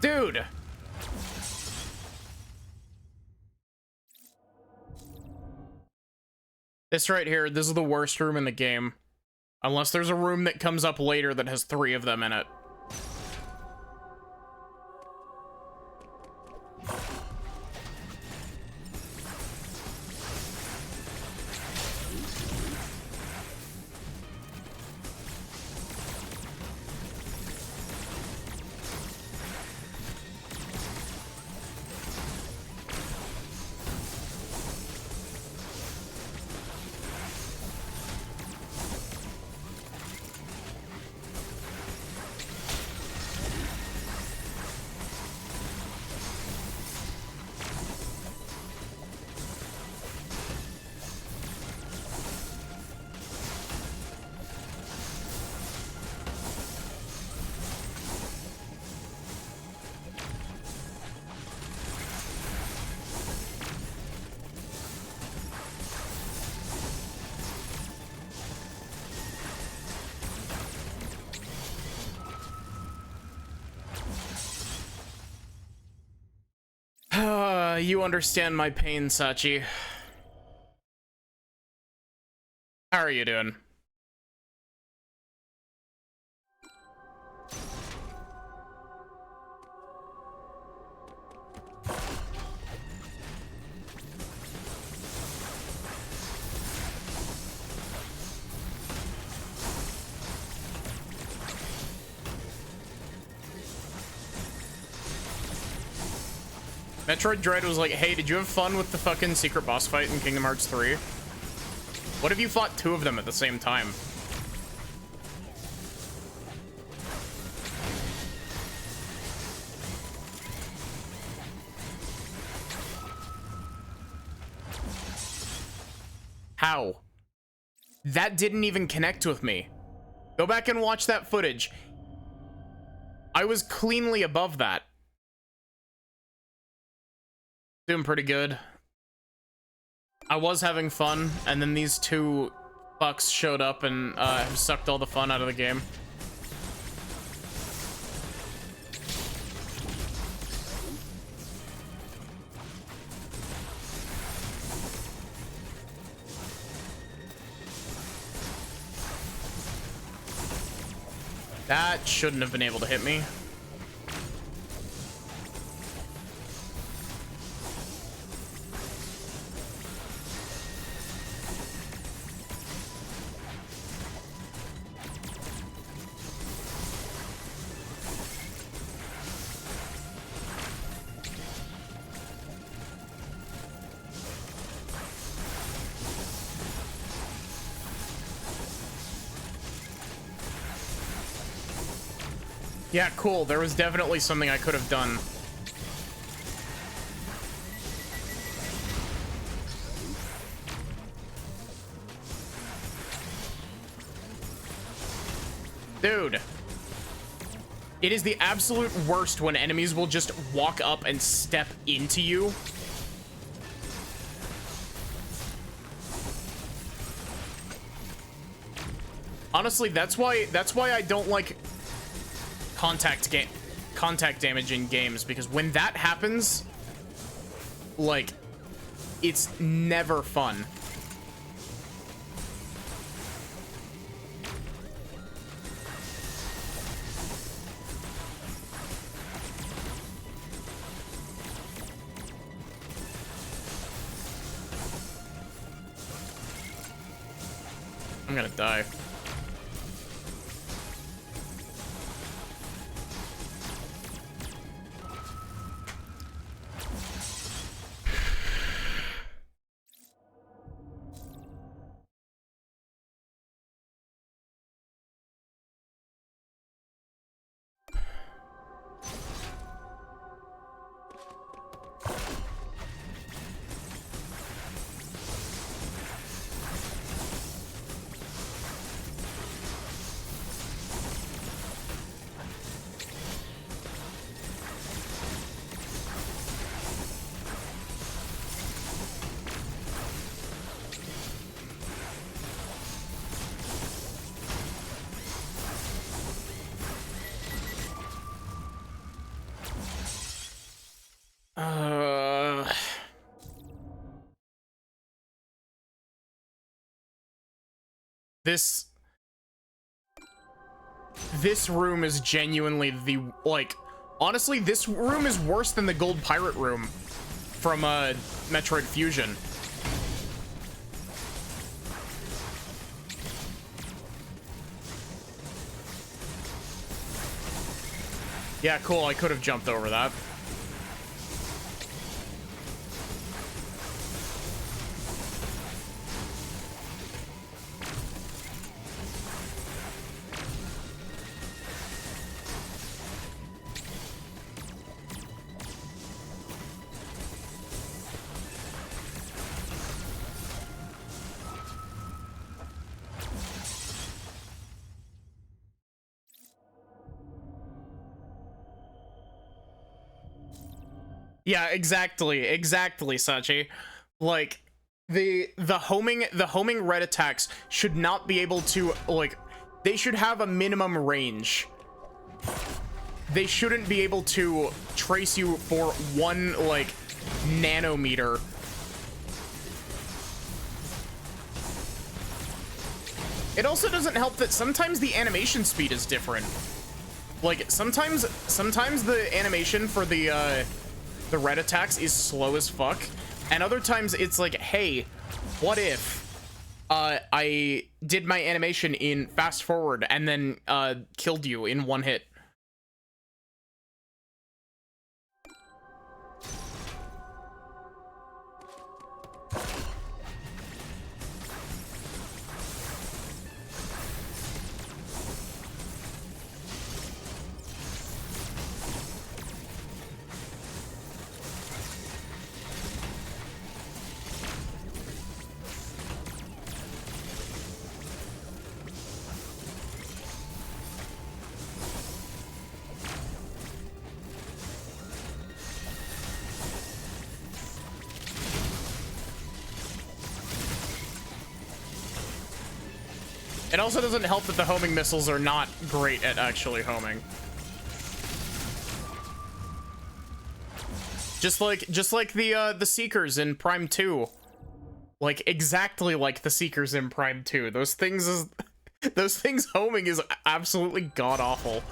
Dude! This right here, this is the worst room in the game. Unless there's a room that comes up later that has 3 of them in it. You understand my pain, Sachi. How are you doing? Metroid Dread was like, hey, did you have fun with the fucking secret boss fight in Kingdom Hearts 3? What if you fought two of them at the same time? How? That didn't even connect with me. Go back and watch that footage. I was cleanly above that. Doing pretty good. I was having fun, and then these two fucks showed up and sucked all the fun out of the game. That shouldn't have been able to hit me. Yeah, cool. There was definitely something I could have done. Dude. It is the absolute worst when enemies will just walk up and step into you. Honestly, that's why I don't like contact damage in games, because when that happens, like, it's never fun. I'm gonna die. This room is genuinely the, like, honestly, this room is worse than the gold pirate room from Metroid Fusion. Yeah, cool. I could have jumped over that. Yeah, exactly, Sachi. Like, the homing red attacks should not be able to, like, they should have a minimum range. They shouldn't be able to trace you for one, like, nanometer. It also doesn't help that sometimes the animation speed is different. Like, sometimes the animation for the red attacks is slow as fuck, and other times it's like, hey, what if I did my animation in fast forward and then killed you in one hit? It also doesn't help that the homing missiles are not great at actually homing. Just like the Seekers in Prime 2. Like, exactly like the Seekers in Prime 2. Those things homing is absolutely god-awful.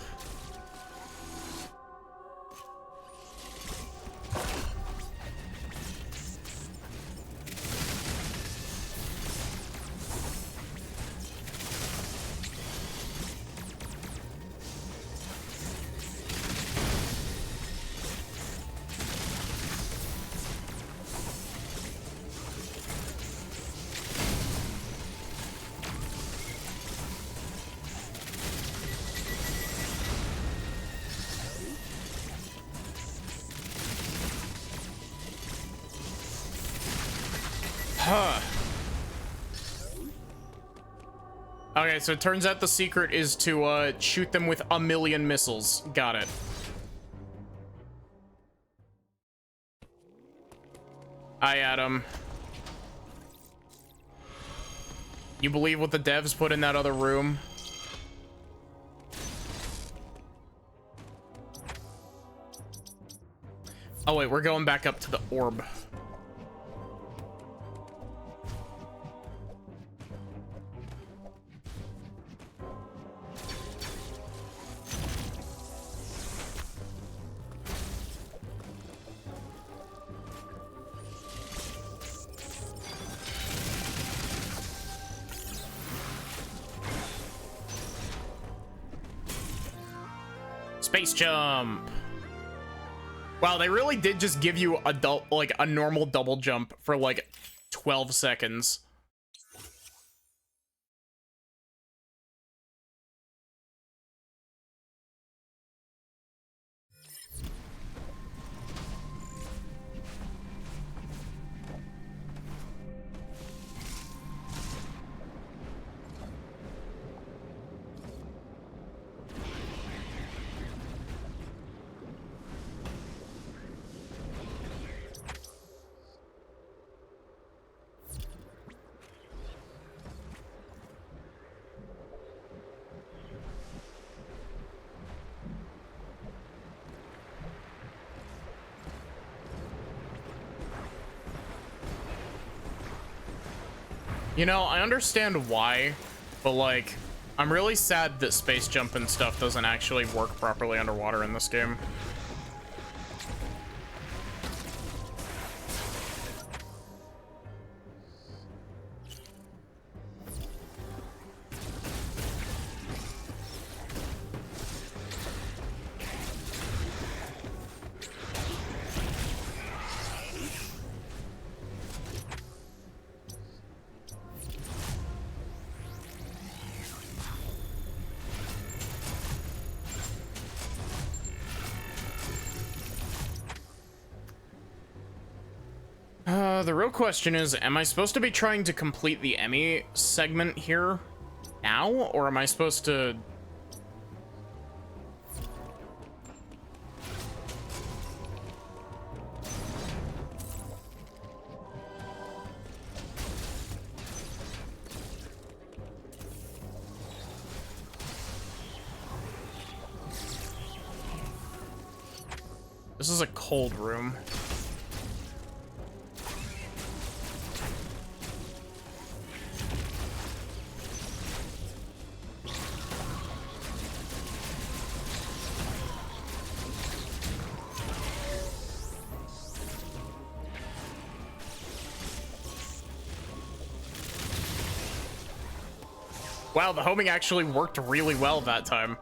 Okay, so it turns out the secret is to shoot them with 1,000,000 missiles. Got it. Hi, Adam. You believe what the devs put in that other room? Oh wait, we're going back up to the orb. Space jump. Wow, they really did just give you a normal double jump for like 12 seconds. You know, I understand why, but like, I'm really sad that space jump and stuff doesn't actually work properly underwater in this game. The real question is, am I supposed to be trying to complete the Emmy segment here now, or am I supposed to... This is a cold room. Wow, the homing actually worked really well that time.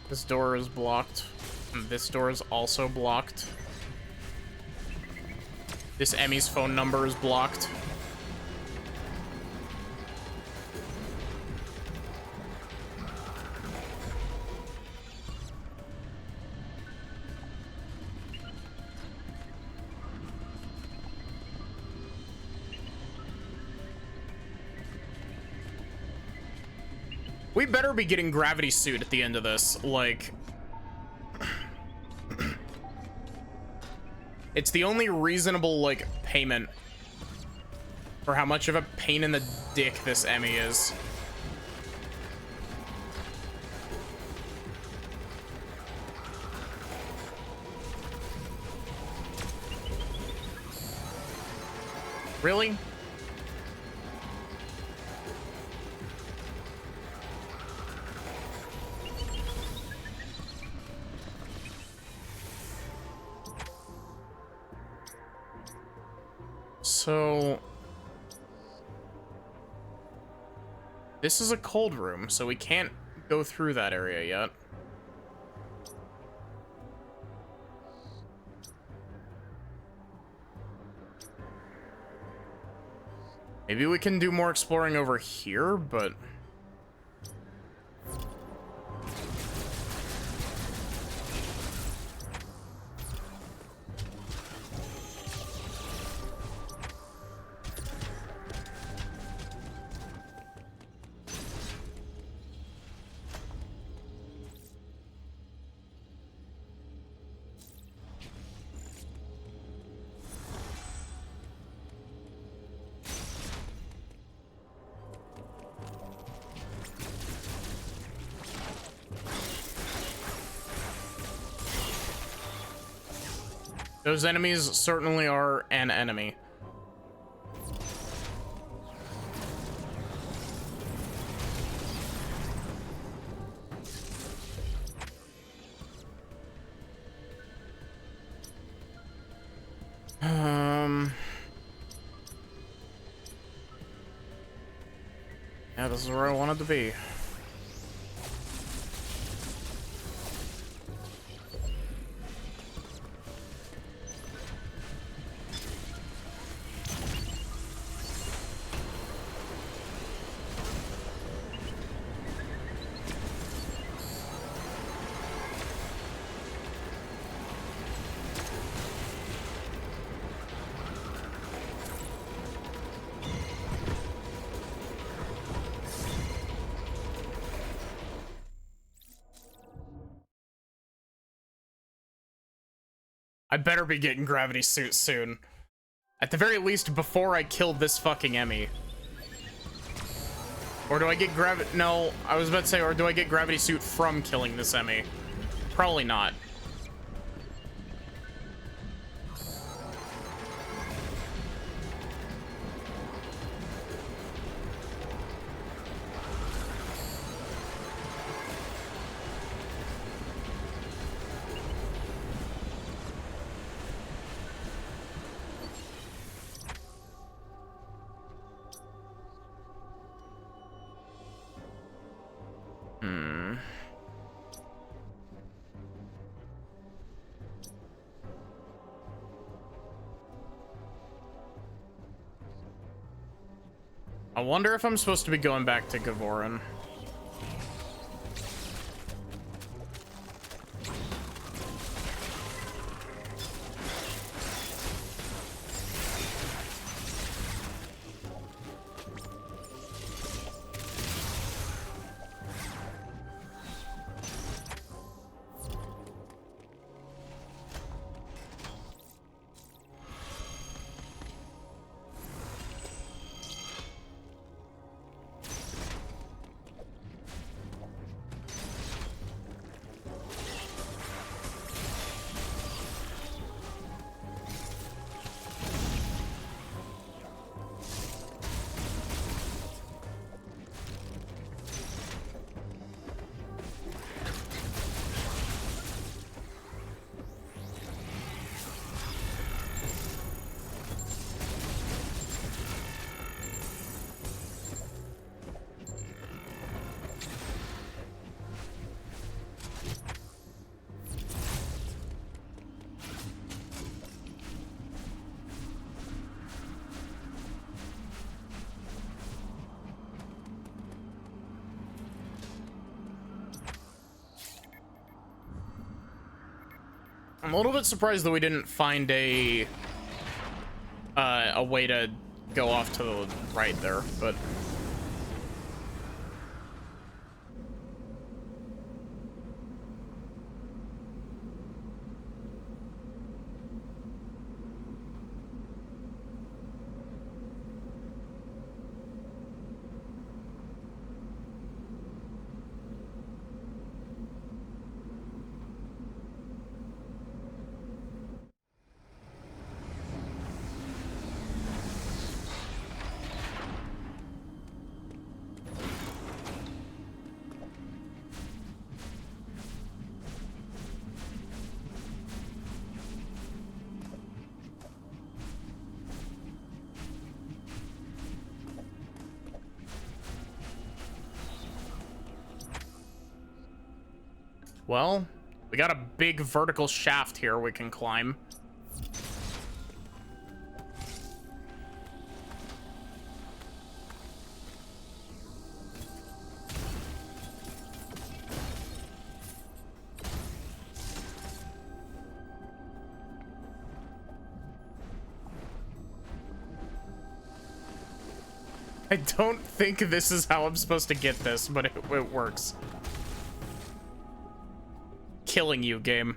This door is blocked. And this door is also blocked. This Emmy's phone number is blocked. We better be getting gravity suit at the end of this, like... It's the only reasonable, like, payment for how much of a pain in the dick this Emmy is. Really? So this is a cold room, so we can't go through that area yet. Maybe we can do more exploring over here, but those enemies certainly are an enemy. Yeah, this is where I wanted to be. I better be getting gravity suit soon. At the very least, before I kill this fucking Emmy. Or do I get no, I was about to say, or do I get gravity suit from killing this Emmy? Probably not. I wonder if I'm supposed to be going back to Gavorin. I'm a little bit surprised that we didn't find a way to go off to the right there, but... Well, we got a big vertical shaft here we can climb. I don't think this is how I'm supposed to get this, but it works. Killing you, game.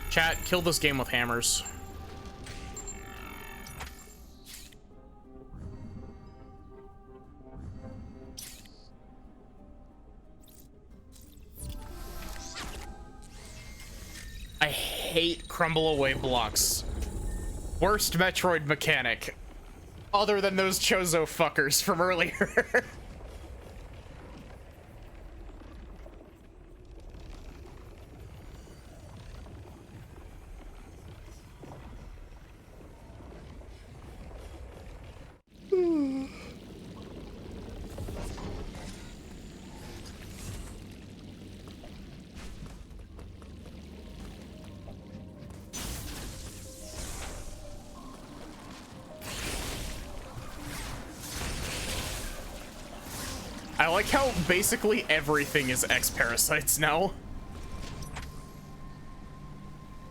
Chat, kill this game with hammers. I hate crumble away blocks. Worst Metroid mechanic. Other than those Chozo fuckers from earlier. I like how basically everything is X-Parasites now.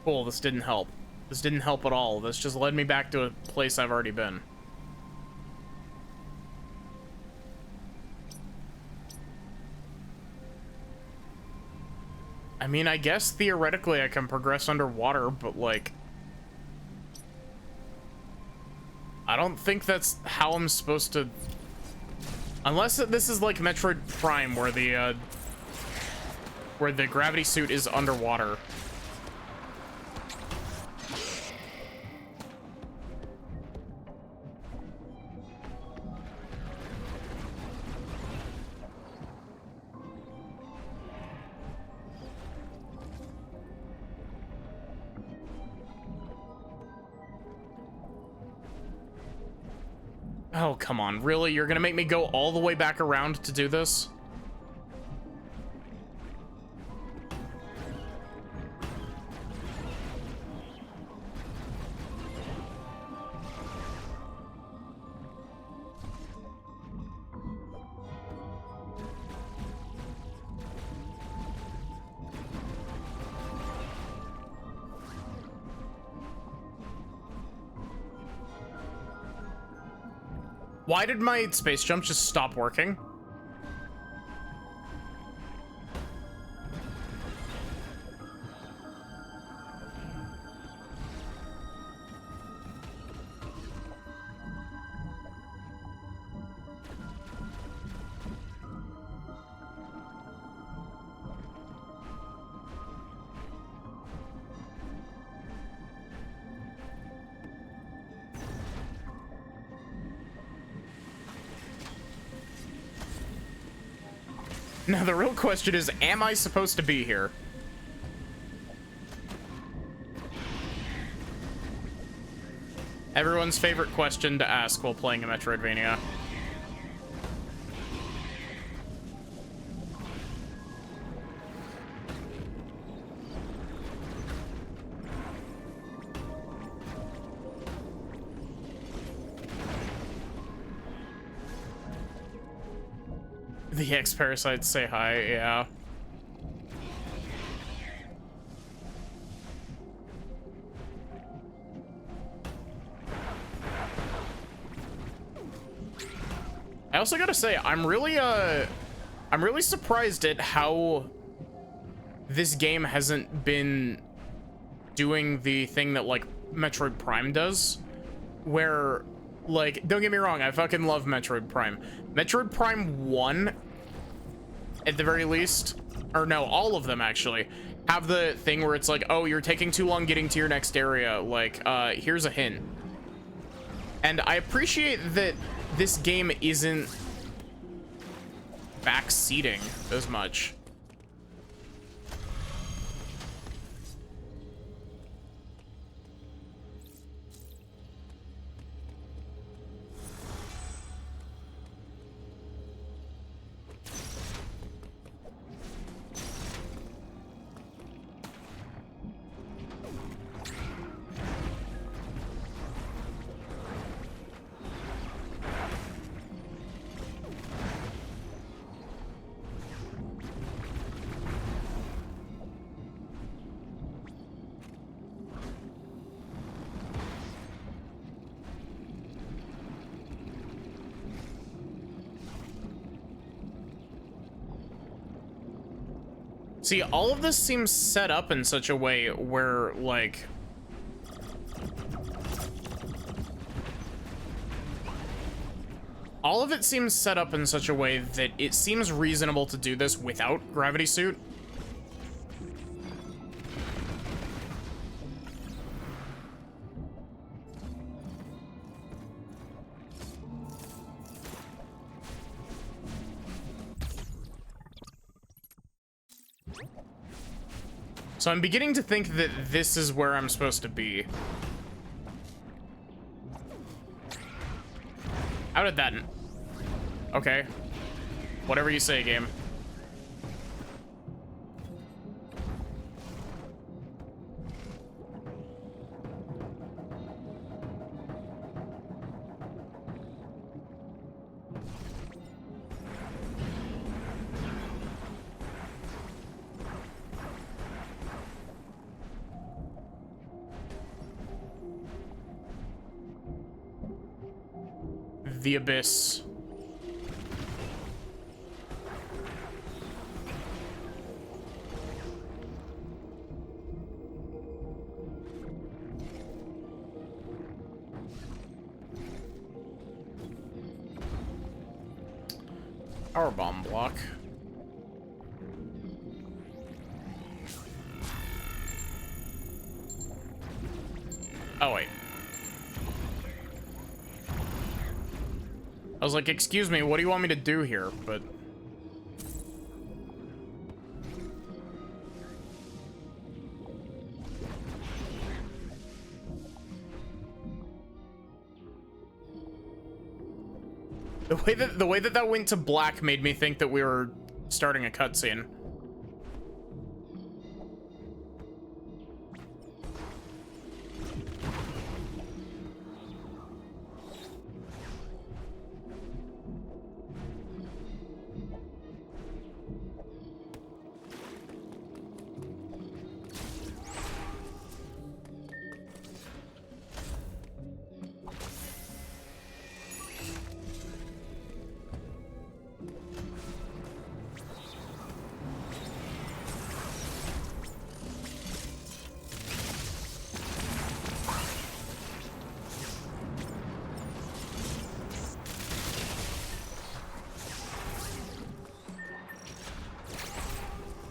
Cool, this didn't help. This didn't help at all. This just led me back to a place I've already been. I mean, I guess theoretically I can progress underwater, but like... I don't think that's how I'm supposed to... Unless this is like Metroid Prime, where the gravity suit is underwater. Oh, come on. Really? You're gonna make me go all the way back around to do this? Why did my space jump just stop working? Now, the real question is, am I supposed to be here? Everyone's favorite question to ask while playing a Metroidvania. The X-Parasites say hi, yeah. I also gotta say, I'm really surprised at how this game hasn't been doing the thing that, like, Metroid Prime does, where, like, don't get me wrong, I fucking love Metroid Prime. Metroid Prime 1, at the very least, or no, all of them, actually, have the thing where it's like, oh, you're taking too long getting to your next area, like, here's a hint. And I appreciate that this game isn't backseating as much. See, all of this seems set up in such a way where, like, all of it seems set up in such a way that it seems reasonable to do this without Gravity Suit. So I'm beginning to think that this is where I'm supposed to be. How did that... Okay. Whatever you say, game. The Abyss. Power bomb block. Oh, wait. I was like, excuse me, what do you want me to do here? But... The way that went to black made me think that we were starting a cutscene.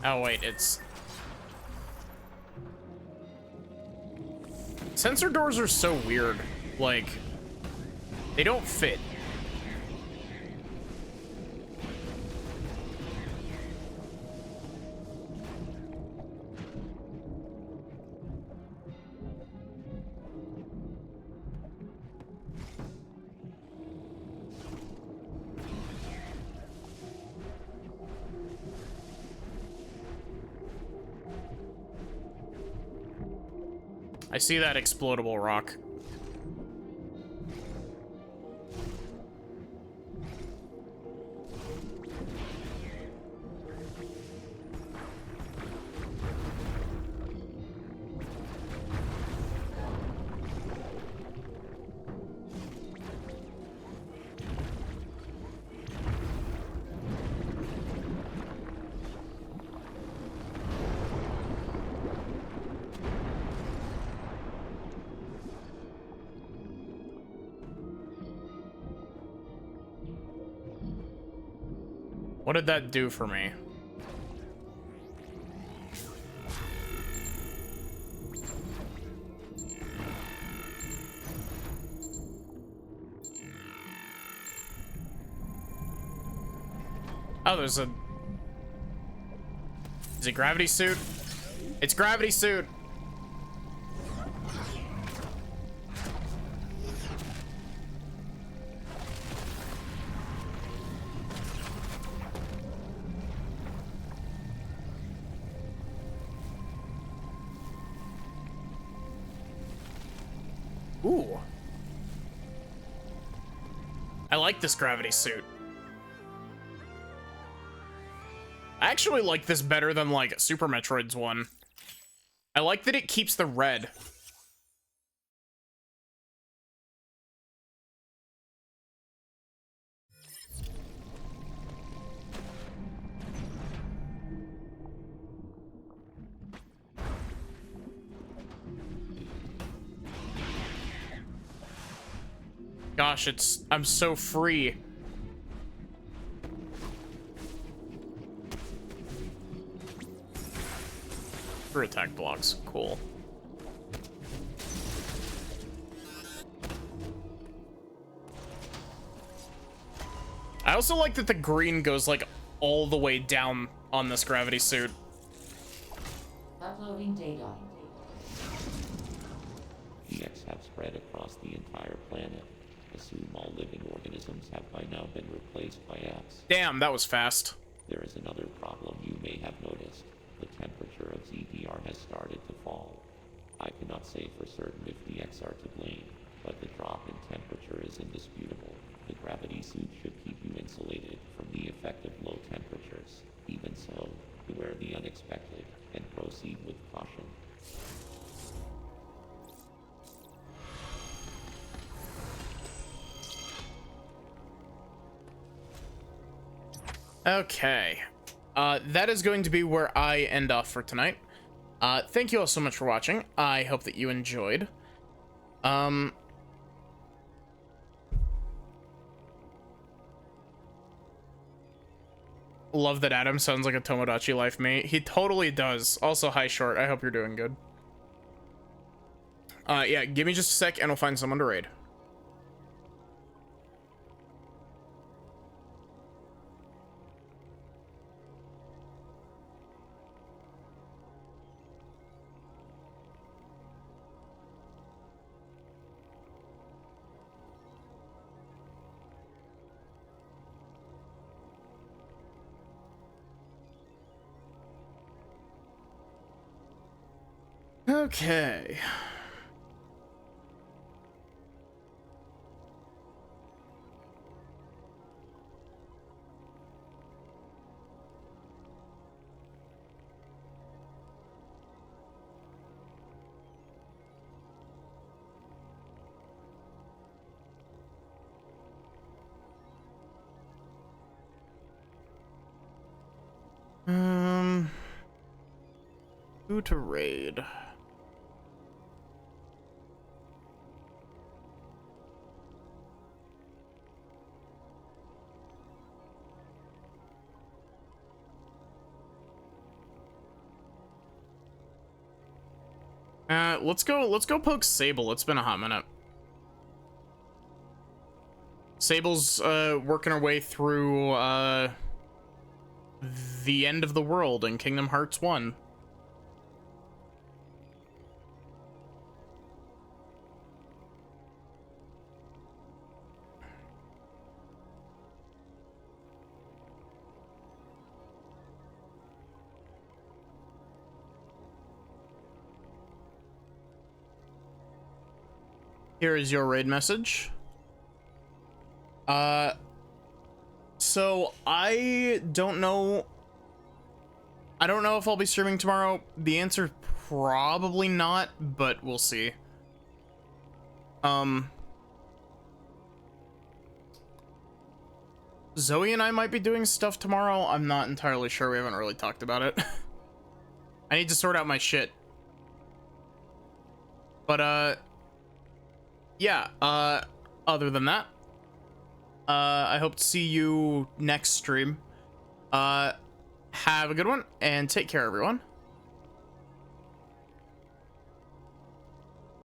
Oh, wait, it's... Sensor doors are so weird. Like, they don't fit. I see that explodable rock. What did that do for me? Oh, there's a... Is it gravity suit? It's gravity suit! Ooh. I like this gravity suit. I actually like this better than, like, Super Metroid's one. I like that it keeps the red. Gosh, I'm so free. For attack blocks, cool. I also like that the green goes like all the way down on this gravity suit. Uploading data. EX have spread across the entire planet. Assume all living organisms have by now been replaced by X. Damn, that was fast. There is another problem you may have noticed. The temperature of ZDR has started to fall. I cannot say for certain if the X are to blame, but the drop in temperature is indisputable. The gravity suit should keep you insulated from the effect of low temperatures. Even so, beware the unexpected and proceed with caution. Okay. That is going to be where I end off for tonight. Thank you all so much for watching. I hope that you enjoyed. Love that Adam sounds like a Tomodachi Life mate. He totally does. Also, hi, Short. I hope you're doing good. Yeah, give me just a sec and we'll find someone to raid. Okay. Who to raid? Let's go poke Sable. It's been a hot minute. Sable's working her way through the end of the world in Kingdom Hearts 1. Here is your raid message. So I don't know if I'll be streaming tomorrow. The answer probably not, but we'll see. Zoe and I might be doing stuff tomorrow. I'm not entirely sure. We haven't really talked about it. I need to sort out my shit. But yeah, other than that, I hope to see you next stream. Have a good one and take care, everyone.